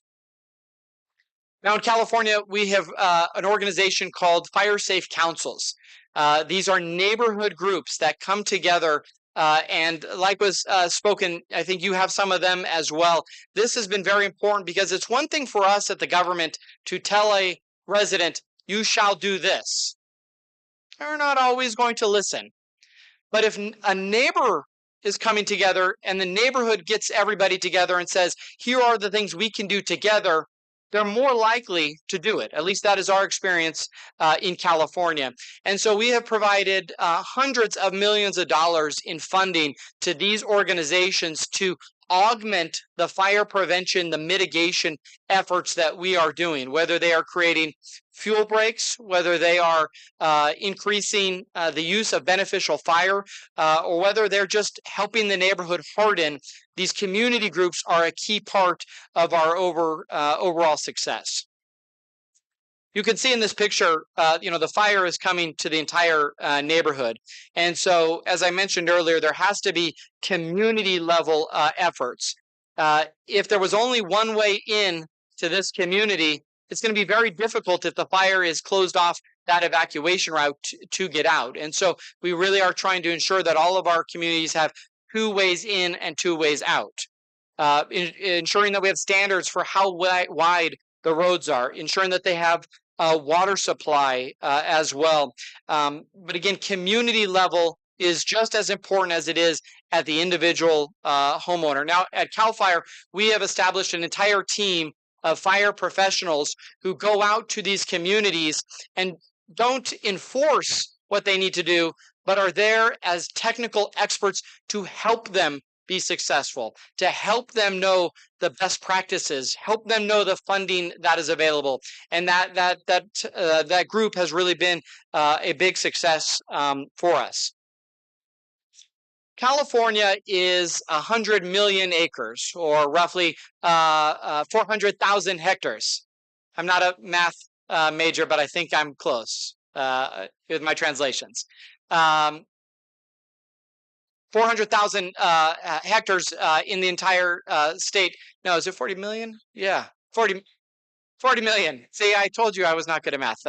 Now, in California, we have an organization called Fire Safe Councils. These are neighborhood groups that come together. And like was spoken, I think you have some of them as well. This has been very important because it's one thing for us at the government to tell a resident, you shall do this. They're not always going to listen. But if a neighbor is coming together and the neighborhood gets everybody together and says, here are the things we can do together, they're more likely to do it. At least that is our experience in California. And so we have provided hundreds of millions of dollars in funding to these organizations to augment the fire prevention, the mitigation efforts that we are doing, whether they are creating fuel breaks, whether they are increasing the use of beneficial fire, or whether they're just helping the neighborhood harden. These community groups are a key part of our overall success. you can see in this picture, the fire is coming to the entire neighborhood. And so, as I mentioned earlier, there has to be community level efforts. If there was only one way in to this community, it's going to be very difficult if the fire is closed off that evacuation route to get out. And so we really are trying to ensure that all of our communities have 2 ways in and 2 ways out. Ensuring that we have standards for how wide the roads are, ensuring that they have water supply as well. But again, community level is just as important as it is at the individual homeowner. Now, at CAL FIRE, we have established an entire team of fire professionals who go out to these communities and don't enforce what they need to do, but are there as technical experts to help them be successful, to help them know the best practices, help them know the funding that is available. And that group has really been a big success for us. California is 100 million acres, or roughly 400,000 hectares. I'm not a math major, but I think I'm close with my translations. 400,000 hectares in the entire state. No, is it 40 million? Yeah, 40 million. See, I told you I was not good at math.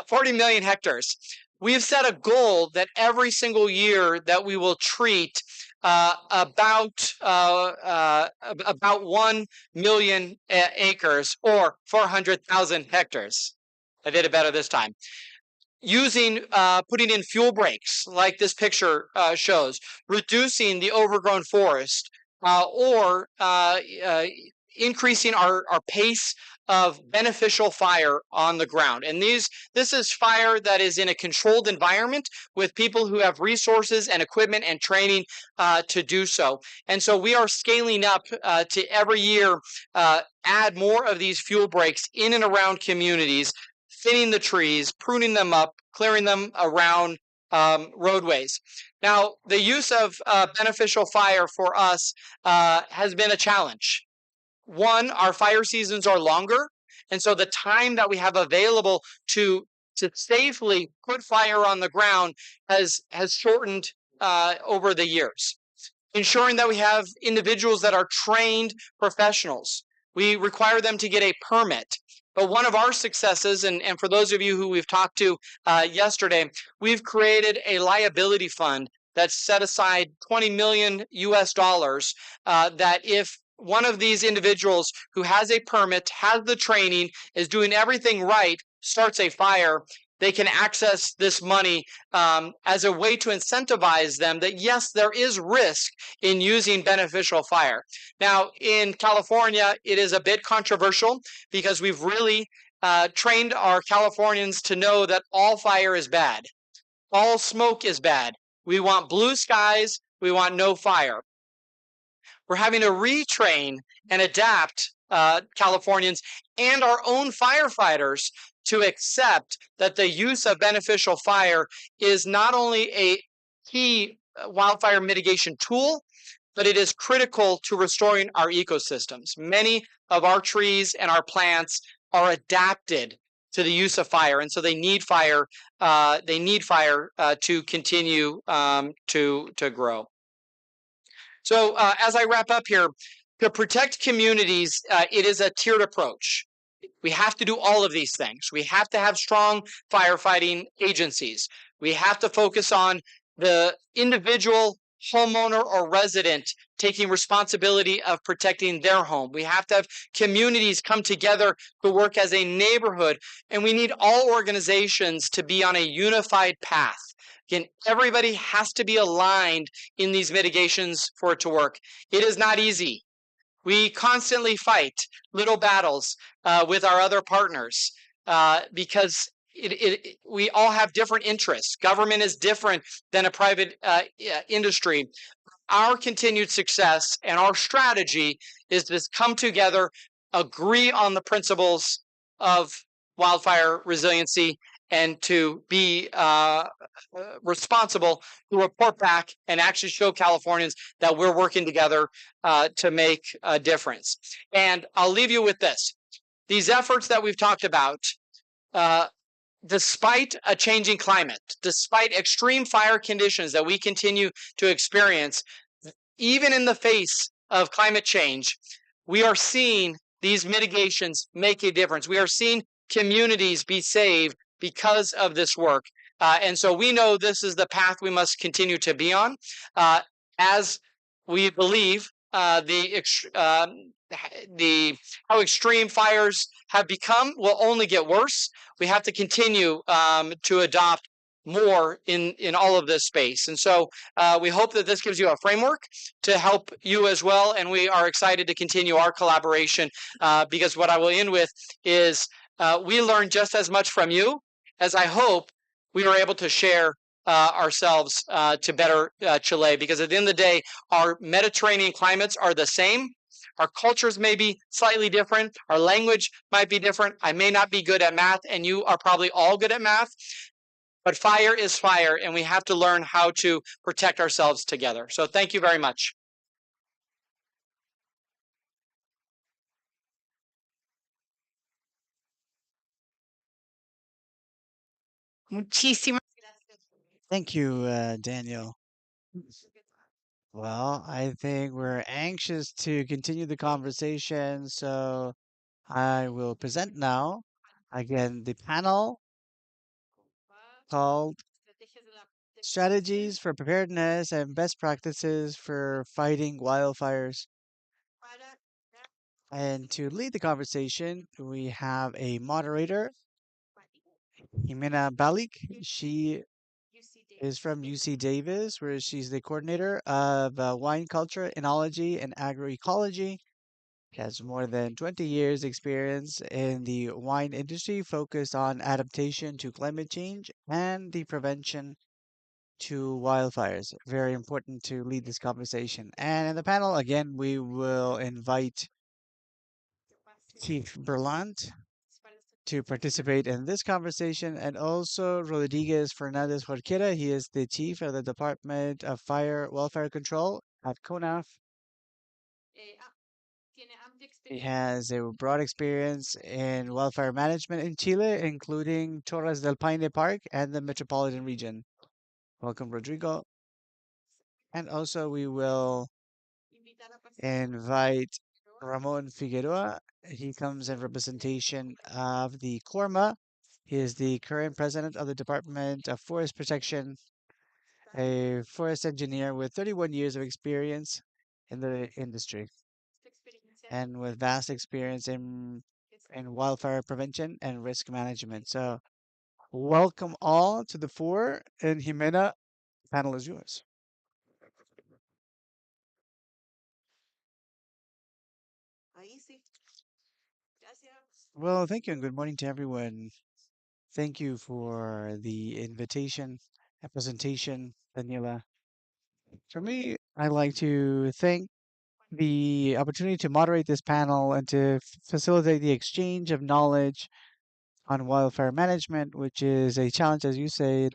40 million hectares. We've set a goal that every single year that we will treat about 1 million acres, or 400,000 hectares. I did it better this time. Putting in fuel breaks, like this picture shows, reducing the overgrown forest, or increasing our pace of beneficial fire on the ground. And this is fire that is in a controlled environment with people who have resources and equipment and training to do so. And so we are scaling up to every year add more of these fuel breaks in and around communities, thinning the trees, pruning them up, clearing them around roadways. Now, the use of beneficial fire for us has been a challenge. One, our fire seasons are longer, and so the time that we have available to safely put fire on the ground has shortened over the years. Ensuring that we have individuals that are trained professionals. We require them to get a permit. But one of our successes, and for those of you who we've talked to yesterday, we've created a liability fund that's set aside $20 million US that if one of these individuals who has a permit, has the training, is doing everything right, starts a fire, they can access this money as a way to incentivize them that, yes, there is risk in using beneficial fire. Now, in California, it is a bit controversial because we've really trained our Californians to know that all fire is bad. All smoke is bad. We want blue skies. We want no fire. We're having to retrain and adapt Californians and our own firefighters to accept that the use of beneficial fire is not only a key wildfire mitigation tool, but it is critical to restoring our ecosystems. Many of our trees and our plants are adapted to the use of fire, and so they need fire. They need fire to continue to grow. So as I wrap up here, to protect communities, it is a tiered approach. We have to do all of these things. We have to have strong firefighting agencies. We have to focus on the individual homeowner or resident taking responsibility of protecting their home. We have to have communities come together to work as a neighborhood, and we need all organizations to be on a unified path. Again, everybody has to be aligned in these mitigations for it to work. It is not easy. We constantly fight little battles with our other partners because we all have different interests. Government is different than a private industry. Our continued success and our strategy is to come together, agree on the principles of wildfire resiliency, and to be responsible to report back and actually show Californians that we're working together to make a difference. And I'll leave you with this. these efforts that we've talked about, despite a changing climate, despite extreme fire conditions that we continue to experience, even in the face of climate change, we are seeing these mitigations make a difference. We are seeing communities be saved because of this work. And so we know this is the path we must continue to be on, as we believe the how extreme fires have become will only get worse. We have to continue to adopt more in all of this space. And so we hope that this gives you a framework to help you as well. And we are excited to continue our collaboration because what I will end with is we learn just as much from you as I hope we were able to share ourselves to better Chile, because at the end of the day, our Mediterranean climates are the same. Our cultures may be slightly different. Our language might be different. I may not be good at math, and you are probably all good at math. But fire is fire, and we have to learn how to protect ourselves together. So thank you very much. Muchísimas Thank you, Daniel. Well, I think we're anxious to continue the conversation, so I will present now again the panel called Strategies for Preparedness and Best Practices for Fighting Wildfires. And to lead the conversation, we have a moderator, Jimena Balik. She is from UC Davis, where she's the coordinator of wine culture, enology, and agroecology. She has more than 20 years experience in the wine industry focused on adaptation to climate change and the prevention to wildfires. Very important to lead this conversation. And in the panel, again, we will invite Chief Berlant to participate in this conversation, and also Rodriguez Fernandez Jorquera. He is the chief of the Department of Fire Welfare Control at CONAF. He has a broad experience in wildfire management in Chile, including Torres del Paine Park and the metropolitan region. Welcome, Rodrigo. And also, we will invite Ramon Figueroa. He comes in representation of the Corma. He is the current president of the Department of Forest Protection, a forest engineer with 31 years of experience in the industry and with vast experience in wildfire prevention and risk management. So, welcome all to the fore. And Jimena, panel is yours. Well, thank you and good morning to everyone. Thank you for the invitation and presentation, Daniela. For me, I'd like to thank the opportunity to moderate this panel and to facilitate the exchange of knowledge on wildfire management, which is a challenge, as you said,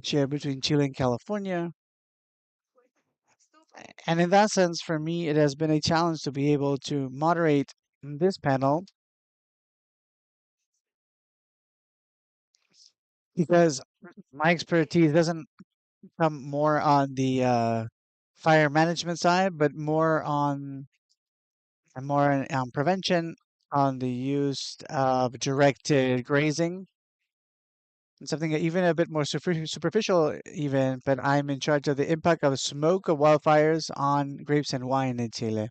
shared between Chile and California. And in that sense, for me, it has been a challenge to be able to moderate this panel because my expertise doesn't come more on the fire management side, but more on prevention, on the use of directed grazing, and something even a bit more superficial, even. But I'm in charge of the impact of smoke of wildfires on grapes and wine in Chile.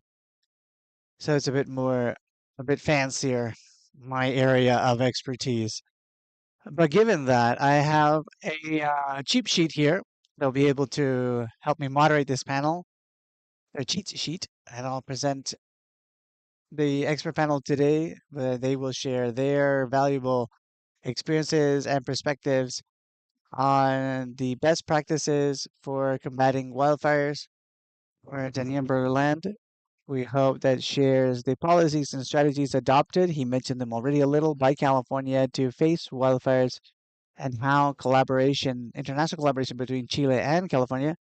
So it's a bit fancier, my area of expertise. But given that, I have a cheat sheet here that'll be able to help me moderate this panel, a cheat sheet, and I'll present the expert panel today. They will share their valuable experiences and perspectives on the best practices for combating wildfires. We're Daniel Berland. We hope that shares the policies and strategies adopted. He mentioned them already a little by California to face wildfires and how international collaboration between Chile and California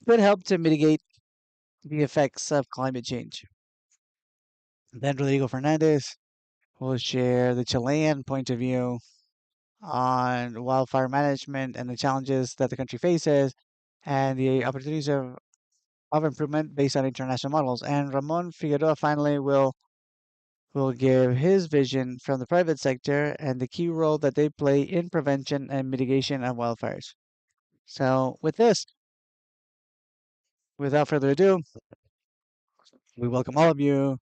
could help to mitigate the effects of climate change. Then Rodrigo Fernandez will share the Chilean point of view on wildfire management and the challenges that the country faces and the opportunities of improvement based on international models. And Ramon Figueroa finally will give his vision from the private sector and the key role that they play in prevention and mitigation of wildfires. So, with this, without further ado, we welcome all of you.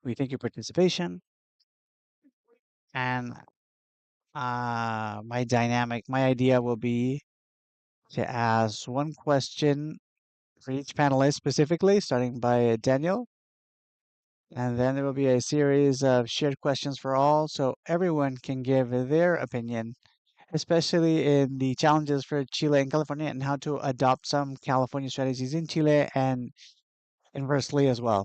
We thank your participation. And my idea will be to ask one question for each panelist specifically, starting by Daniel. And then there will be a series of shared questions for all, so everyone can give their opinion, especially in the challenges for Chile and California and how to adopt some California strategies in Chile and inversely as well.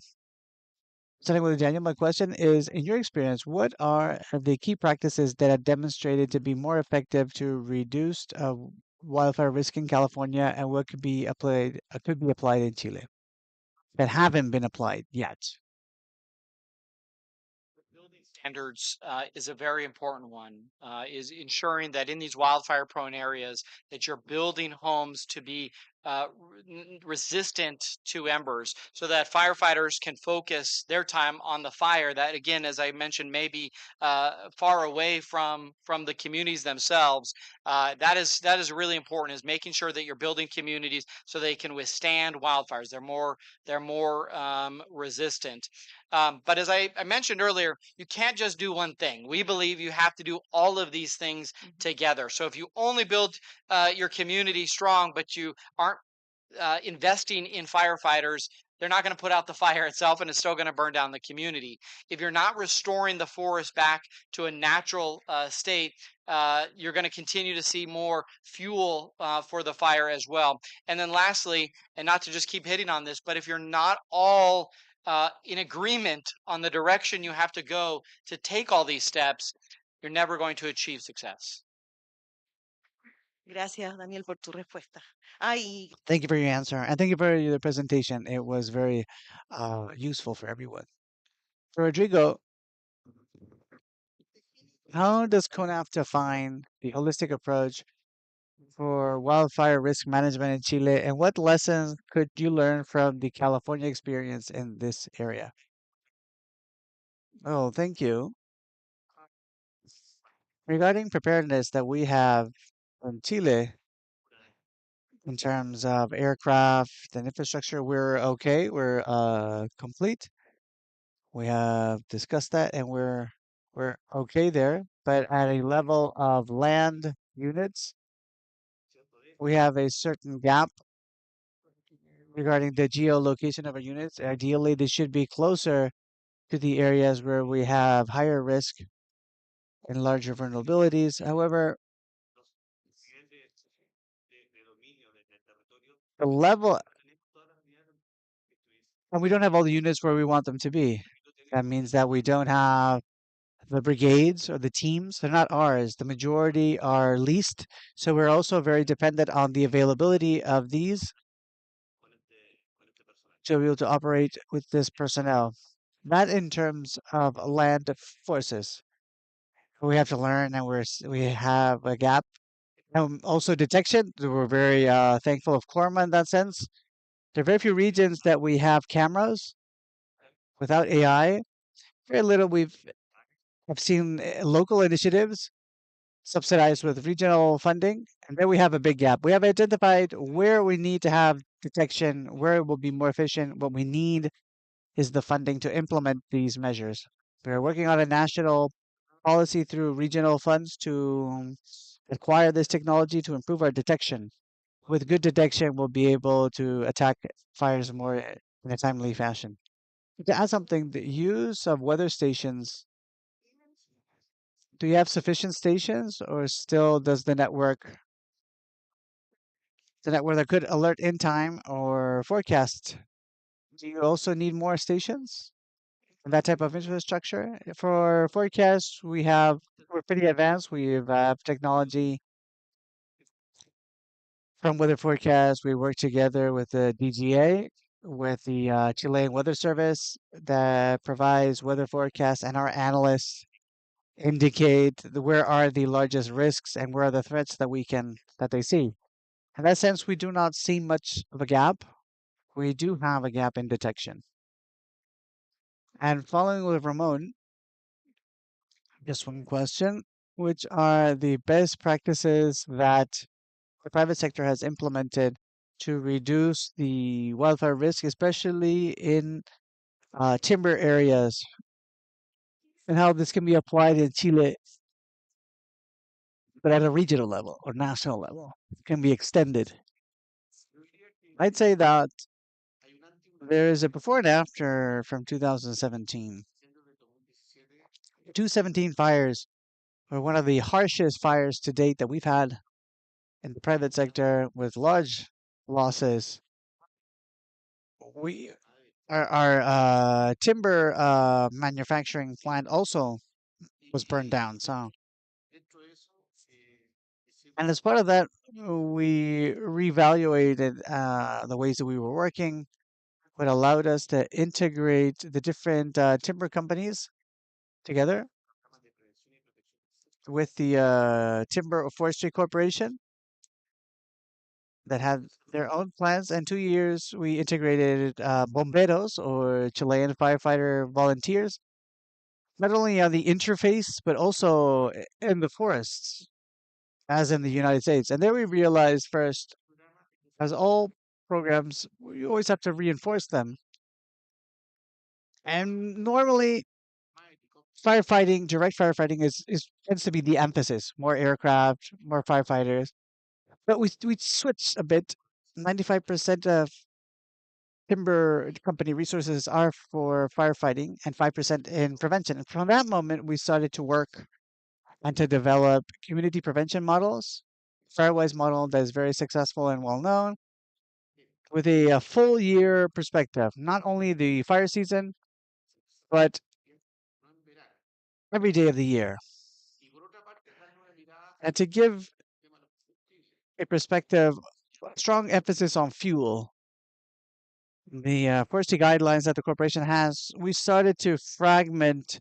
Starting with Daniel, my question is, in your experience, what are the key practices that have demonstrated to be more effective to reduce wildfire risk in California, and what could be applied in Chile that haven't been applied yet? Building standards is a very important one. Is ensuring that in these wildfire prone areas that you're building homes to be resistant to embers, so that firefighters can focus their time on the fire. That again, as I mentioned, may be far away from the communities themselves. That is really important. Is making sure that you're building communities so they can withstand wildfires. They're more resistant. But as I mentioned earlier, you can't just do one thing. We believe you have to do all of these things together. So if you only build your community strong, but you aren't investing in firefighters, they're not going to put out the fire itself, and it's still going to burn down the community. If you're not restoring the forest back to a natural state, you're going to continue to see more fuel for the fire as well. And then lastly, and not to just keep hitting on this, but if you're not all in agreement on the direction you have to go to take all these steps, you're never going to achieve success. Gracias, Daniel, por tu respuesta. Ay, Thank you for your answer, and thank you for your presentation. It was very useful for everyone. For Rodrigo, how does CONAF define the holistic approach for wildfire risk management in Chile, and what lessons could you learn from the California experience in this area? Oh, thank you. Regarding preparedness that we have in Chile in terms of aircraft and infrastructure, we're okay. We're complete. We have discussed that, and we're okay there. But at a level of land units, we have a certain gap regarding the geolocation of our units. Ideally, they should be closer to the areas where we have higher risk and larger vulnerabilities. However, the level, and we don't have all the units where we want them to be. That means that we don't have the brigades or the teams. They're not ours. The majority are leased. So we're also very dependent on the availability of these to be able to operate with this personnel. Not in terms of land forces. We have to learn, and we have a gap. Also detection. We're very thankful of Corma in that sense. There are very few regions that we have cameras without AI. Very little have seen local initiatives subsidized with regional funding, and then we have a big gap. We have identified where we need to have detection, where it will be more efficient. What we need is the funding to implement these measures. We are working on a national policy through regional funds to acquire this technology to improve our detection. With good detection, we'll be able to attack fires more in a timely fashion. To add something, the use of weather stations, do you have sufficient stations, or still does the network that could alert in time or forecast? Do you also need more stations? That type of infrastructure. For forecasts, we're pretty advanced. We have technology from weather forecast. We work together with the DGA with the Chilean Weather Service that provides weather forecasts, and our analysts indicate where are the largest risks and where are the threats that they see. In that sense, we do not see much of a gap. We do have a gap in detection. And following with Ramon, just one question. Which are the best practices that the private sector has implemented to reduce the wildfire risk, especially in timber areas, and how this can be applied in Chile, but at a regional level or national level, can be extended? I'd say that there is a before and after from 2017. 217 fires were one of the harshest fires to date that we've had in the private sector with large losses. We our timber manufacturing plant also was burned down. So, and as part of that, we reevaluated the ways that we were working, what allowed us to integrate the different timber companies together with the Timber Forestry Corporation that had their own plans. And 2 years, we integrated bomberos or Chilean firefighter volunteers, not only on the interface, but also in the forests, as in the United States. And there we realized first, as all programs, we always have to reinforce them. And normally, firefighting, direct firefighting is tends to be the emphasis. More aircraft, more firefighters. But we switched a bit. 95% of timber company resources are for firefighting and 5% in prevention. And from that moment, we started to work and to develop community prevention models. Firewise model that is very successful and well known with a full year perspective, not only the fire season, but every day of the year. And to give a perspective, strong emphasis on fuel. The forestry guidelines that the corporation has, we started to fragment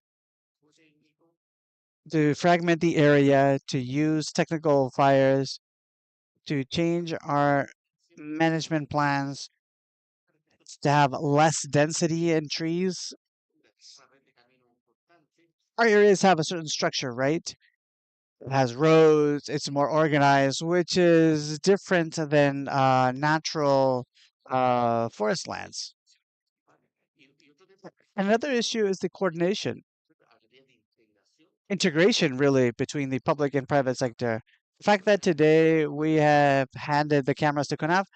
the area, to use technical fires, to change our management plans, to have less density in trees. Our areas have a certain structure, right? It has roads, it's more organized, which is different than natural forest lands. Another issue is the coordination, integration really between the public and private sector. The fact that today we have handed the cameras to CONAF,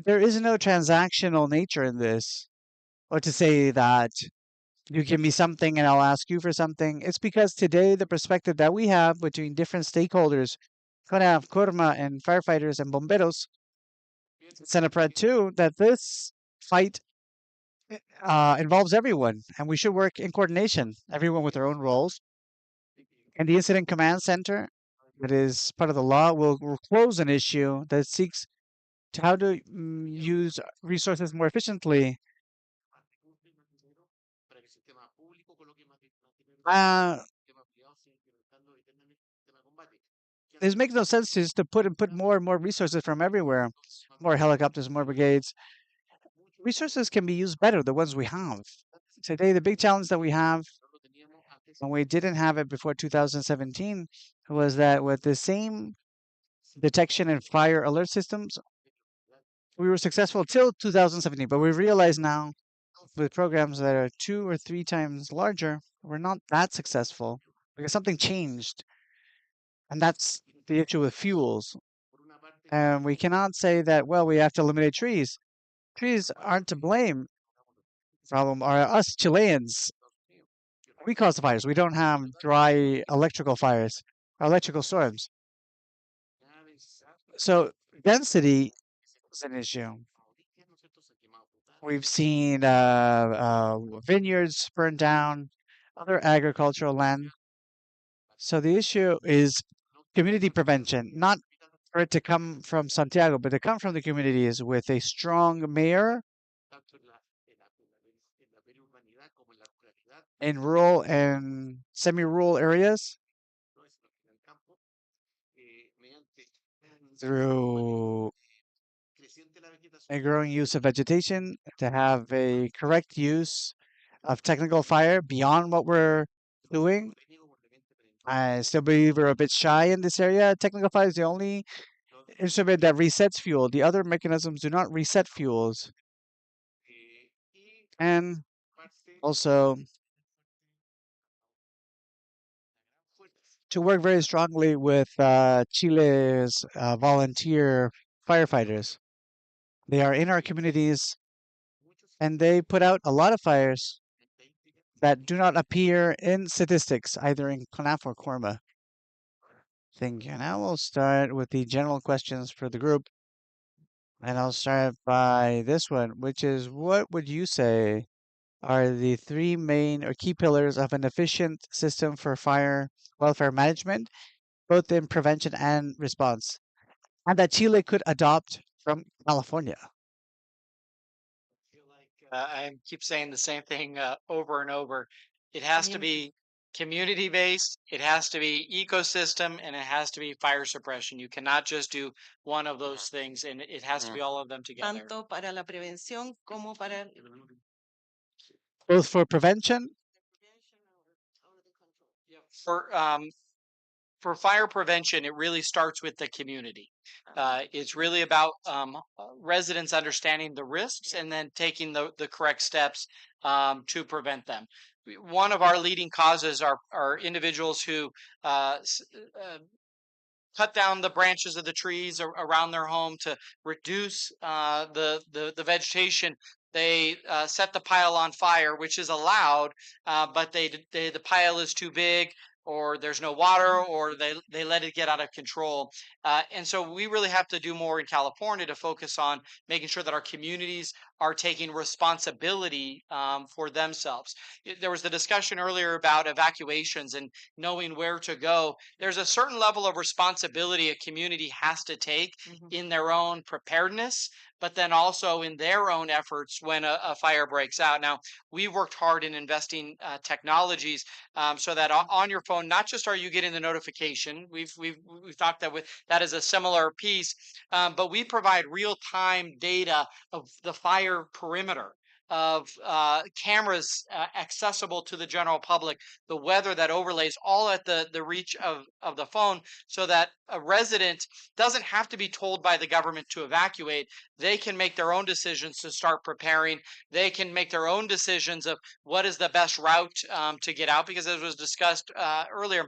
there is no transactional nature in this, or to say that you give me something and I'll ask you for something. It's because today the perspective that we have between different stakeholders, CONAF, CORMA, and firefighters and bomberos, Senapred too, that this fight involves everyone, and we should work in coordination, everyone with their own roles. And the incident command center, that is part of the law, will close an issue that seeks to how to use resources more efficiently. Uh, this makes no sense to just to put more and more resources from everywhere, more helicopters, more brigades. Resources can be used better, the ones we have. Today, the big challenge that we have, and we didn't have it before 2017, was that with the same detection and fire alert systems, we were successful till 2017. But we realize now, with programs that are 2 or 3 times larger, we're not that successful because something changed. And that's the issue with fuels. And we cannot say that, well, we have to eliminate trees. Trees aren't to blame. Problem are us Chileans. We cause the fires. We don't have dry electrical fires, or electrical storms. So density is an issue. We've seen vineyards burned down, other agricultural land. So the issue is community prevention, not for it to come from Santiago, but to come from the communities with a strong mayor in rural and semi-rural areas through a growing use of vegetation to have a correct use of technical fire beyond what we're doing. I still believe we're a bit shy in this area. Technical fire is the only instrument that resets fuel. The other mechanisms do not reset fuels. And also to work very strongly with Chile's volunteer firefighters. They are in our communities and they put out a lot of fires that do not appear in statistics, either in CONAF or CORMA. Thank you. Now we'll start with the general questions for the group. And I'll start by this one, which is what would you say are the three main or key pillars of an efficient system for fire wildfire management, both in prevention and response, and that Chile could adopt from California? I keep saying the same thing over and over. It has to be community based, it has to be ecosystem, and it has to be fire suppression. You cannot just do one of those things, and it has to be all of them together. Tanto para la prevención como para Both for prevention For for fire prevention, it really starts with the community. It's really about residents understanding the risks and then taking the correct steps to prevent them. One of our leading causes are individuals who cut down the branches of the trees around their home to reduce the vegetation. They set the pile on fire, which is allowed, but the pile is too big, or there's no water, or they let it get out of control. And so we really have to do more in California to focus on making sure that our communities are taking responsibility for themselves. There was the discussion earlier about evacuations and knowing where to go. There's a certain level of responsibility a community has to take in their own preparedness, but then also in their own efforts when a fire breaks out. Now, we worked hard in investing technologies so that on your phone, not just are you getting the notification, we've talked that is a similar piece, but we provide real time data of the fire perimeter, of cameras accessible to the general public, the weather that overlays, all at the reach of the phone, so that a resident doesn't have to be told by the government to evacuate. They can make their own decisions to start preparing. They can make their own decisions of what is the best route to get out, because as was discussed earlier,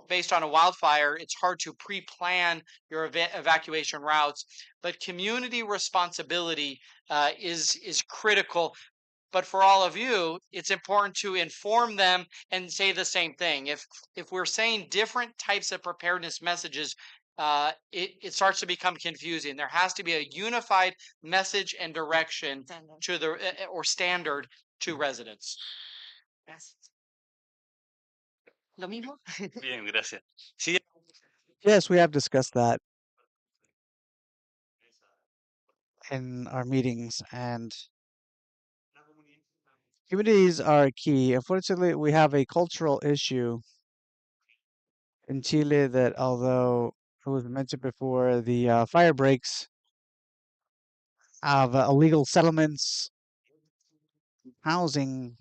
based on a wildfire, it's hard to pre-plan your evacuation routes. But community responsibility is critical. But for all of you, it's important to inform them and say the same thing. If we're saying different types of preparedness messages, it starts to become confusing. There has to be a unified message and direction to the or standard to residents. lo mismo. Bien, gracias. Sí, Yes, we have discussed that in our meetings, and communities are key. Unfortunately, we have a cultural issue in Chile that, although it was mentioned before, the fire breaks of illegal settlements, housing,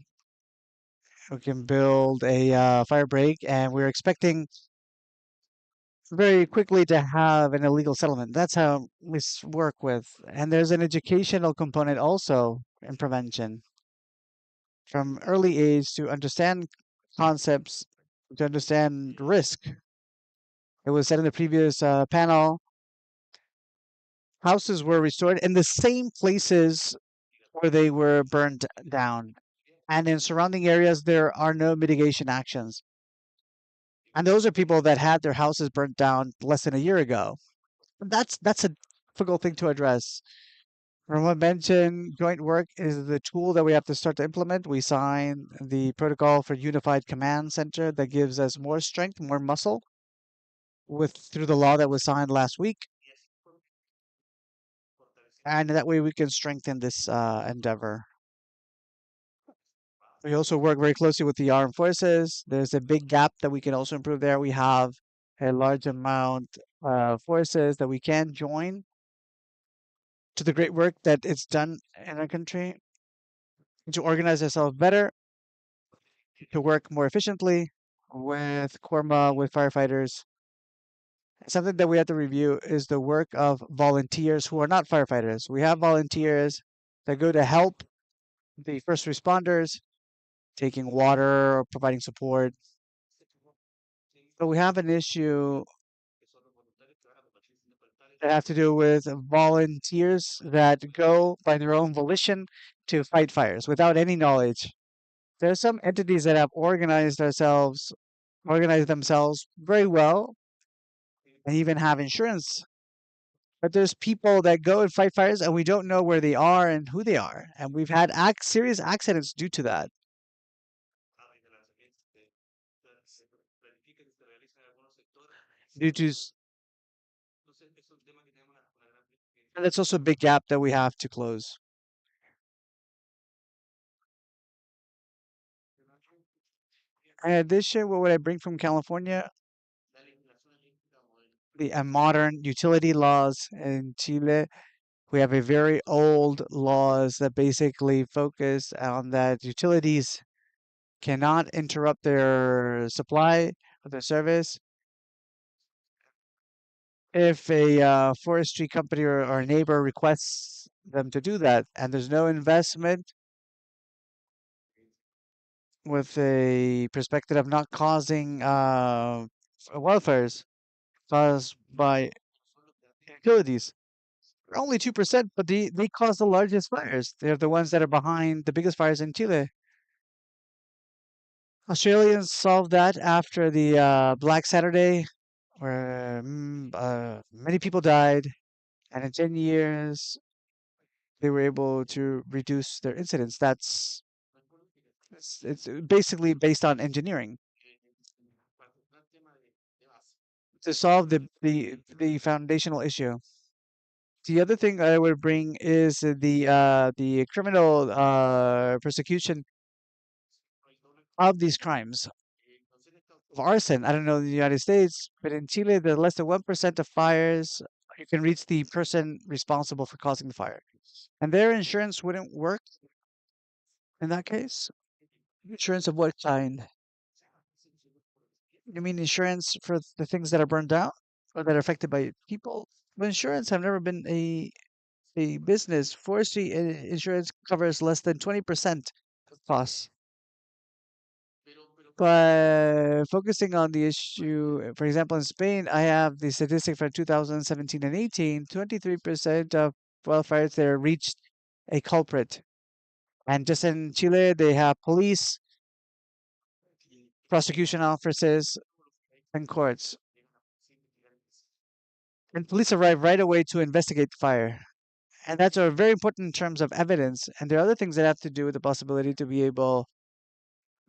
we can build a fire break, and we're expecting very quickly to have an illegal settlement. That's how we work with. And there's an educational component also in prevention from early age to understand concepts, to understand risk. It was said in the previous panel, houses were restored in the same places where they were burned down. And in surrounding areas, there are no mitigation actions. And those are people that had their houses burnt down less than a year ago. That's a difficult thing to address. From what mentioned, joint work is the tool that we have to start to implement. We signed the protocol for unified command center that gives us more strength, more muscle through the law that was signed last week. And that way we can strengthen this endeavor. We also work very closely with the armed forces. There's a big gap that we can also improve there. We have a large amount of forces that we can join to the great work that it's done in our country to organize ourselves better, to work more efficiently with Korma, with firefighters. Something that we have to review is the work of volunteers who are not firefighters. We have volunteers that go to help the first responders, taking water or providing support. But we have an issue that have to do with volunteers that go by their own volition to fight fires without any knowledge. There are some entities that have organized themselves very well, and even have insurance. But there's people that go and fight fires, and we don't know where they are and who they are, and we've had serious accidents due to that. Due to, and that's also a big gap that we have to close. In addition, what would I bring from California? The modern utility laws in Chile. We have a very old laws that basically focus on that utilities cannot interrupt their supply of their service. If a forestry company or a neighbor requests them to do that, and there's no investment with a perspective of not causing wildfires caused by utilities. They're only 2%, but they cause the largest fires. They're the ones that are behind the biggest fires in Chile. Australians solved that after the Black Saturday, where many people died, and in 10 years they were able to reduce their incidents. It's basically based on engineering to solve the foundational issue. The other thing I would bring is the criminal persecution of these crimes of arson. I don't know in the United States, but in Chile, the less than 1% of fires you can reach the person responsible for causing the fire, and their insurance wouldn't work in that case. Insurance of what kind? You mean insurance for the things that are burned down or that are affected by people? But insurance have never been a business. Forestry insurance covers less than 20% of costs. But focusing on the issue, for example, in Spain, I have the statistic for 2017 and 18, 23% of wildfires there reached a culprit. And just in Chile, they have police, prosecution offices, and courts. And police arrive right away to investigate the fire. And that's very important in terms of evidence. And there are other things that have to do with the possibility to be able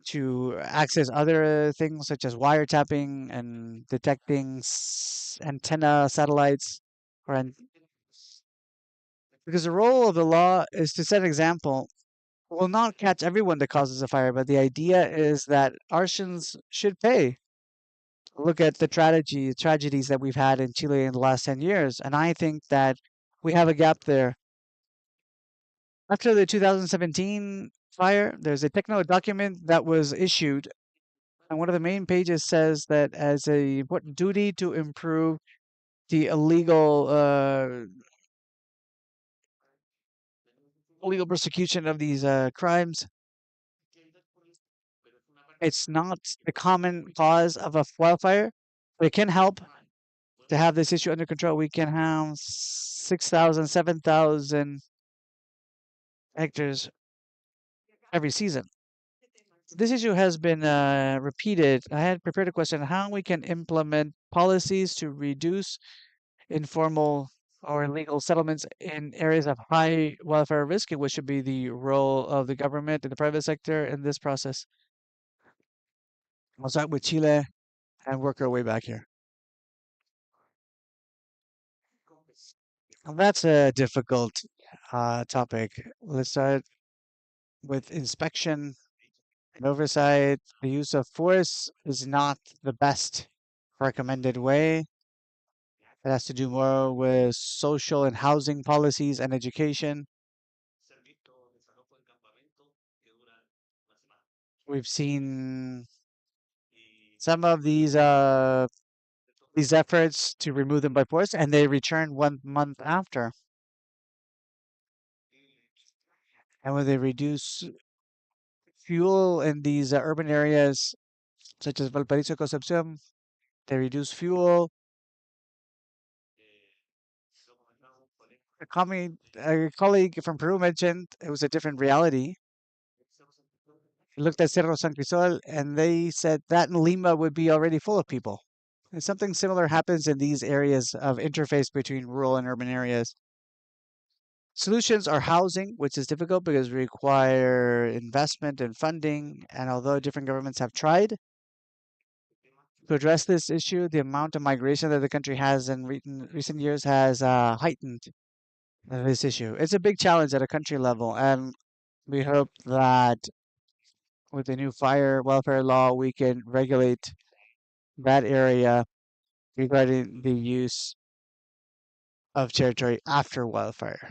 to access other things such as wiretapping and detecting antenna satellites or because the role of the law is to set an example. Will not catch everyone that causes a fire, but the idea is that arsons should pay. Look at the tragedies that we've had in Chile in the last 10 years, and I think that we have a gap there. After the 2017 fire, there's a technical document that was issued, and one of the main pages says that as a important duty to improve the illegal persecution of these crimes. It's not the common cause of a wildfire, but it can help to have this issue under control. We can have 6,000, 7,000 hectares every season. This issue has been repeated. I had prepared a question how we can implement policies to reduce informal or illegal settlements in areas of high wildfire risk, and what should be the role of the government and the private sector in this process. I'll start with Chile and work our way back here. Well, that's a difficult topic. Let's start with inspection and oversight. The use of force is not the best recommended way. It has to do more with social and housing policies and education. We've seen some of these efforts to remove them by force, and they return 1 month after. And when they reduce fuel in these urban areas, such as Valparaiso, Concepcion, they reduce fuel. A colleague from Peru mentioned it was a different reality. He looked at Cerro San Crisol, and they said that in Lima would be already full of people. And something similar happens in these areas of interface between rural and urban areas. Solutions are housing, which is difficult because we require investment and funding. And although different governments have tried to address this issue, the amount of migration that the country has in recent years has heightened this issue. It's a big challenge at a country level, and we hope that with the new fire welfare law, we can regulate that area regarding the use of territory after wildfire.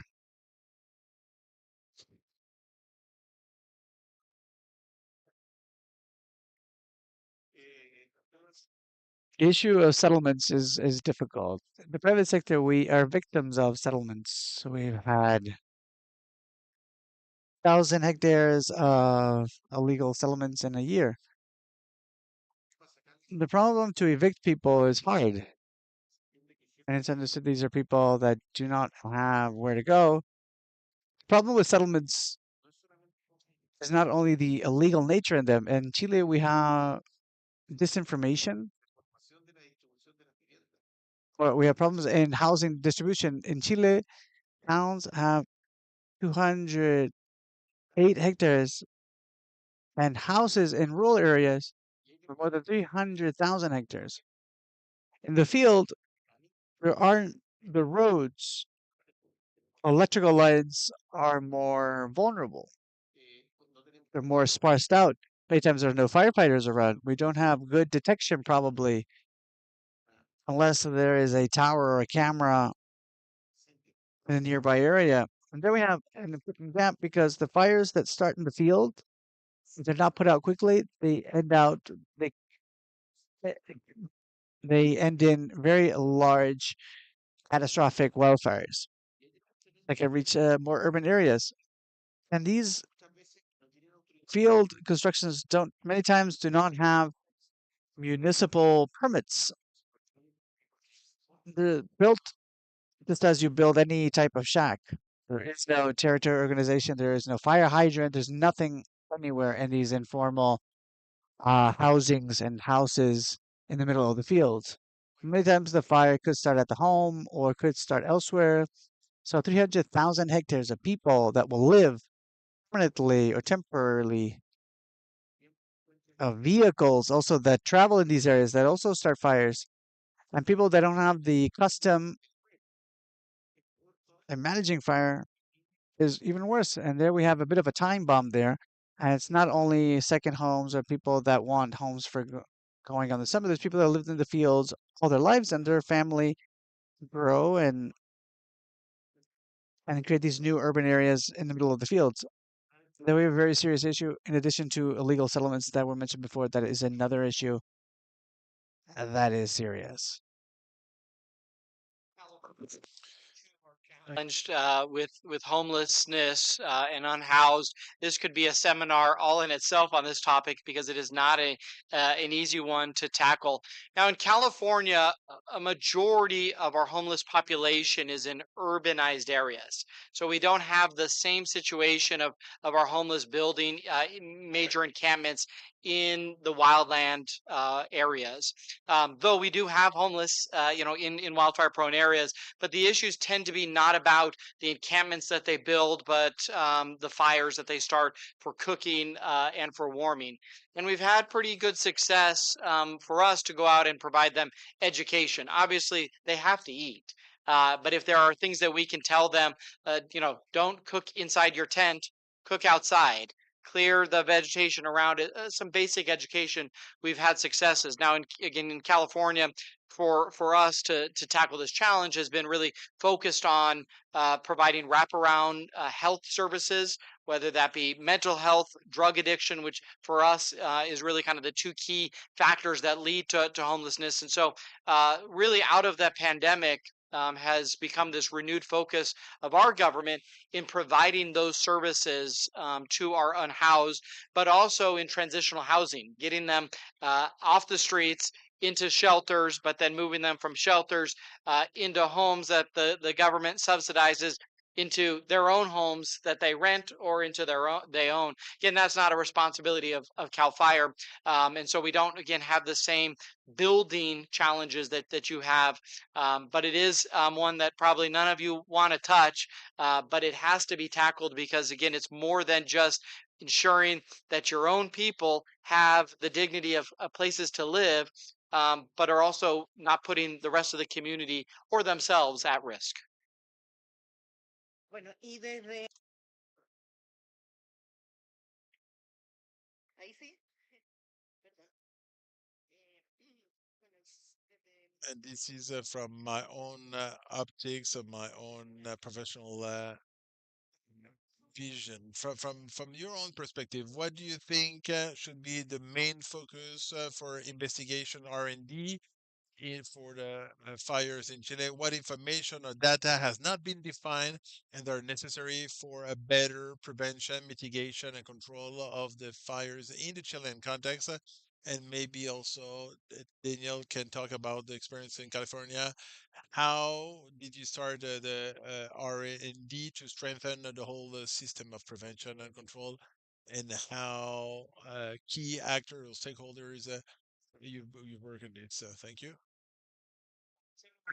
The issue of settlements is difficult. The private sector, we are victims of settlements. We've had 1,000 hectares of illegal settlements in a year. The problem to evict people is hard. And it's understood these are people that do not have where to go. The problem with settlements is not only the illegal nature in them. In Chile, we have disinformation, or we have problems in housing distribution. In Chile, towns have 208 hectares, and houses in rural areas are more than 300,000 hectares. In the field, there aren't the roads. Electrical lines are more vulnerable. They're more sparsed out. Many times there are no firefighters around. We don't have good detection probably unless there is a tower or a camera in a nearby area. And then we have an important gap because the fires that start in the field, if they're not put out quickly, they they end in very large catastrophic wildfires that can reach more urban areas. And these field constructions don't many times do not have municipal permits. They're built just as you build any type of shack. There is no territory organization. There is no fire hydrant. There's nothing anywhere in these informal housings and houses in the middle of the fields. Many times the fire could start at the home or could start elsewhere. So 300,000 hectares of people that will live permanently or temporarily, vehicles also that travel in these areas that also start fires, and people that don't have the custom in managing fire is even worse. And there we have a bit of a time bomb there. And it's not only second homes or people that want homes for going on the summer. There's people that lived in the fields all their lives and their family grow and create these new urban areas in the middle of the fields. Then we have a very serious issue in addition to illegal settlements that were mentioned before. That is another issue that is serious. Challenged with homelessness and unhoused. This could be a seminar all in itself on this topic because it is not an easy one to tackle. Now, in California, a majority of our homeless population is in urbanized areas, so we don't have the same situation of our homeless building major encampments in the wildland areas. Though we do have homeless, in wildfire prone areas, but the issues tend to be not about the encampments that they build, but the fires that they start for cooking and for warming. And we've had pretty good success for us to go out and provide them education. Obviously, they have to eat. But if there are things that we can tell them, don't cook inside your tent, cook outside. clear the vegetation around it, some basic education. We've had successes. Now, again, in California, for us to tackle this challenge has been really focused on providing wraparound health services, whether that be mental health, drug addiction, which for us is really kind of the two key factors that lead to homelessness. And so, really, out of that pandemic, has become this renewed focus of our government in providing those services to our unhoused, but also in transitional housing, getting them off the streets into shelters, but then moving them from shelters into homes that the government subsidizes into their own homes that they rent or into their own they own. Again, that's not a responsibility of Cal Fire, and so we don't again have the same building challenges that you have, but it is one that probably none of you want to touch, but it has to be tackled because again, it's more than just ensuring that your own people have the dignity of places to live, but are also not putting the rest of the community or themselves at risk. Bueno, y desde ahí sí, ¿verdad? Bueno, desde And this is from my own optics of my own professional vision. From your own perspective, what do you think should be the main focus for investigation R&D for the fires in Chile? What information or data has not been defined and are necessary for a better prevention, mitigation, and control of the fires in the Chilean context? And maybe also Daniel can talk about the experience in California. How did you start the R&D to strengthen the whole system of prevention and control? And how key actors or stakeholders you work in this? Thank you.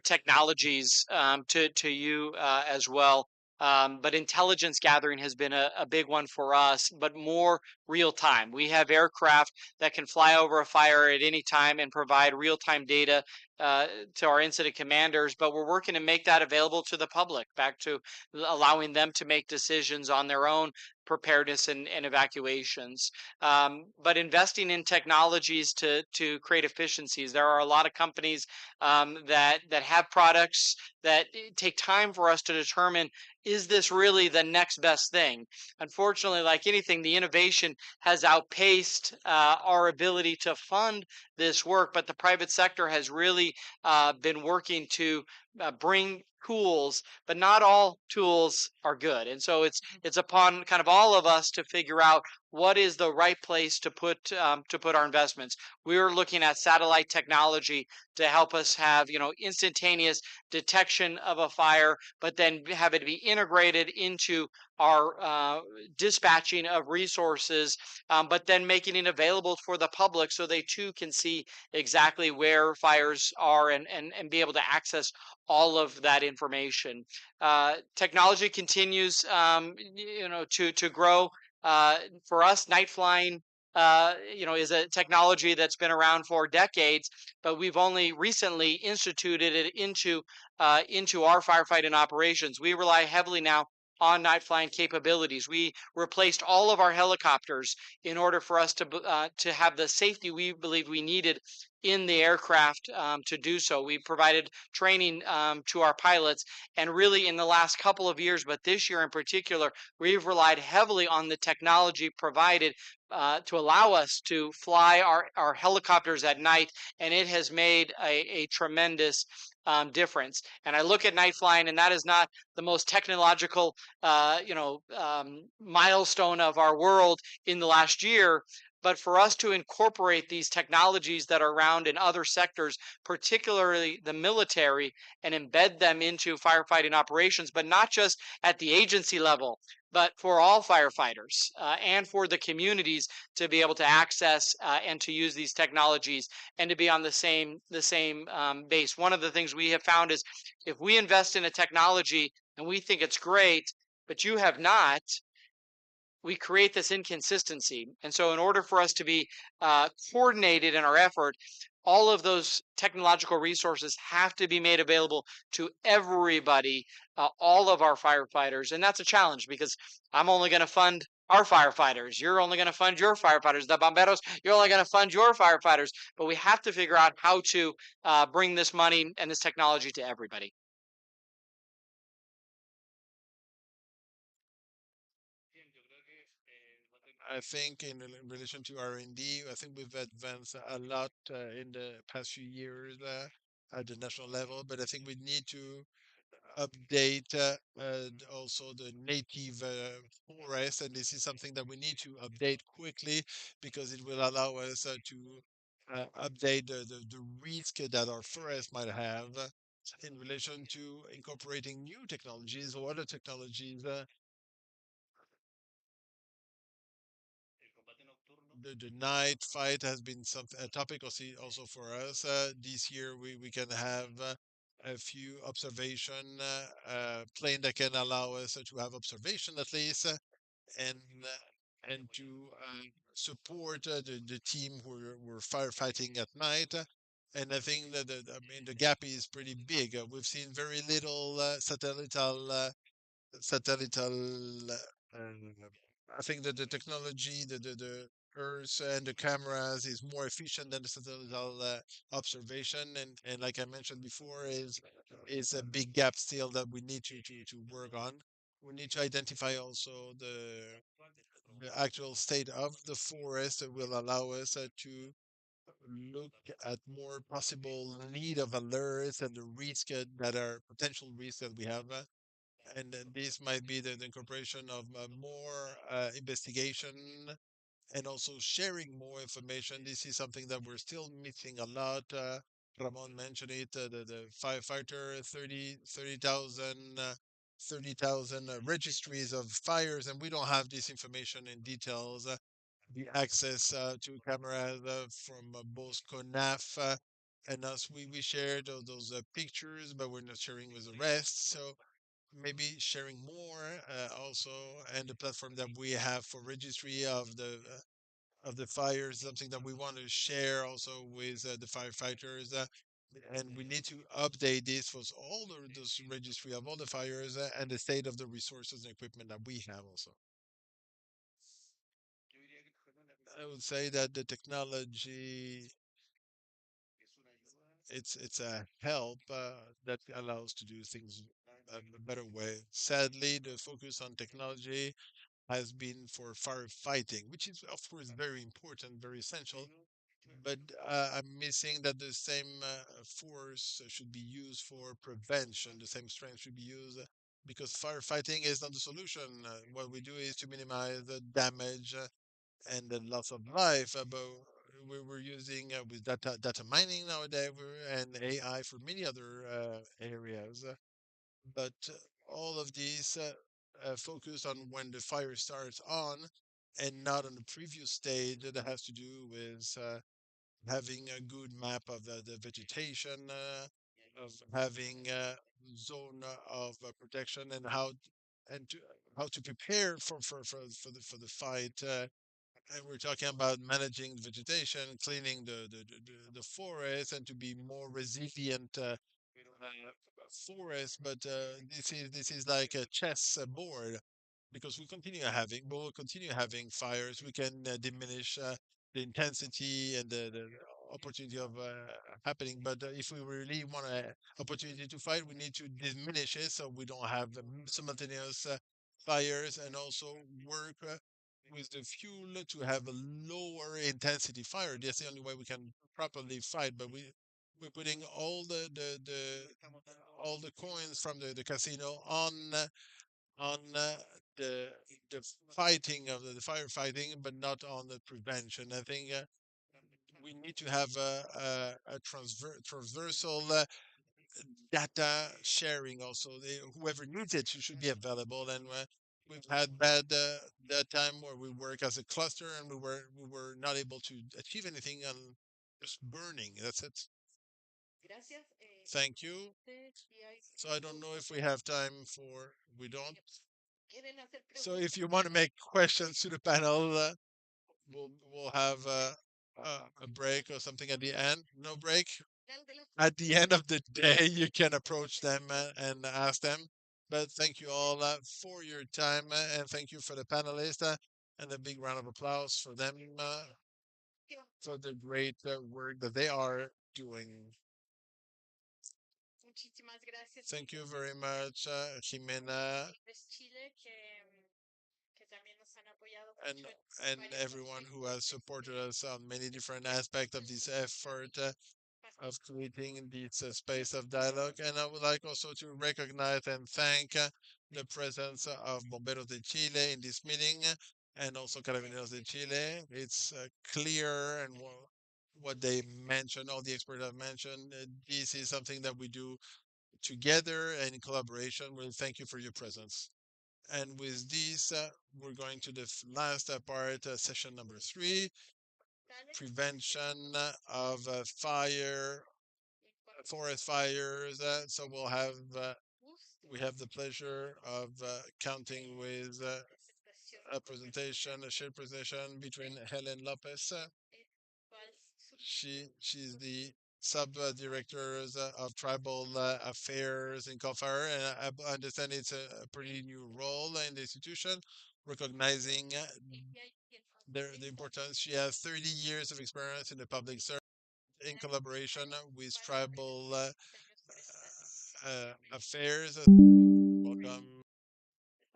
Technologies to you as well. But intelligence gathering has been a big one for us, but more real time. We have aircraft that can fly over a fire at any time and provide real time data uh, to our incident commanders, but we're working to make that available to the public, back to allowing them to make decisions on their own preparedness and evacuations. But investing in technologies to create efficiencies. There are a lot of companies that have products that take time for us to determine, is this really the next best thing? Unfortunately, like anything, the innovation has outpaced our ability to fund this work, but the private sector has really been working to bring tools, but not all tools are good. And so it's upon kind of all of us to figure out what is the right place to put our investments. We're looking at satellite technology to help us have instantaneous detection of a fire, but then have it be integrated into our dispatching of resources, but then making it available for the public so they too can see exactly where fires are and be able to access all of that information. Technology continues, to grow. For us, night flying, is a technology that's been around for decades, but we've only recently instituted it into our firefighting operations. We rely heavily now on night flying capabilities. We replaced all of our helicopters in order for us to have the safety we believe we needed in the aircraft to do so. We provided training to our pilots, and really in the last couple of years, but this year in particular, we've relied heavily on the technology provided to allow us to fly our helicopters at night, and it has made a tremendous difference. And I look at night flying, and that is not the most technological, milestone of our world in the last year. But for us to incorporate these technologies that are around in other sectors, particularly the military, and embed them into firefighting operations, but not just at the agency level, but for all firefighters and for the communities to be able to access and to use these technologies and to be on the same base. One of the things we have found is if we invest in a technology and we think it's great, but you have not, we create this inconsistency. And so, in order for us to be coordinated in our effort, all of those technological resources have to be made available to everybody, all of our firefighters. And that's a challenge because I'm only going to fund our firefighters. You're only going to fund your firefighters. The bomberos, you're only going to fund your firefighters. But we have to figure out how to bring this money and this technology to everybody. I think in relation to R&D, I think we've advanced a lot in the past few years at the national level, but I think we need to update also the native forest, and this is something that we need to update quickly because it will allow us to update the risk that our forest might have in relation to incorporating new technologies or other technologies. The night fight has been some a topic also for us. This year we can have a few observation plane that can allow us to have observation at least and to support the team who were firefighting at night. And I think that I mean the gap is pretty big. We've seen very little satellite. I think that the technology, the Earth and the cameras is more efficient than the satellite observation, and like I mentioned before, is a big gap still that we need to work on. We need to identify also the actual state of the forest that will allow us to look at more possible need of alerts and the risk that are potential risks that we have. And this might be the incorporation of more investigation and also sharing more information. This is something that we're still missing a lot. Ramon mentioned it, the firefighter, 30,000 registries of fires, and we don't have this information in details. The access to cameras from both CONAF and us, we shared those pictures, but we're not sharing with the rest. So maybe sharing more also, and the platform that we have for registry of the fires, something that we want to share also with the firefighters. And we need to update this for all those registry of all the fires and the state of the resources and equipment that we have also. I would say that the technology it's a help that allows to do things a better way. Sadly, the focus on technology has been for firefighting, which is of course very important, very essential. But I'm missing that the same force should be used for prevention. The same strength should be used because firefighting is not the solution. What we do is to minimize the damage and the loss of life. But we're using with data mining nowadays and AI for many other areas. But all of these focus on when the fire starts on and not on the previous stage that has to do with having a good map of the vegetation, of having a zone of protection and and to, how to prepare for the fight. And we're talking about managing vegetation, cleaning the forest, and to be more resilient forest, but this is like a chess board because we will continue having fires. We can diminish the intensity and the opportunity of happening, but if we really want an opportunity to fight, we need to diminish it so we don't have simultaneous fires and also work with the fuel to have a lower intensity fire. That's the only way we can properly fight. But we're putting all the coins from the casino on the the fighting of the firefighting, but not on the prevention. I think we need to have a transversal data sharing. Also, whoever needs it should be available. And we've had bad that time where we work as a cluster and we were not able to achieve anything and just burning. That's it. Gracias. Thank you. Si hay So I don't know if we have time for. We don't. quieren hacer So if preguntas, you want to make questions to the panel, we'll have a break or something at the end. No break. final de la At the end of the day, you can approach them and ask them. But thank you all for your time and thank you for the panelists. And a big round of applause for them for the great work that they are doing. Muchísimas gracias. Thank you very much, Jimena, Chile, que también nos han apoyado and mucho and everyone who has supported us on many different aspects of this effort of creating this space of dialogue. And I would like also to recognize and thank the presence of Bomberos de Chile in this meeting and also Carabineros de Chile. It's clear and what they mentioned, all the experts have mentioned, this is something that we do together and in collaboration. Well, thank you for your presence. And with this, we're going to the last part, session number 3, prevention of forest fires. So we have the pleasure of counting with a presentation, a shared presentation between Helen Lopez. She's the sub director of tribal affairs in CalFire, and I understand it's a pretty new role in the institution, recognizing the importance. She has 30 years of experience in the public service in collaboration with tribal affairs. Welcome,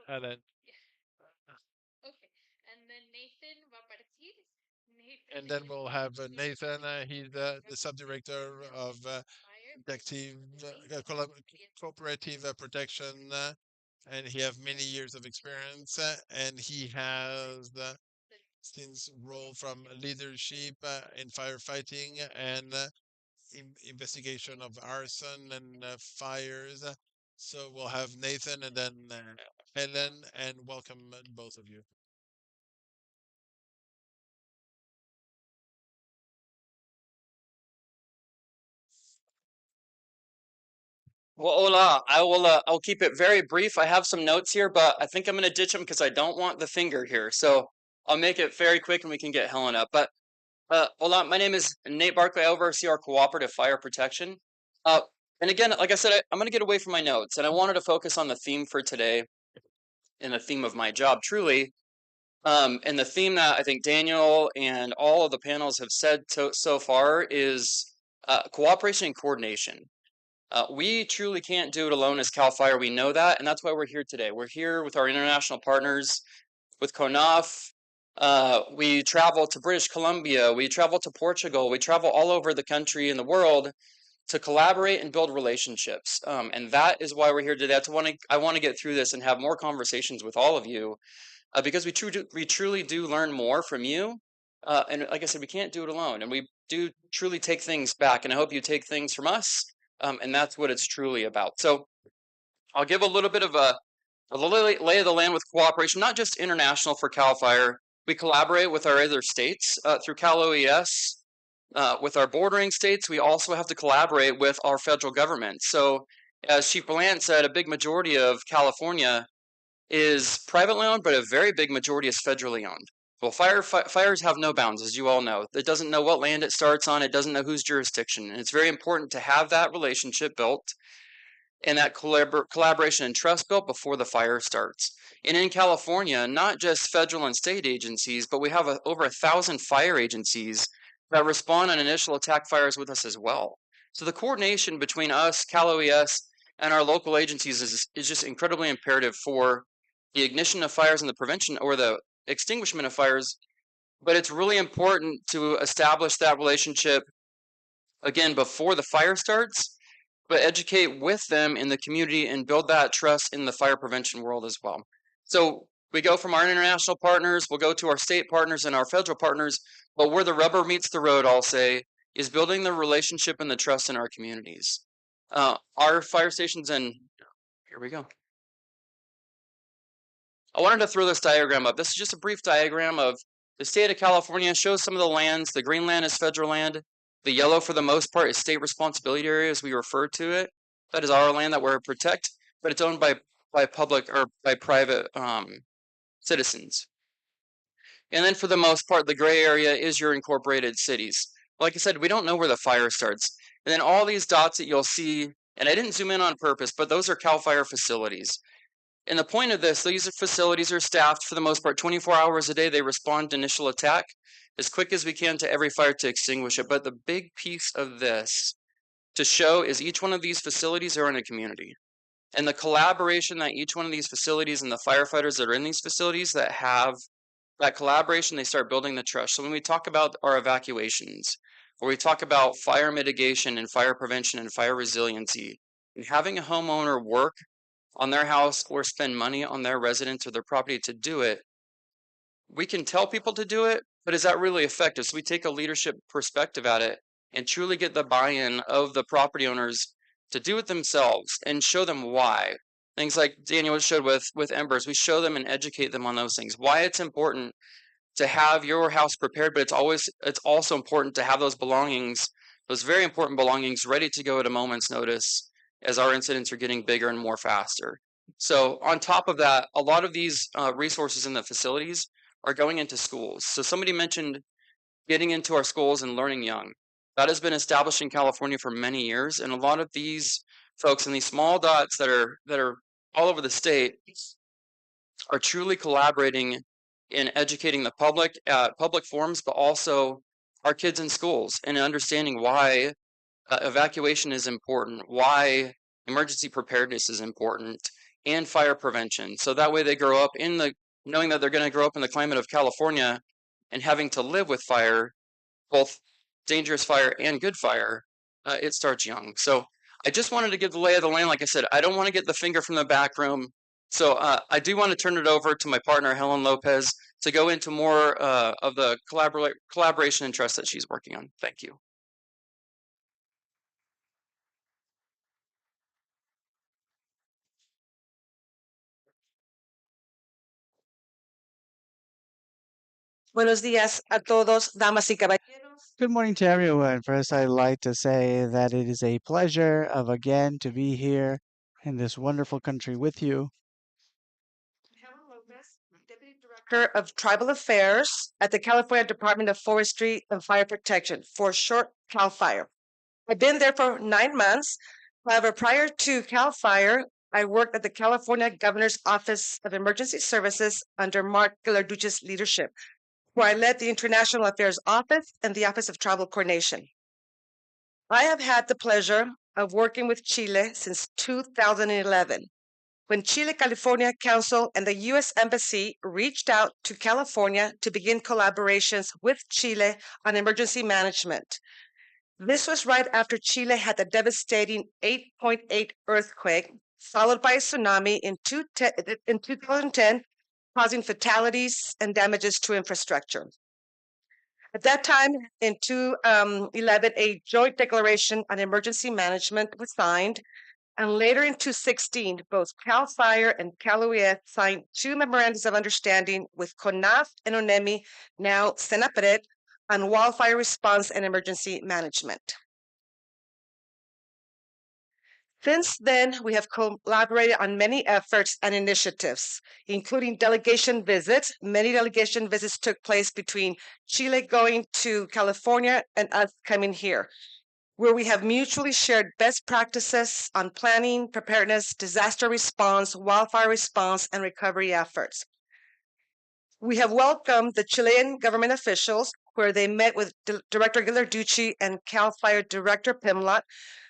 Helen. Okay, and then Nathan va a partir. And then we'll have Nathan. He's the subdirector of active cooperative protection, and he has many years of experience, and he has since role from leadership in firefighting and investigation of arson and fires. So we'll have Nathan and then Helen, and welcome both of you. Well, hola. I'll keep it very brief. I have some notes here, but I think I'm going to ditch them because I don't want the finger here. So I'll make it very quick and we can get Helen up. But hola, my name is Nate Barkley. I oversee our cooperative fire protection. Uh, and again, like I said, I'm going to get away from my notes, and I wanted to focus on the theme for today and the theme of my job, truly. And the theme that I think Daniel and all of the panels have said so far is cooperation and coordination. We truly can't do it alone as CAL FIRE. We know that, and that's why we're here today. We're here with our international partners, with CONAF. We travel to British Columbia. We travel to Portugal. We travel all over the country and the world to collaborate and build relationships. And that is why we're here today. I want to get through this and have more conversations with all of you because we truly do learn more from you. And like I said, we can't do it alone. And we do truly take things back. And I hope you take things from us. And that's what it's truly about. So I'll give a little bit of a lay of the land with cooperation, not just international for CAL FIRE. We collaborate with our other states through Cal OES. With our bordering states, we also have to collaborate with our federal government. So as Chief Bland said, a big majority of California is privately owned, but a very big majority is federally owned. Well, fires have no bounds, as you all know. It doesn't know what land it starts on. It doesn't know whose jurisdiction. And it's very important to have that relationship built and that collaboration and trust built before the fire starts. And in California, not just federal and state agencies, but we have over 1,000 fire agencies that respond on initial attack fires with us as well. So the coordination between us, Cal OES, and our local agencies is just incredibly imperative for the ignition of fires and the prevention or the extinguishment of fires. But it's really important to establish that relationship again before the fire starts, but educate with them in the community and build that trust in the fire prevention world as well. So we go from our international partners, we'll go to our state partners and our federal partners, but where the rubber meets the road, I'll say, is building the relationship and the trust in our communities. Our fire stations, and here we go. I wanted to throw this diagram up. This is just a brief diagram of the state of California. Shows some of the lands. The green land is federal land. The yellow, for the most part, is state responsibility area, as we refer to it. That is our land that we're protect, but it's owned by public or by private citizens. And then for the most part, the gray area is your incorporated cities. Like I said, we don't know where the fire starts. And then all these dots that you'll see, and I didn't zoom in on purpose, but those are CAL FIRE facilities. And the point of this, these facilities are staffed for the most part 24 hours a day. They respond to initial attack as quick as we can to every fire to extinguish it. But the big piece of this to show is each one of these facilities are in a community. And the collaboration that each one of these facilities and the firefighters that are in these facilities that have that collaboration, they start building the trust. So when we talk about our evacuations, or we talk about fire mitigation and fire prevention and fire resiliency, and having a homeowner work on their house or spend money on their residence or their property to do it, we can tell people to do it, but is that really effective? So we take a leadership perspective at it and truly get the buy-in of the property owners to do it themselves and show them why. Things like Daniel showed with Embers, we show them and educate them on those things. Why it's important to have your house prepared, but it's also important to have those belongings, those very important belongings, ready to go at a moment's notice as our incidents are getting bigger and more faster. So on top of that, a lot of these resources in the facilities are going into schools. So somebody mentioned getting into our schools and learning young. That has been established in California for many years, and a lot of these folks in these small dots that are all over the state are truly collaborating in educating the public at public forums, but also our kids in schools and understanding why evacuation is important, why emergency preparedness is important, and fire prevention. So that way they grow up knowing that they're going to grow up in the climate of California and having to live with fire, both dangerous fire and good fire. It starts young. So I just wanted to give the lay of the land. Like I said, I don't want to get the finger from the back room. So I do want to turn it over to my partner, Helen Lopez, to go into more of the collaboration and trust that she's working on. Thank you. Buenos días a todos, damas y caballeros. Good morning to everyone. First, I'd like to say that it is a pleasure of again to be here in this wonderful country with you. Helen Lopez, Deputy Director of Tribal Affairs at the California Department of Forestry and Fire Protection, for short, CAL FIRE. I've been there for 9 months. However, prior to CAL FIRE, I worked at the California Governor's Office of Emergency Services under Mark Ghilarducci's leadership, where I led the International Affairs Office and the Office of Tribal Coordination. I have had the pleasure of working with Chile since 2011, when Chile California Council and the U.S. Embassy reached out to California to begin collaborations with Chile on emergency management. This was right after Chile had the devastating 8.8 earthquake, followed by a tsunami in 2010, causing fatalities and damages to infrastructure. At that time, in 2011, a joint declaration on emergency management was signed, and later in 2016, both CAL FIRE and Cal OES signed 2 memorandums of understanding with CONAF and ONEMI, now CENAPRED, on wildfire response and emergency management. Since then, we have collaborated on many efforts and initiatives, including delegation visits. Many delegation visits took place between Chile going to California and us coming here, where we have mutually shared best practices on planning, preparedness, disaster response, wildfire response, and recovery efforts. We have welcomed the Chilean government officials, where they met with Director Ghilarducci and CAL FIRE Director Pimlott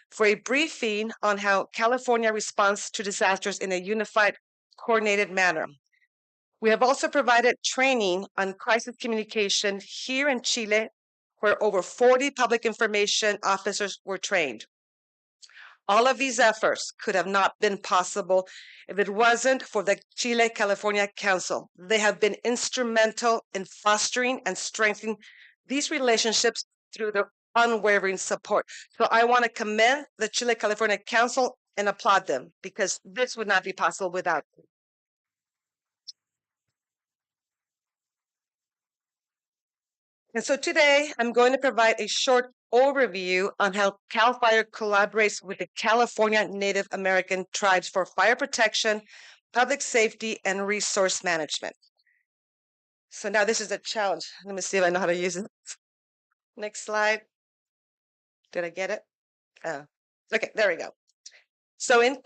for a briefing on how California responds to disasters in a unified, coordinated manner. We have also provided training on crisis communication here in Chile, where over 40 public information officers were trained. All of these efforts could have not been possible if it wasn't for the Chile California Council. They have been instrumental in fostering and strengthening these relationships through their unwavering support. So I want to commend the Chile California Council and applaud them, because this would not be possible without them. And so today I'm going to provide a short overview on how CAL FIRE collaborates with the California Native American tribes for fire protection, public safety, and resource management. So now this is a challenge. Let me see if I know how to use it. Next slide. Did I get it? Oh, okay, there we go. So in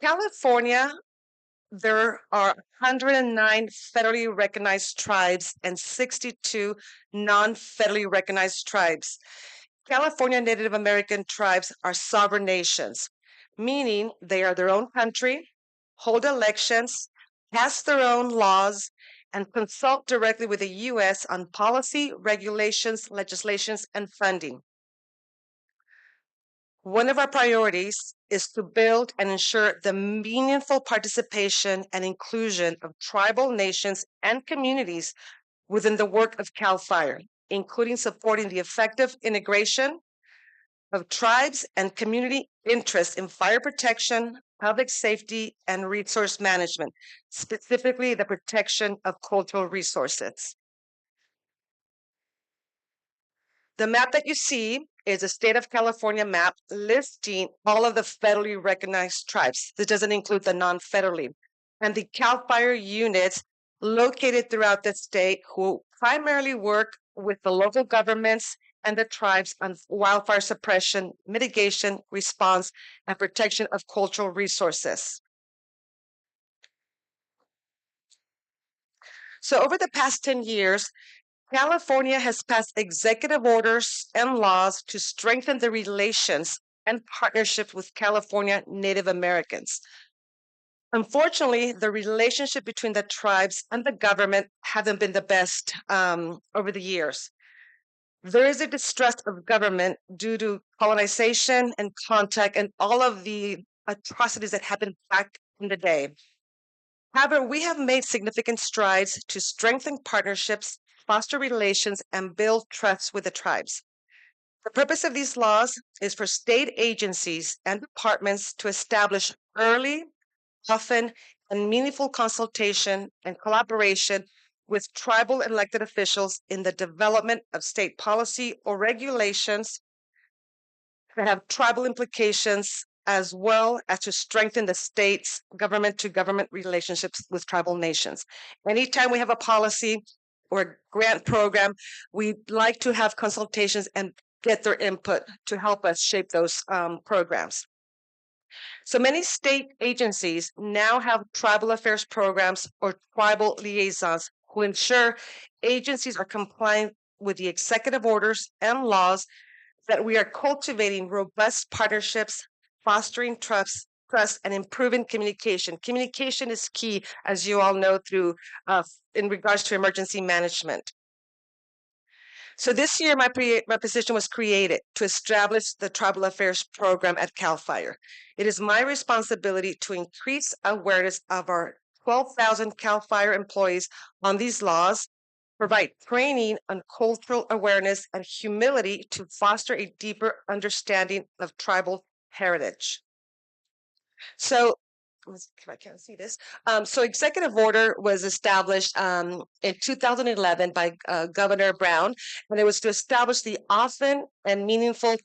California, there are 109 federally recognized tribes and 62 non-federally recognized tribes. California Native American tribes are sovereign nations, meaning they are their own country, hold elections, pass their own laws, and consult directly with the U.S. on policy, regulations, legislations, and funding. One of our priorities is to build and ensure the meaningful participation and inclusion of tribal nations and communities within the work of CAL FIRE, including supporting the effective integration of tribes and community interests in fire protection, public safety, and resource management, specifically the protection of cultural resources. The map that you see is a state of California map listing all of the federally recognized tribes. This doesn't include the non-federally. And the CAL FIRE units located throughout the state who primarily work with the local governments and the tribes on wildfire suppression, mitigation, response, and protection of cultural resources. So over the past 10 years, California has passed executive orders and laws to strengthen the relations and partnerships with California Native Americans. Unfortunately, the relationship between the tribes and the government haven't been the best over the years. There is a distrust of government due to colonization and contact and all of the atrocities that happened back in the day. However, we have made significant strides to strengthen partnerships, foster relations, and build trust with the tribes. The purpose of these laws is for state agencies and departments to establish early, often, and meaningful consultation and collaboration with tribal elected officials in the development of state policy or regulations that have tribal implications, as well as to strengthen the state's government-to-government relationships with tribal nations. Anytime we have a policy or a grant program, we'd like to have consultations and get their input to help us shape those programs. So many state agencies now have tribal affairs programs or tribal liaisons who ensure agencies are complying with the executive orders and laws, that we are cultivating robust partnerships, fostering trust, and improving communication. Communication is key, as you all know, through in regards to emergency management. So this year, my position was created to establish the Tribal Affairs Program at CAL FIRE. It is my responsibility to increase awareness of our 12,000 CAL FIRE employees on these laws, provide training on cultural awareness and humility to foster a deeper understanding of tribal heritage. So, if I can't see this. So executive order was established in 2011 by Governor Brown, and it was to establish the often and meaningful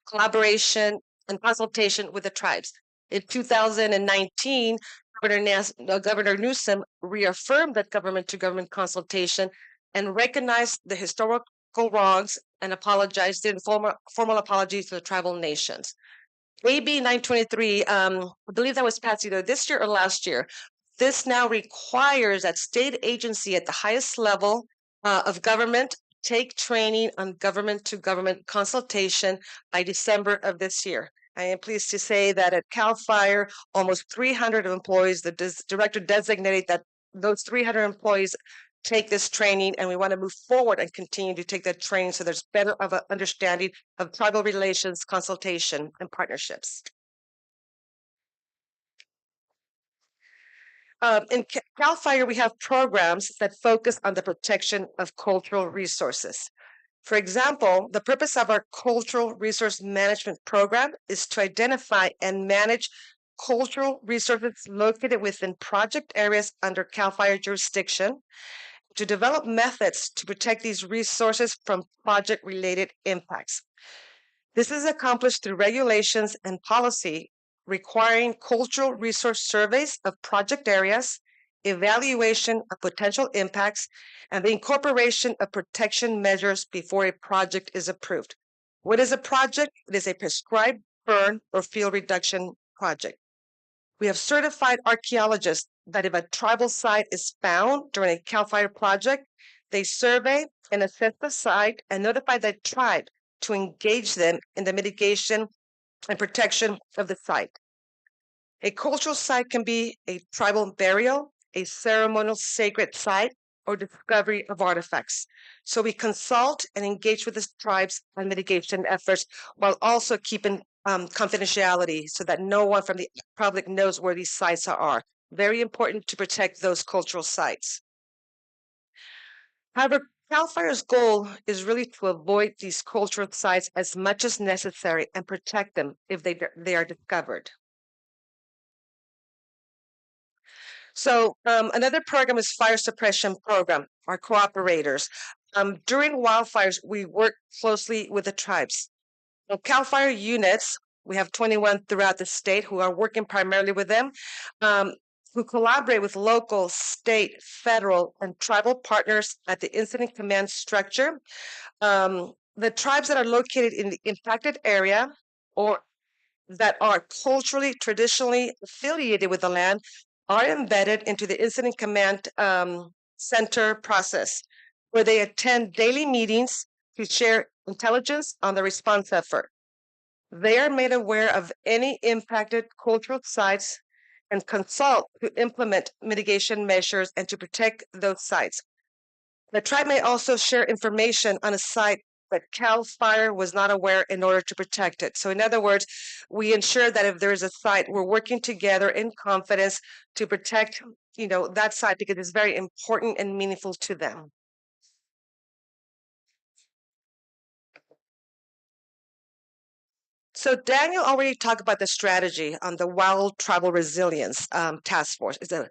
collaboration and consultation with the tribes. In 2019, Governor Newsom reaffirmed that government-to-government consultation and recognized the historical wrongs and apologized, did formal apologies to the tribal nations. AB 923, I believe that was passed either this year or last year. This now requires that state agency at the highest level of government take training on government-to-government consultation by December of this year. I am pleased to say that at CAL FIRE, almost 300 employees, the director designated that those 300 employees take this training, and we want to move forward and continue to take that training so there's better of an understanding of tribal relations, consultation, and partnerships. In CAL FIRE, we have programs that focus on the protection of cultural resources. For example, the purpose of our cultural resource management program is to identify and manage cultural resources located within project areas under CAL FIRE jurisdiction, to develop methods to protect these resources from project-related impacts. This is accomplished through regulations and policy requiring cultural resource surveys of project areas, evaluation of potential impacts, and the incorporation of protection measures before a project is approved. What is a project? It is a prescribed burn or field reduction project. We have certified archaeologists that if a tribal site is found during a CAL FIRE project, they survey and assess the site and notify the tribe to engage them in the mitigation and protection of the site. A cultural site can be a tribal burial, a ceremonial sacred site, or discovery of artifacts. So we consult and engage with the tribes on mitigation efforts while also keeping confidentiality so that no one from the public knows where these sites are. Very important to protect those cultural sites. However, CAL FIRE's goal is really to avoid these cultural sites as much as necessary and protect them if they are discovered. So another program is fire suppression program, our cooperators. During wildfires, we work closely with the tribes. So CAL FIRE units, we have 21 throughout the state who are working primarily with them, who collaborate with local, state, federal, and tribal partners at the incident command structure. The tribes that are located in the impacted area or that are culturally, traditionally affiliated with the land are embedded into the incident command center process, where they attend daily meetings to share intelligence on the response effort. They are made aware of any impacted cultural sites and consult to implement mitigation measures and to protect those sites. The tribe may also share information on a site that CAL FIRE was not aware in order to protect it. So in other words, we ensure that if there is a site, we're working together in confidence to protect, that site because it's very important and meaningful to them. So Daniel already talked about the strategy on the Wild Tribal Resilience Task Force. It's a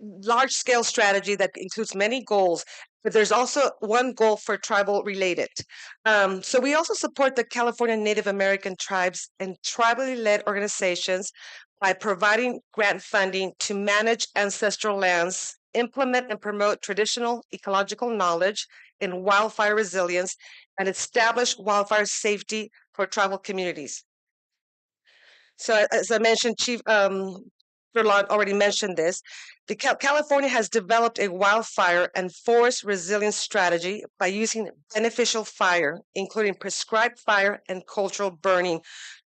large-scale strategy that includes many goals, but there's also one goal for tribal related. So we also support the California Native American tribes and tribally led organizations by providing grant funding to manage ancestral lands, implement and promote traditional ecological knowledge in wildfire resilience, and establish wildfire safety for tribal communities. So as I mentioned, Chief Furlan already mentioned this. California has developed a wildfire and forest resilience strategy by using beneficial fire, including prescribed fire and cultural burning,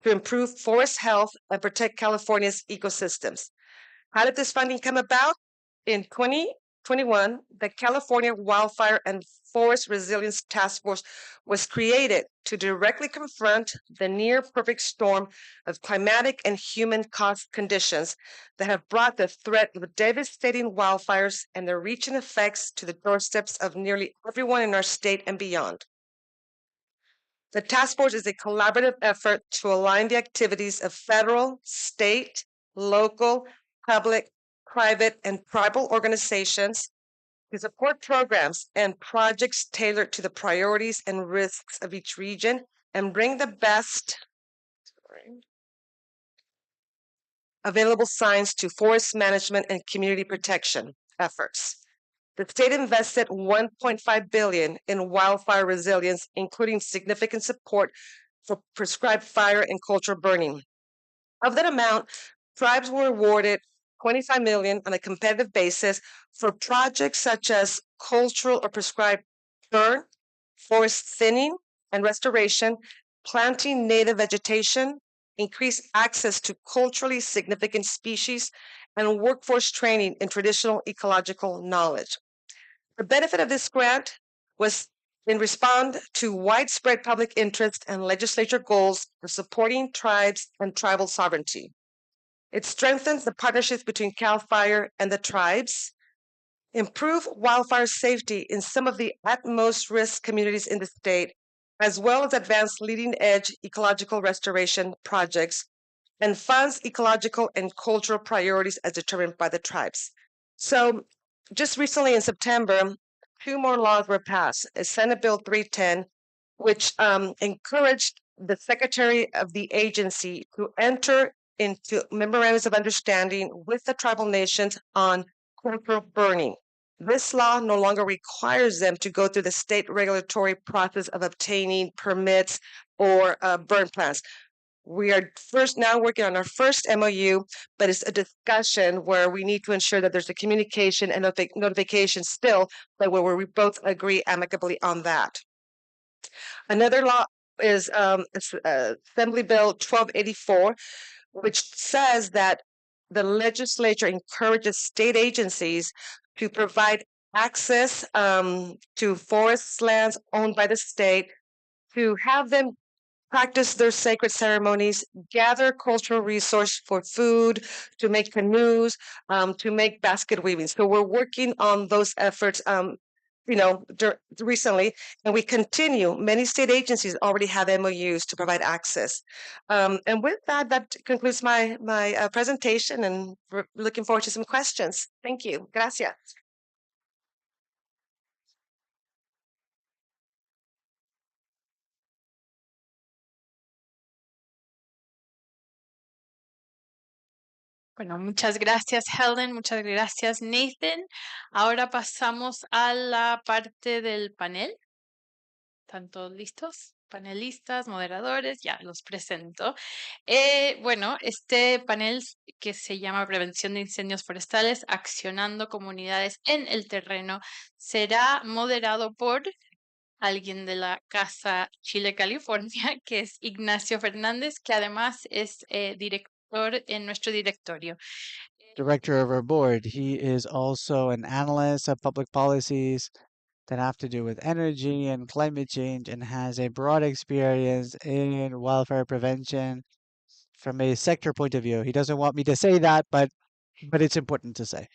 to improve forest health and protect California's ecosystems. How did this funding come about? In 2021, the California Wildfire and Forest Resilience Task Force was created to directly confront the near perfect storm of climatic and human-caused conditions that have brought the threat of devastating wildfires and their reaching effects to the doorsteps of nearly everyone in our state and beyond. The task force is a collaborative effort to align the activities of federal, state, local, public, private, and tribal organizations to support programs and projects tailored to the priorities and risks of each region and bring the best available science to forest management and community protection efforts. The state invested $1.5 billion in wildfire resilience, including significant support for prescribed fire and cultural burning. Of that amount, tribes were awarded $25 million on a competitive basis for projects such as cultural or prescribed burn, forest thinning and restoration, planting native vegetation, increased access to culturally significant species, and workforce training in traditional ecological knowledge. The benefit of this grant was in response to widespread public interest and legislature goals for supporting tribes and tribal sovereignty. It strengthens the partnerships between CAL FIRE and the tribes, improve wildfire safety in some of the at-most risk communities in the state, as well as advance leading-edge ecological restoration projects, and funds ecological and cultural priorities as determined by the tribes. So just recently in September, 2 more laws were passed. Senate Bill 310, which encouraged the secretary of the agency to enter into memorandums of understanding with the tribal nations on cultural burning. This law no longer requires them to go through the state regulatory process of obtaining permits or burn plans. We are first now working on our first MOU, but it's a discussion where we need to ensure that there's a communication and notification still, but where we both agree amicably on that. Another law is Assembly Bill 1284, which says that the legislature encourages state agencies to provide access to forest lands owned by the state, to have them practice their sacred ceremonies, gather cultural resource for food, to make canoes, to make basket weaving. So we're working on those efforts, recently, and we continue. Many state agencies already have MOUs to provide access. And with that, that concludes my presentation, and we're looking forward to some questions. Thank you. Gracias. Bueno, muchas gracias, Helen. Muchas gracias, Nathan. Ahora pasamos a la parte del panel. ¿Están todos listos? Panelistas, moderadores, ya los presento. Bueno, este panel que se llama Prevención de Incendios Forestales, accionando comunidades en el terreno, será moderado por alguien de la Casa Chile, California, que es Ignacio Fernández, que además es director en nuestro directorio. Director of our board. He is also an analyst of public policies that have to do with energy and climate change and has a broad experience in wildfire prevention from a sector point of view. He doesn't want me to say that, but it's important to say.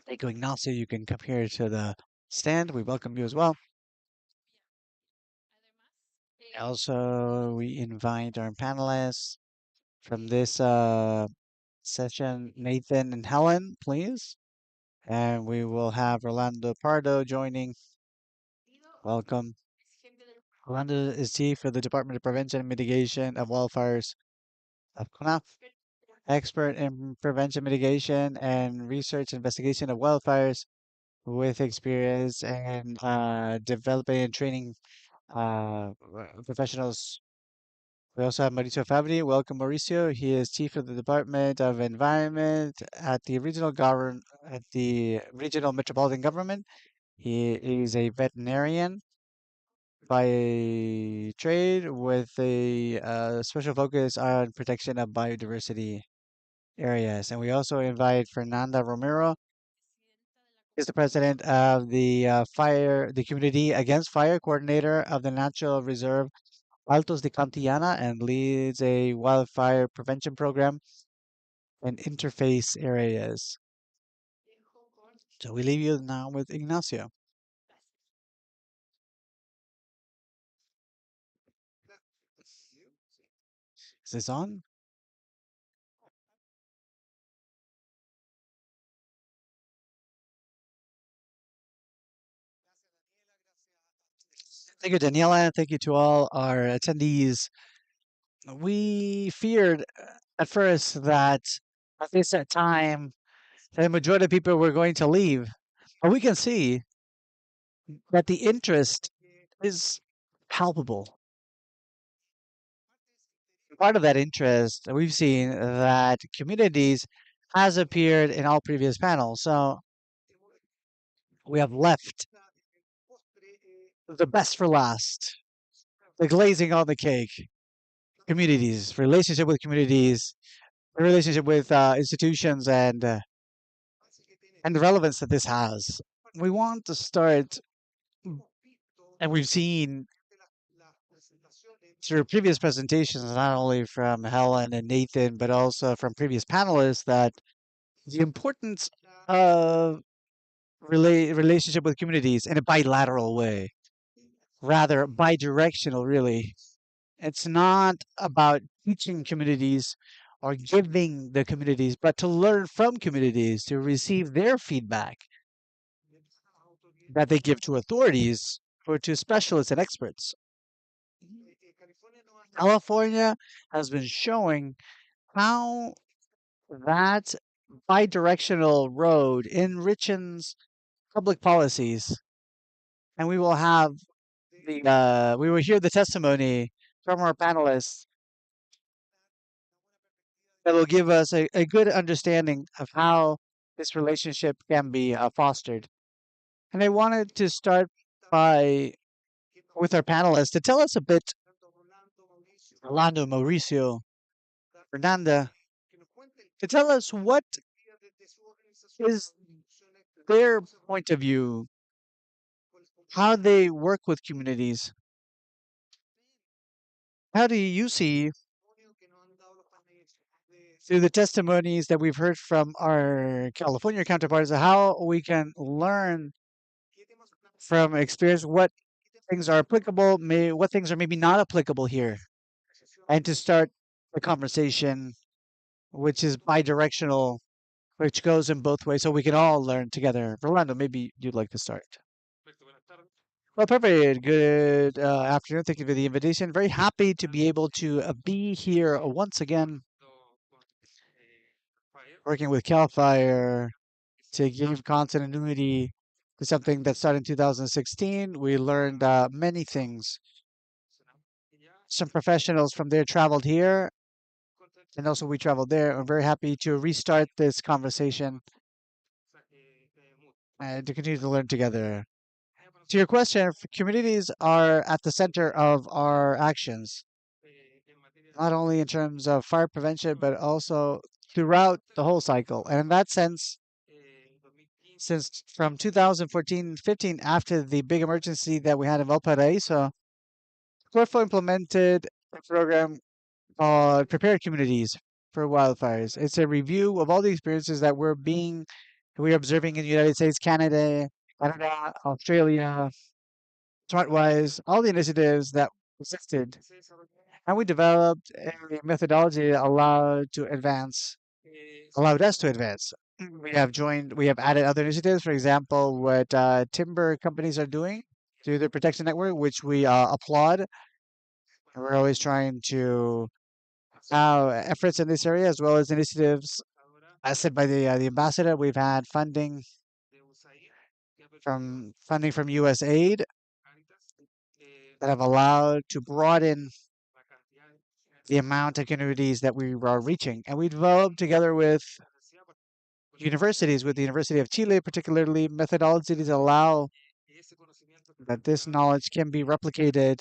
Thank you, Ignacio. You can come here to the stand. We welcome you as well. Also, we invite our panelists from this session, Nathan and Helen, please. And we will have Rolando Pardo joining. Welcome. Rolando is chief for the Department of Prevention and Mitigation of Wildfires of CONAF, expert in prevention, mitigation, and research investigation of wildfires with experience in developing and training professionals. We also have Mauricio Fabri. Welcome, Mauricio. He is chief of the Department of Environment at the regional metropolitan government. He is a veterinarian by trade with a special focus on protection of biodiversity areas. And we also invite Fernanda Romero. Is the president of the the Community Against Fire coordinator of the Natural Reserve Altos de Cantillana and leads a wildfire prevention program in interface areas. So we leave you now with Ignacio. Is this on? Thank you, Daniela. Thank you to all our attendees. We feared at first that at this time, the majority of people were going to leave. But we can see that the interest is palpable. Part of that interest, we've seen that communities has appeared in all previous panels. So we have left the best for last, the glazing on the cake. Communities, relationship with communities, the relationship with institutions, and the relevance that this has. We want to start, and we've seen through previous presentations, not only from Helen and Nathan, but also from previous panelists, that the importance of relationship with communities in a bilateral way, rather bidirectional, really. It's not about teaching communities or giving the communities, but to learn from communities, to receive their feedback that they give to authorities or to specialists and experts. California has been showing how that bidirectional road enriches public policies. And we will have we will hear the testimony from our panelists that will give us a good understanding of how this relationship can be fostered. And I wanted to start by with our panelists to tell us a bit, Orlando, Mauricio, Fernanda, to tell us what is their point of view, how they work with communities. How do you see through the testimonies that we've heard from our California counterparts how we can learn from experience what things are applicable, what things are maybe not applicable here, and to start the conversation, which is bi-directional, which goes in both ways, so we can all learn together. Rolando, maybe you'd like to start. Well, perfect. Good afternoon. Thank you for the invitation. Very happy to be able to be here once again, working with Cal Fire to give continuity to something that started in 2016. We learned many things. Some professionals from there traveled here, and also we traveled there. I'm very happy to restart this conversation and to continue to learn together. To your question, communities are at the center of our actions, not only in terms of fire prevention, but also throughout the whole cycle. And in that sense, since from 2014-15, after the big emergency that we had in Valparaiso, Corfo implemented a program called Prepared Communities for Wildfires. It's a review of all the experiences that we're observing in the United States, Canada, Australia, SmartWise, all the initiatives that existed. And we developed a methodology that allowed us to advance. We have added other initiatives, for example, what timber companies are doing through their protection network, which we applaud. We're always trying to have efforts in this area, as well as initiatives, as said by the ambassador. We've had funding from USAID that have allowed to broaden the amount of communities that we are reaching. And we developed together with universities, with the University of Chile, particularly methodologies that allow that this knowledge can be replicated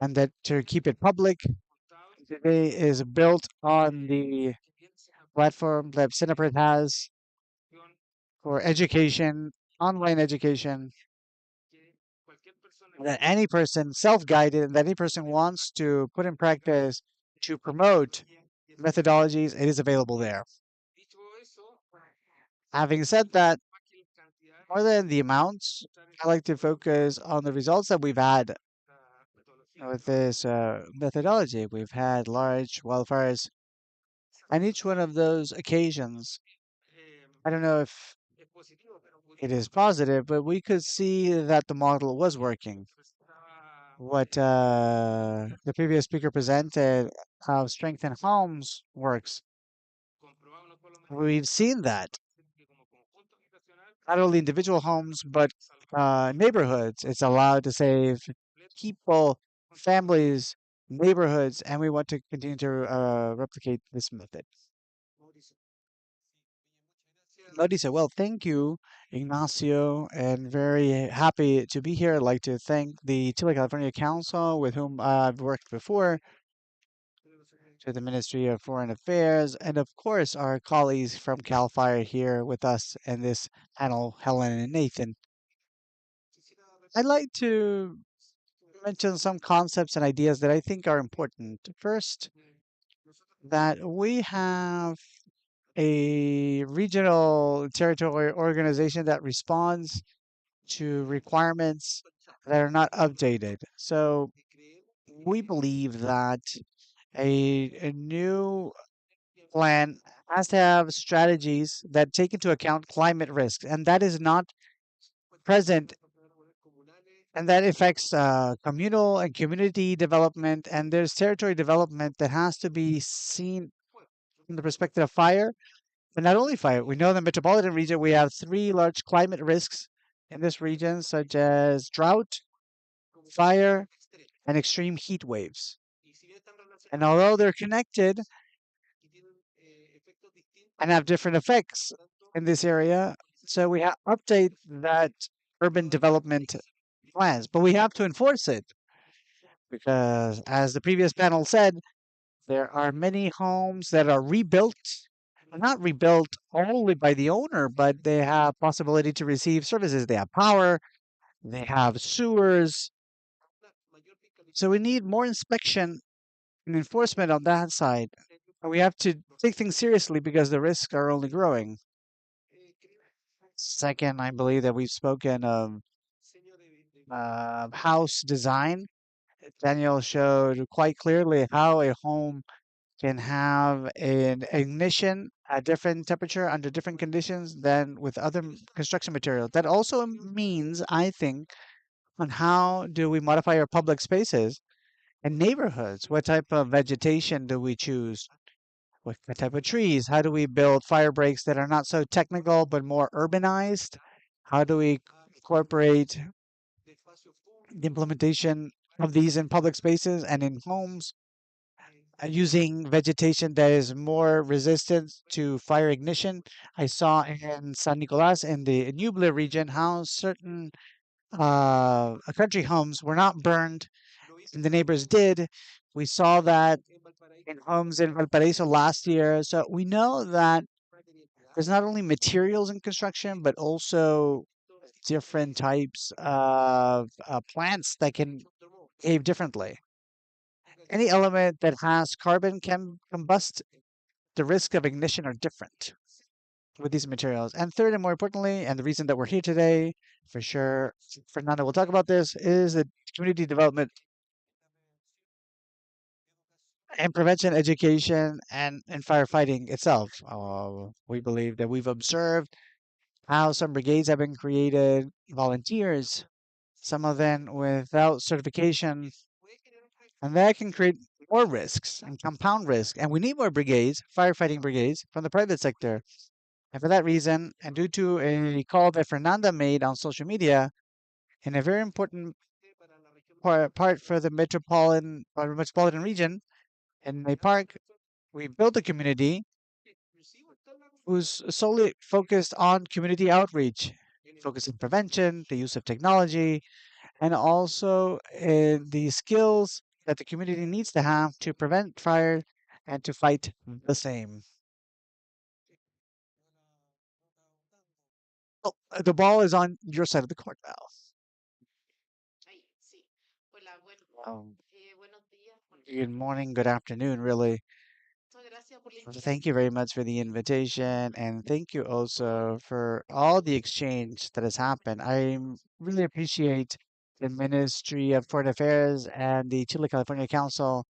and that to keep it public today is built on the platform that Cineprit has for education, online education, that any person, self-guided, and that any person wants to put in practice to promote methodologies, it is available there. Having said that, more than the amounts, I like to focus on the results that we've had with this methodology. We've had large wildfires, and each one of those occasions, I don't know if it is positive, but we could see that the model was working. What the previous speaker presented, how Strengthen Homes works. We've seen that not only individual homes, but neighborhoods. It's allowed to save people, families, neighborhoods, and we want to continue to replicate this method. Mauricio, well, thank you, Ignacio, and very happy to be here. I'd like to thank the Chile California Council, with whom I've worked before, to the Ministry of Foreign Affairs, and of course, our colleagues from CAL FIRE here with us in this panel, Helen and Nathan. I'd like to mention some concepts and ideas that I think are important. First, that we have a regional territory organization that responds to requirements that are not updated. So we believe that a new plan has to have strategies that take into account climate risks, and that is not present, and that affects communal and community development, and there's territory development that has to be seen from the perspective of fire, but not only fire. We know in the metropolitan region we have three large climate risks in this region, such as drought, fire, and extreme heat waves. And although they're connected and have different effects in this area, so we have update that urban development plans, but we have to enforce it because, as the previous panel said, there are many homes that are rebuilt, not rebuilt only by the owner, but they have possibility to receive services. They have power, they have sewers. So we need more inspection and enforcement on that side. And we have to take things seriously because the risks are only growing. Second, I believe that we've spoken of house design. Daniel showed quite clearly how a home can have an ignition at different temperature under different conditions than with other construction materials. That also means, I think, on how do we modify our public spaces and neighborhoods? What type of vegetation do we choose? What type of trees? How do we build fire breaks that are not so technical but more urbanized? How do we incorporate the implementation of these in public spaces and in homes using vegetation that is more resistant to fire ignition? I saw in San Nicolas in the Ñuble region how certain country homes were not burned and the neighbors did. We saw that in homes in Valparaiso last year. So we know that there's not only materials in construction, but also different types of plants that can behave differently. Any element that has carbon can combust. The risk of ignition are different with these materials. And third, and more importantly, and the reason that we're here today, for sure, Fernando will talk about this, is the community development and prevention, education, and firefighting itself. We believe that we've observed how some brigades have been created, volunteers, some of them without certification, and that can create more risks and compound risk. And we need more brigades, firefighting brigades, from the private sector. And for that reason, and due to a call that Fernanda made on social media, in a very important part for the metropolitan region, in a park, we built a community who's solely focused on community outreach, focused on prevention, the use of technology, and also the skills that the community needs to have to prevent fire and to fight the same. Oh, the ball is on your side of the court now. Um, Good morning, good afternoon, really. Thank you very much for the invitation, and thank you also for all the exchange that has happened. I really appreciate the Ministry of Foreign Affairs and the Chile California Council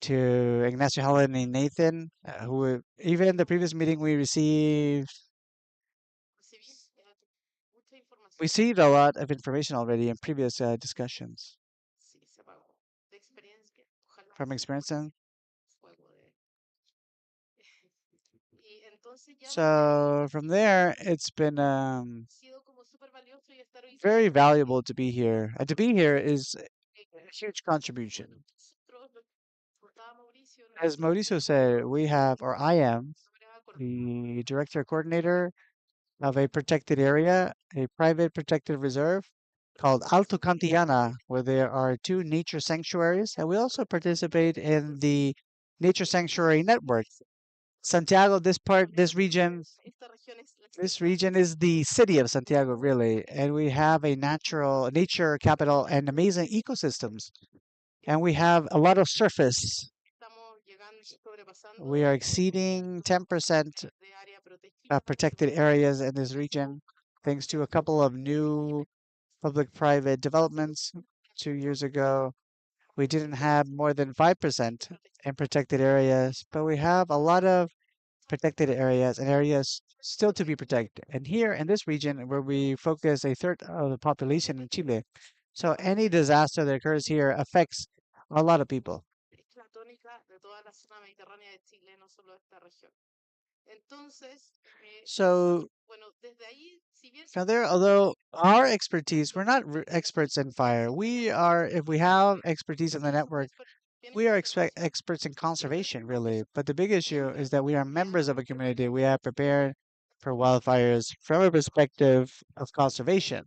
to Ignacio Helen and Nathan, who even in the previous meeting received a lot of information already in previous discussions from experience. So from there, it's been very valuable to be here. And to be here is a huge contribution. As Mauricio said, we have, or I am, the director coordinator of a protected area, a private protected reserve called Alto Cantillana, where there are two nature sanctuaries. And we also participate in the nature sanctuary network. Santiago, this region is the city of Santiago, really, and we have a natural nature capital and amazing ecosystems. And we have a lot of surface. We are exceeding 10% protected areas in this region, thanks to a couple of new public-private developments 2 years ago. We didn't have more than 5% in protected areas, but we have a lot of protected areas and areas still to be protected. And here in this region, where we focus a third of the population in Chile, so any disaster that occurs here affects a lot of people. So from there, although our expertise, we're not experts in fire. We are, if we have expertise in the network, We are experts in conservation, really, but the big issue is that we are members of a community. We are prepared for wildfires from a perspective of conservation.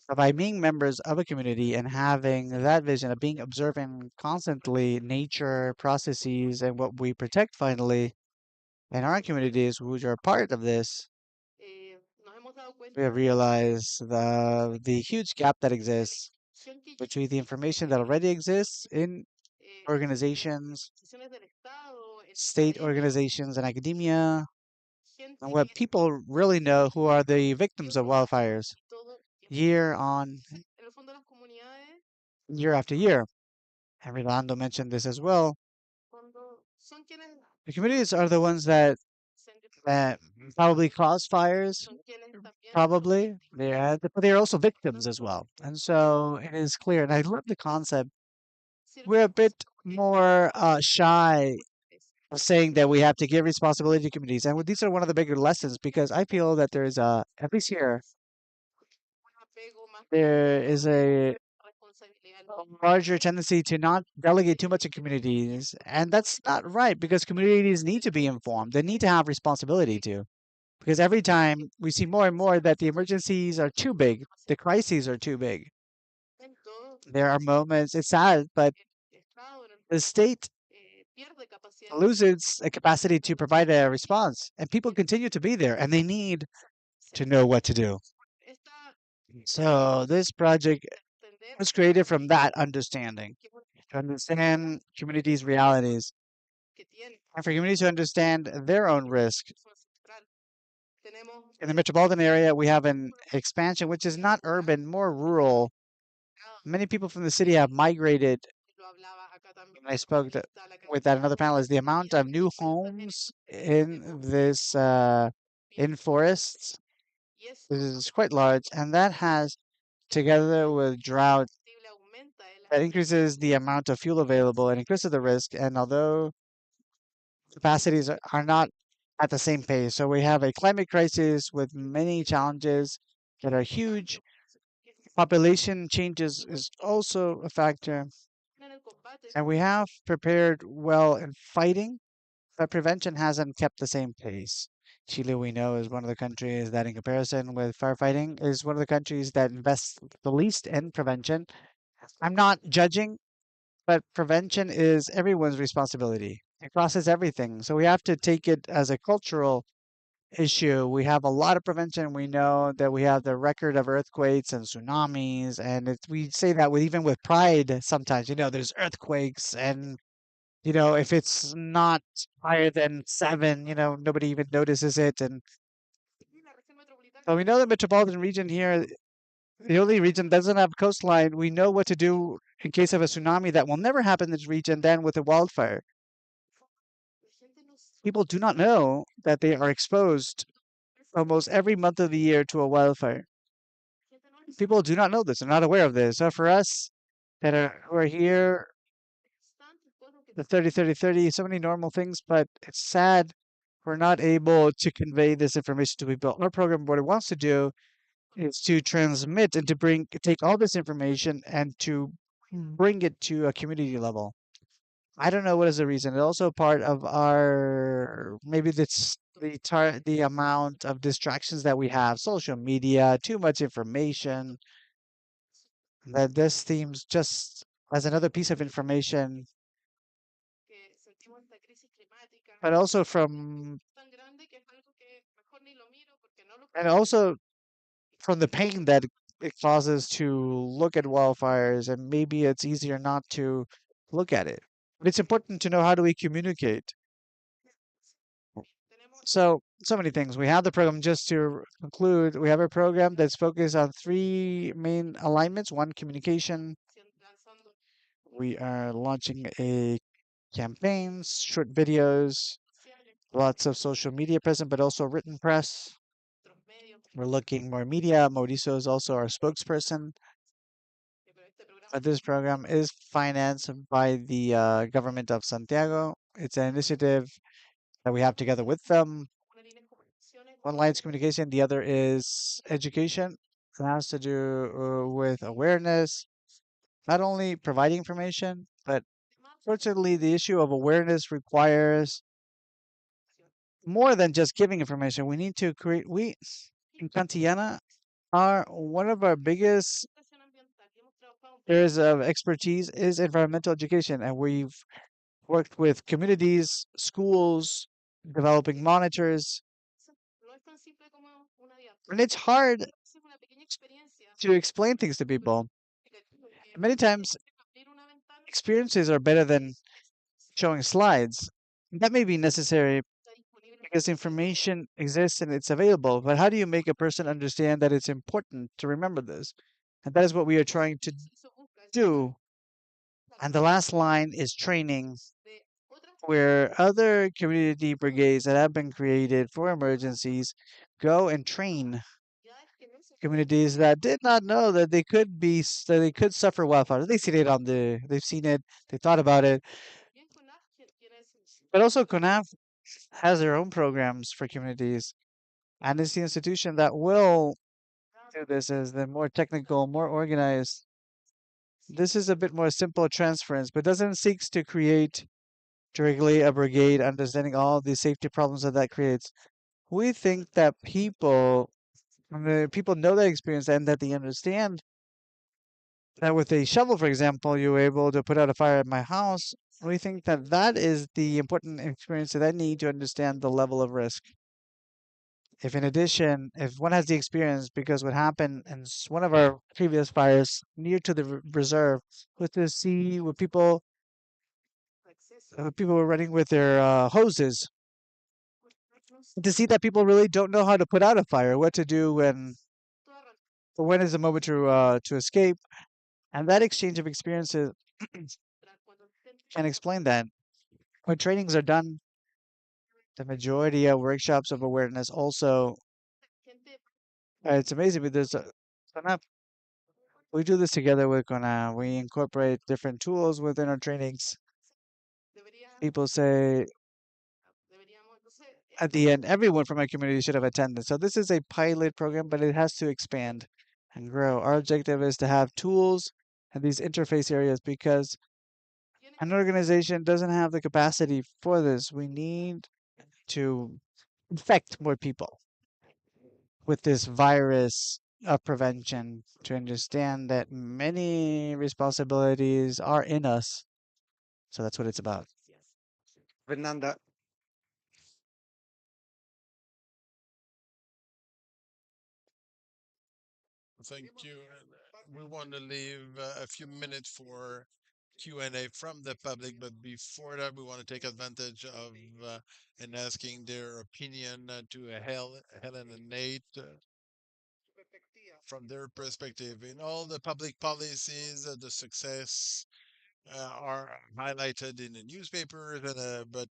But by being members of a community and having that vision of being observing constantly nature processes and what we protect finally in our communities, which are part of this, we have realized the huge gap that exists between the information that already exists in organizations, state organizations, and academia, and what people really know who are the victims of wildfires year on year after year. And Rolando mentioned this as well. The communities are the ones that probably cause fires, probably. But they're also victims as well. And so it is clear. And I love the concept. We're a bit more shy of saying that we have to give responsibility to communities. And these are one of the bigger lessons because I feel that there is at least here, there is a larger tendency to not delegate too much to communities. And that's not right because communities need to be informed. They need to have responsibility too. Because every time we see more and more that the emergencies are too big, the crises are too big. There are moments, it's sad, but the state loses a capacity to provide a response, and people continue to be there, and they need to know what to do. So this project was created from that understanding, to understand communities' realities, and for communities to understand their own risk. In the metropolitan area, we have an expansion which is not urban, more rural. Many people from the city have migrated. I spoke with that another panel is the amount of new homes in this in forests is quite large, and that has, together with drought, that increases the amount of fuel available and increases the risk. And although capacities are not at the same pace, so we have a climate crisis with many challenges that are huge. Population changes is also a factor, and we have prepared well in fighting, but prevention hasn't kept the same pace. Chile, we know, is one of the countries that, in comparison with firefighting, is one of the countries that invests the least in prevention. I'm not judging, but prevention is everyone's responsibility. It crosses everything. So we have to take it as a cultural issue. We have a lot of prevention. We know that we have the record of earthquakes and tsunamis, and we say that with even with pride sometimes. There's earthquakes, and if it's not higher than 7, nobody even notices it. And so we know the metropolitan region here, the only region that doesn't have coastline. We know what to do in case of a tsunami that will never happen in this region. Then with a wildfire, people do not know that they are exposed almost every month of the year to a wildfire. People do not know this. They're not aware of this. So for us who are here, the 30, 30, 30, so many normal things, but it's sad we're not able to convey this information to people. Our program, what it wants to do is to transmit and to take all this information and to bring it to a community level. I don't know what is the reason. It's also part of our maybe that's the amount of distractions that we have, social media, too much information. That this seems just as another piece of information, but also and also from the pain that it causes to look at wildfires, and maybe it's easier not to look at it. But it's important to know how do we communicate. So many things. We have the program, just to conclude, we have a program that's focused on 3 main alignments. One, communication. We are launching a campaigns, short videos, lots of social media present, but also written press. We're looking more media. Mauricio is also our spokesperson. But this program is financed by the government of Santiago. It's an initiative that we have together with them. One line is communication, the other is education. It has to do with awareness. not only providing information, but fortunately, the issue of awareness requires more than just giving information. We need to create. We in Cantillana are one of our biggest areas of expertise is environmental education, and we've worked with communities, schools, developing monitors, and it's hard to explain things to people. Many times, experiences are better than showing slides. That may be necessary because information exists and it's available, but how do you make a person understand that it's important to remember this? And that is what we are trying to do. And the last line is training, where other community brigades that have been created for emergencies go and train communities that did not know that they could that they could suffer wildfires. They've seen it, they thought about it. But also CONAF has their own programs for communities, and it's the institution that will do this as the more technical, more organized. This is a bit more simple transference, but doesn't seeks to create directly a brigade understanding all the safety problems that creates. We think that when the people know that experience and that they understand that with a shovel, for example, you were able to put out a fire at my house. We think that that is the important experience that I need to understand the level of risk. If in addition, if one has the experience, because what happened in one of our previous fires near to the reserve was to see what people were running with their hoses, to see that people really don't know how to put out a fire, what to do when is the moment to escape, and that exchange of experiences can explain that. When trainings are done, the majority of workshops of awareness also, it's amazing because we do this together with Kona. We incorporate different tools within our trainings. People say at the end, everyone from our community should have attended. So this is a pilot program, but it has to expand and grow. Our objective is to have tools and these interface areas because an organization doesn't have the capacity for this. We need to infect more people with this virus of prevention to understand that many responsibilities are in us. So that's what it's about. Fernanda, Thank you. We want to leave a few minutes for Q&A from the public, but before that, we want to take advantage of and asking their opinion to Helen and Nate from their perspective. In all the public policies, the success are highlighted in the newspapers, but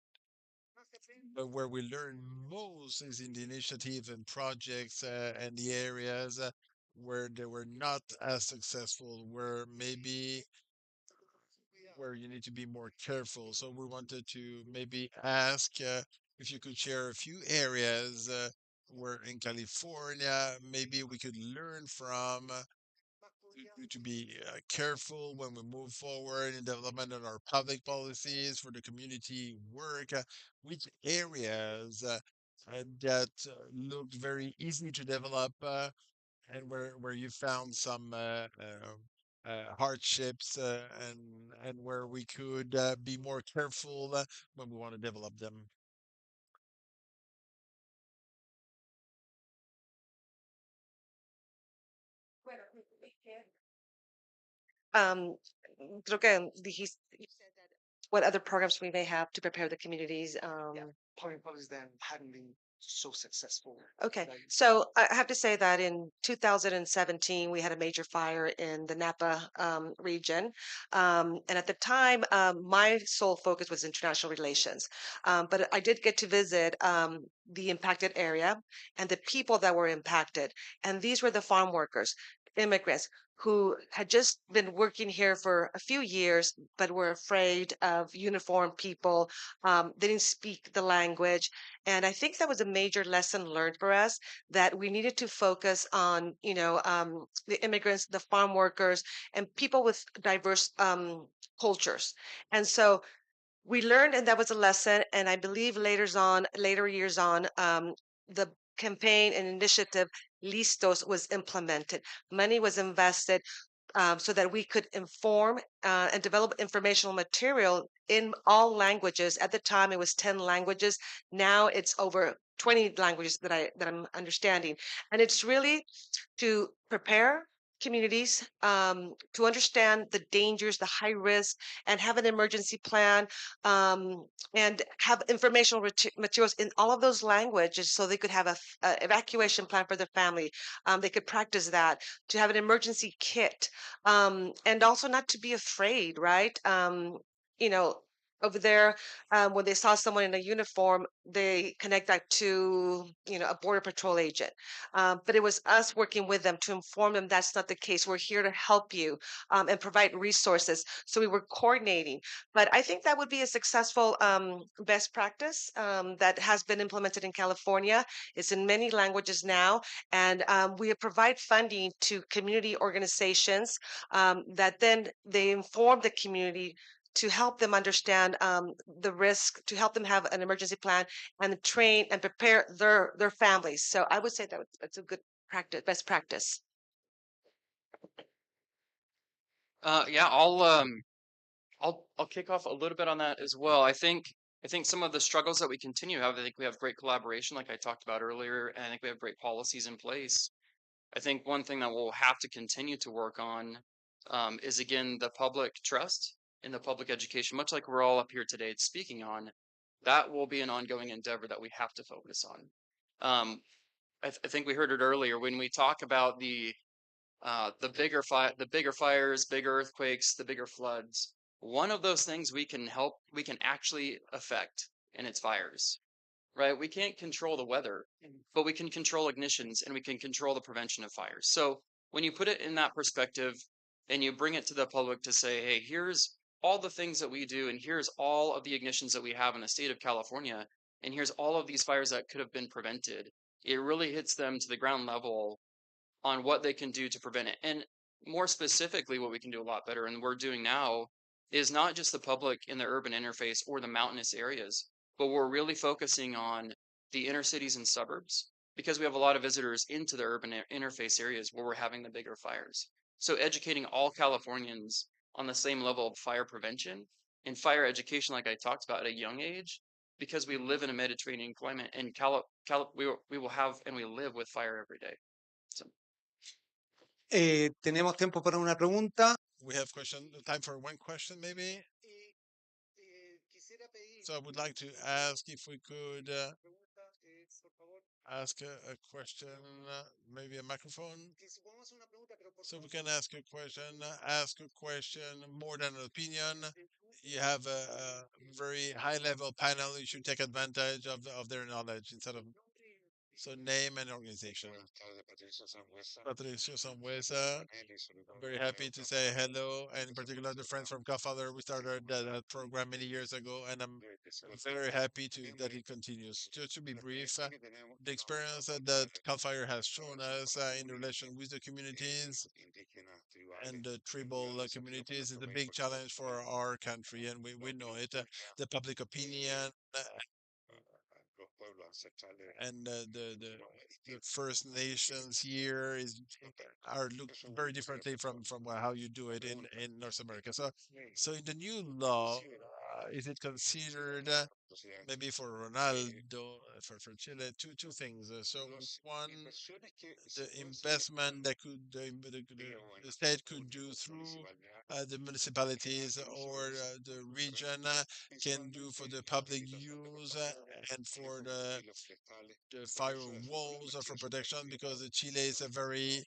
where we learn most is in the initiatives and projects and the areas where they were not as successful, where you need to be more careful. So we wanted to maybe ask if you could share a few areas where in California maybe we could learn from to be careful when we move forward in development of our public policies for the community work, which areas that looked very easy to develop and where you found some hardships and where we could be more careful when we want to develop them. Um, Creo que dijiste what other programs we may have to prepare the communities. public policies that hadn't been so successful. Okay, Like, so I have to say that in 2017, we had a major fire in the Napa region. And at the time, my sole focus was international relations. But I did get to visit the impacted area and the people that were impacted. And these were the farm workers. immigrants who had just been working here for a few years, but were afraid of uniformed people. They didn't speak the language. And I think that was a major lesson learned for us, that we needed to focus on, the immigrants, the farm workers, and people with diverse cultures. And so we learned, and that was a lesson. And I believe later years on, the campaign and initiative Listos was implemented. Money was invested so that we could inform and develop informational material in all languages. At the time, it was 10 languages. Now it's over 20 languages that I'm understanding, and it's really to prepare communities to understand the dangers, the high risk, and have an emergency plan, and have informational materials in all of those languages so they could have a evacuation plan for their family. They could practice that, to have an emergency kit, and also not to be afraid, right? You know, over there, when they saw someone in a uniform, they connect that to, a border patrol agent. But it was us working with them to inform them that's not the case. We're here to help you, and provide resources. So we were coordinating. But I think that would be a successful best practice that has been implemented in California. It's in many languages now. And we provide funding to community organizations that then they inform the community to help them understand the risk, to help them have an emergency plan, and train and prepare their families. So I would say that's a good practice, best practice. Yeah, I'll kick off a little bit on that as well. I think some of the struggles that we continue to have, I think we have great collaboration, like I talked about earlier, and I think we have great policies in place. I think one thing that we'll have to continue to work on is again the public trust and the public education, much like we're all up here today speaking on. That will be an ongoing endeavor that we have to focus on. I think we heard it earlier when we talk about the bigger fires, bigger earthquakes, the bigger floods. One of those things we can actually affect, and it's fires, right? We can't control the weather, but we can control ignitions and we can control the prevention of fires. So when you put it in that perspective and you bring it to the public to say, hey, here's all the things that we do, and here's all of the ignitions that we have in the state of California, and here's all of these fires that could have been prevented, it really hits them to the ground level on what they can do to prevent it. And more specifically, what we can do a lot better, and we're doing now, is not just the public in the urban interface or the mountainous areas, but we're really focusing on the inner cities and suburbs because we have a lot of visitors into the urban interface areas where we're having the bigger fires. So educating all Californians on the same level of fire prevention and fire education, like I talked about at a young age, because we live in a Mediterranean climate, and we will have and we live with fire every day. So Tenemos tiempo para una pregunta. We have time for one question, maybe. So I would like to ask if we could ask a question, maybe a microphone. So we can ask a question more than an opinion. You have a very high level panel. You should take advantage of their knowledge instead of. So name and organization. Patricio Sambuesa. Very happy to say hello, and in particular the friends from Godfather. We started that program many years ago, and I'm very happy that it continues. Just to be brief, the experience that Cal Fire has shown us in relation with the communities and the tribal communities is a big challenge for our country, and we know it. The public opinion and the First Nations here are looked very differently from how you do it in North America. So in the new law, is it considered maybe for Ronaldo for Chile two things? So one, the investment that the state could do through the municipalities or the region can do for the public use and for the firewalls for protection, because Chile is a very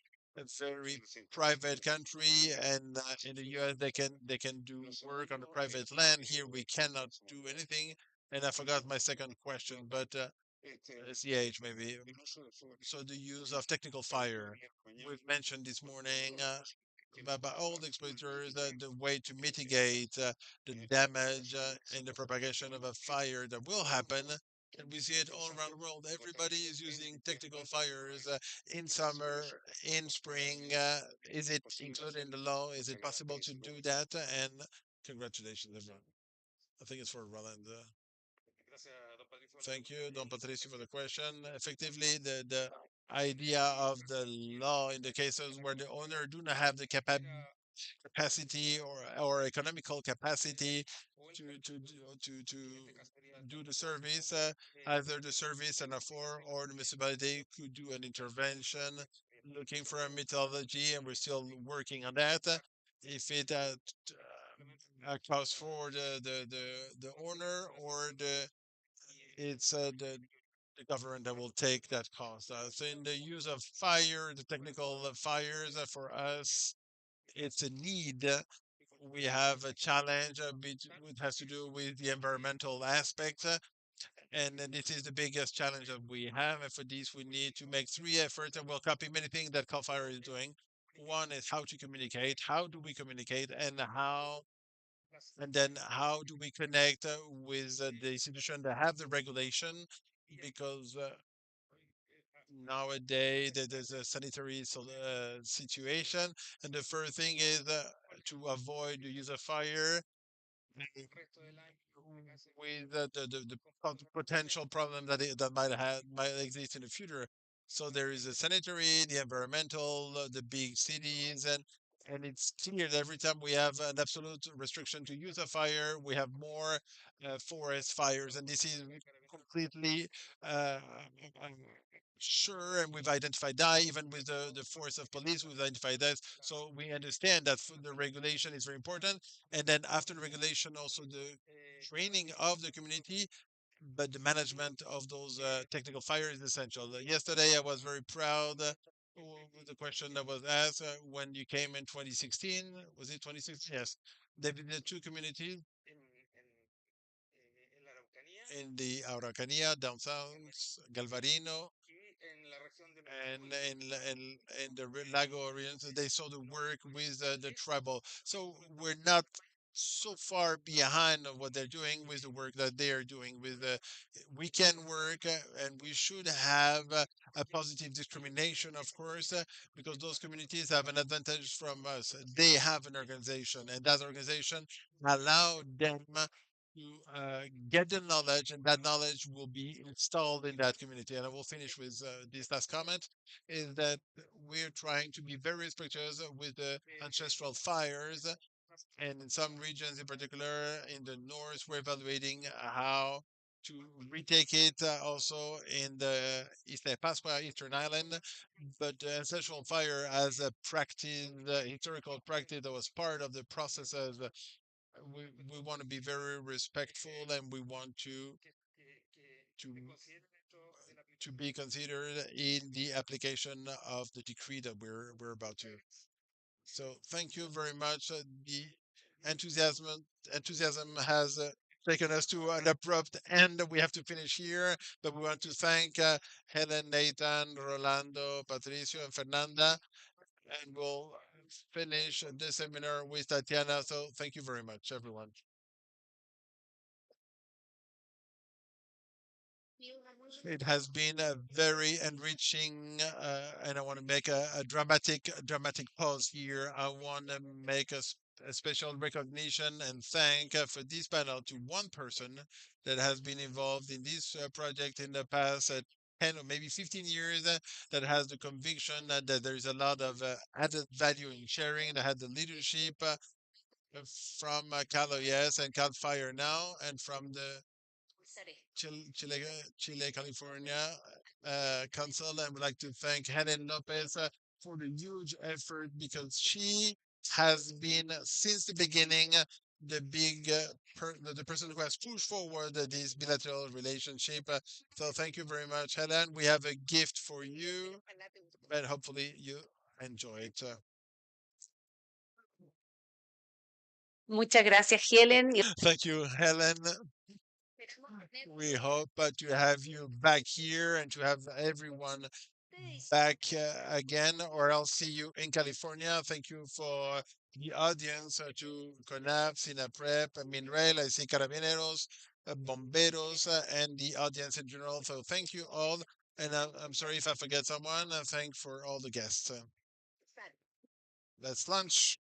private country, and in the US they can do work on the private land. Here we cannot do anything. And I forgot my second question, but CH maybe. So the use of technical fire. We've mentioned this morning by all the expositors the way to mitigate the damage and the propagation of a fire that will happen. And we see it all around the world. Everybody is using technical fires in summer, in spring. Is it included in the law? Is it possible to do that? And congratulations, everyone. I think it's for Roland. Thank you, Don Patricio, for the question. Effectively, the idea of the law in the cases where the owner do not have the capacity or economical capacity to do the service, either the service and or the municipality could do an intervention looking for a methodology, and we're still working on that. If it calls for the owner or it's the government that will take that cost. So in the use of fire, the technical fires for us, it's a need. We have a challenge which has to do with the environmental aspect. And then this is the biggest challenge that we have. And for this, we need to make three efforts, and we'll copy many things that Cal Fire is doing. One is how to communicate. How do we communicate, and then how do we connect with the institution that have the regulation? Because nowadays there's a sanitary situation, and the first thing is to avoid the use of fire with potential problem that that might exist in the future. So there is a sanitary, the environmental, the big cities, and it's clear that every time we have an absolute restriction to use of fire, we have more forest fires, and this is completely uh, um, sure. And we've identified that even with the force of police, we've identified that. So we understand that the regulation is very important, and then after the regulation, also the training of the community, but the management of those technical fires is essential. Yesterday, I was very proud with the question that was asked when you came in 2016. Was it 2016? Yes. The two communities in the Araucanía, down south, Galvarino, and in the Lago Oriental, they saw the work with the tribal. So we're not so far behind of what they're doing with the work that they are doing with the weekend work, and we should have a positive discrimination, of course, because those communities have an advantage from us. They have an organization, and that organization allow them to get the knowledge, and that knowledge will be installed in that community. And I will finish with this last comment: is that we're trying to be very respectful with the ancestral fires, and in some regions, in particular in the north, we're evaluating how to retake it also in the Isla de Pascua, Eastern Island. But the ancestral fire as a practice, historical practice that was part of the processes, we want to be very respectful, and we want to to be considered in the application of the decree that we're about to. So thank you very much. The enthusiasm enthusiasm has taken us to an abrupt end. We have to finish here, but we want to thank Helen, Nathan, Rolando, Patricio, and Fernanda, and we'll finish the seminar with Tatiana. So thank you very much, everyone. It has been a very enriching, and I want to make a dramatic pause here. I want to make a special recognition and thank for this panel to one person that has been involved in this project in the past 10 or maybe 15 years, that has the conviction that there is a lot of added value in sharing, that had the leadership from Cal OES and Cal Fire now, and from the Chile, Chile, California Council. And would like to thank Helen Lopez for the huge effort, because she has been since the beginning the big the person who has pushed forward this bilateral relationship. So thank you very much, Helen. We have a gift for you, and hopefully you enjoy it. Muchas gracias, Helen. Thank you, Helen. We hope to have you back here and to have everyone back again, or I'll see you in California. Thank you for the audience to CONAF, SINAPREP, Minrail, I see Carabineros, Bomberos, and the audience in general. So thank you all. And I'm sorry if I forget someone. Thank for all the guests. Let's lunch.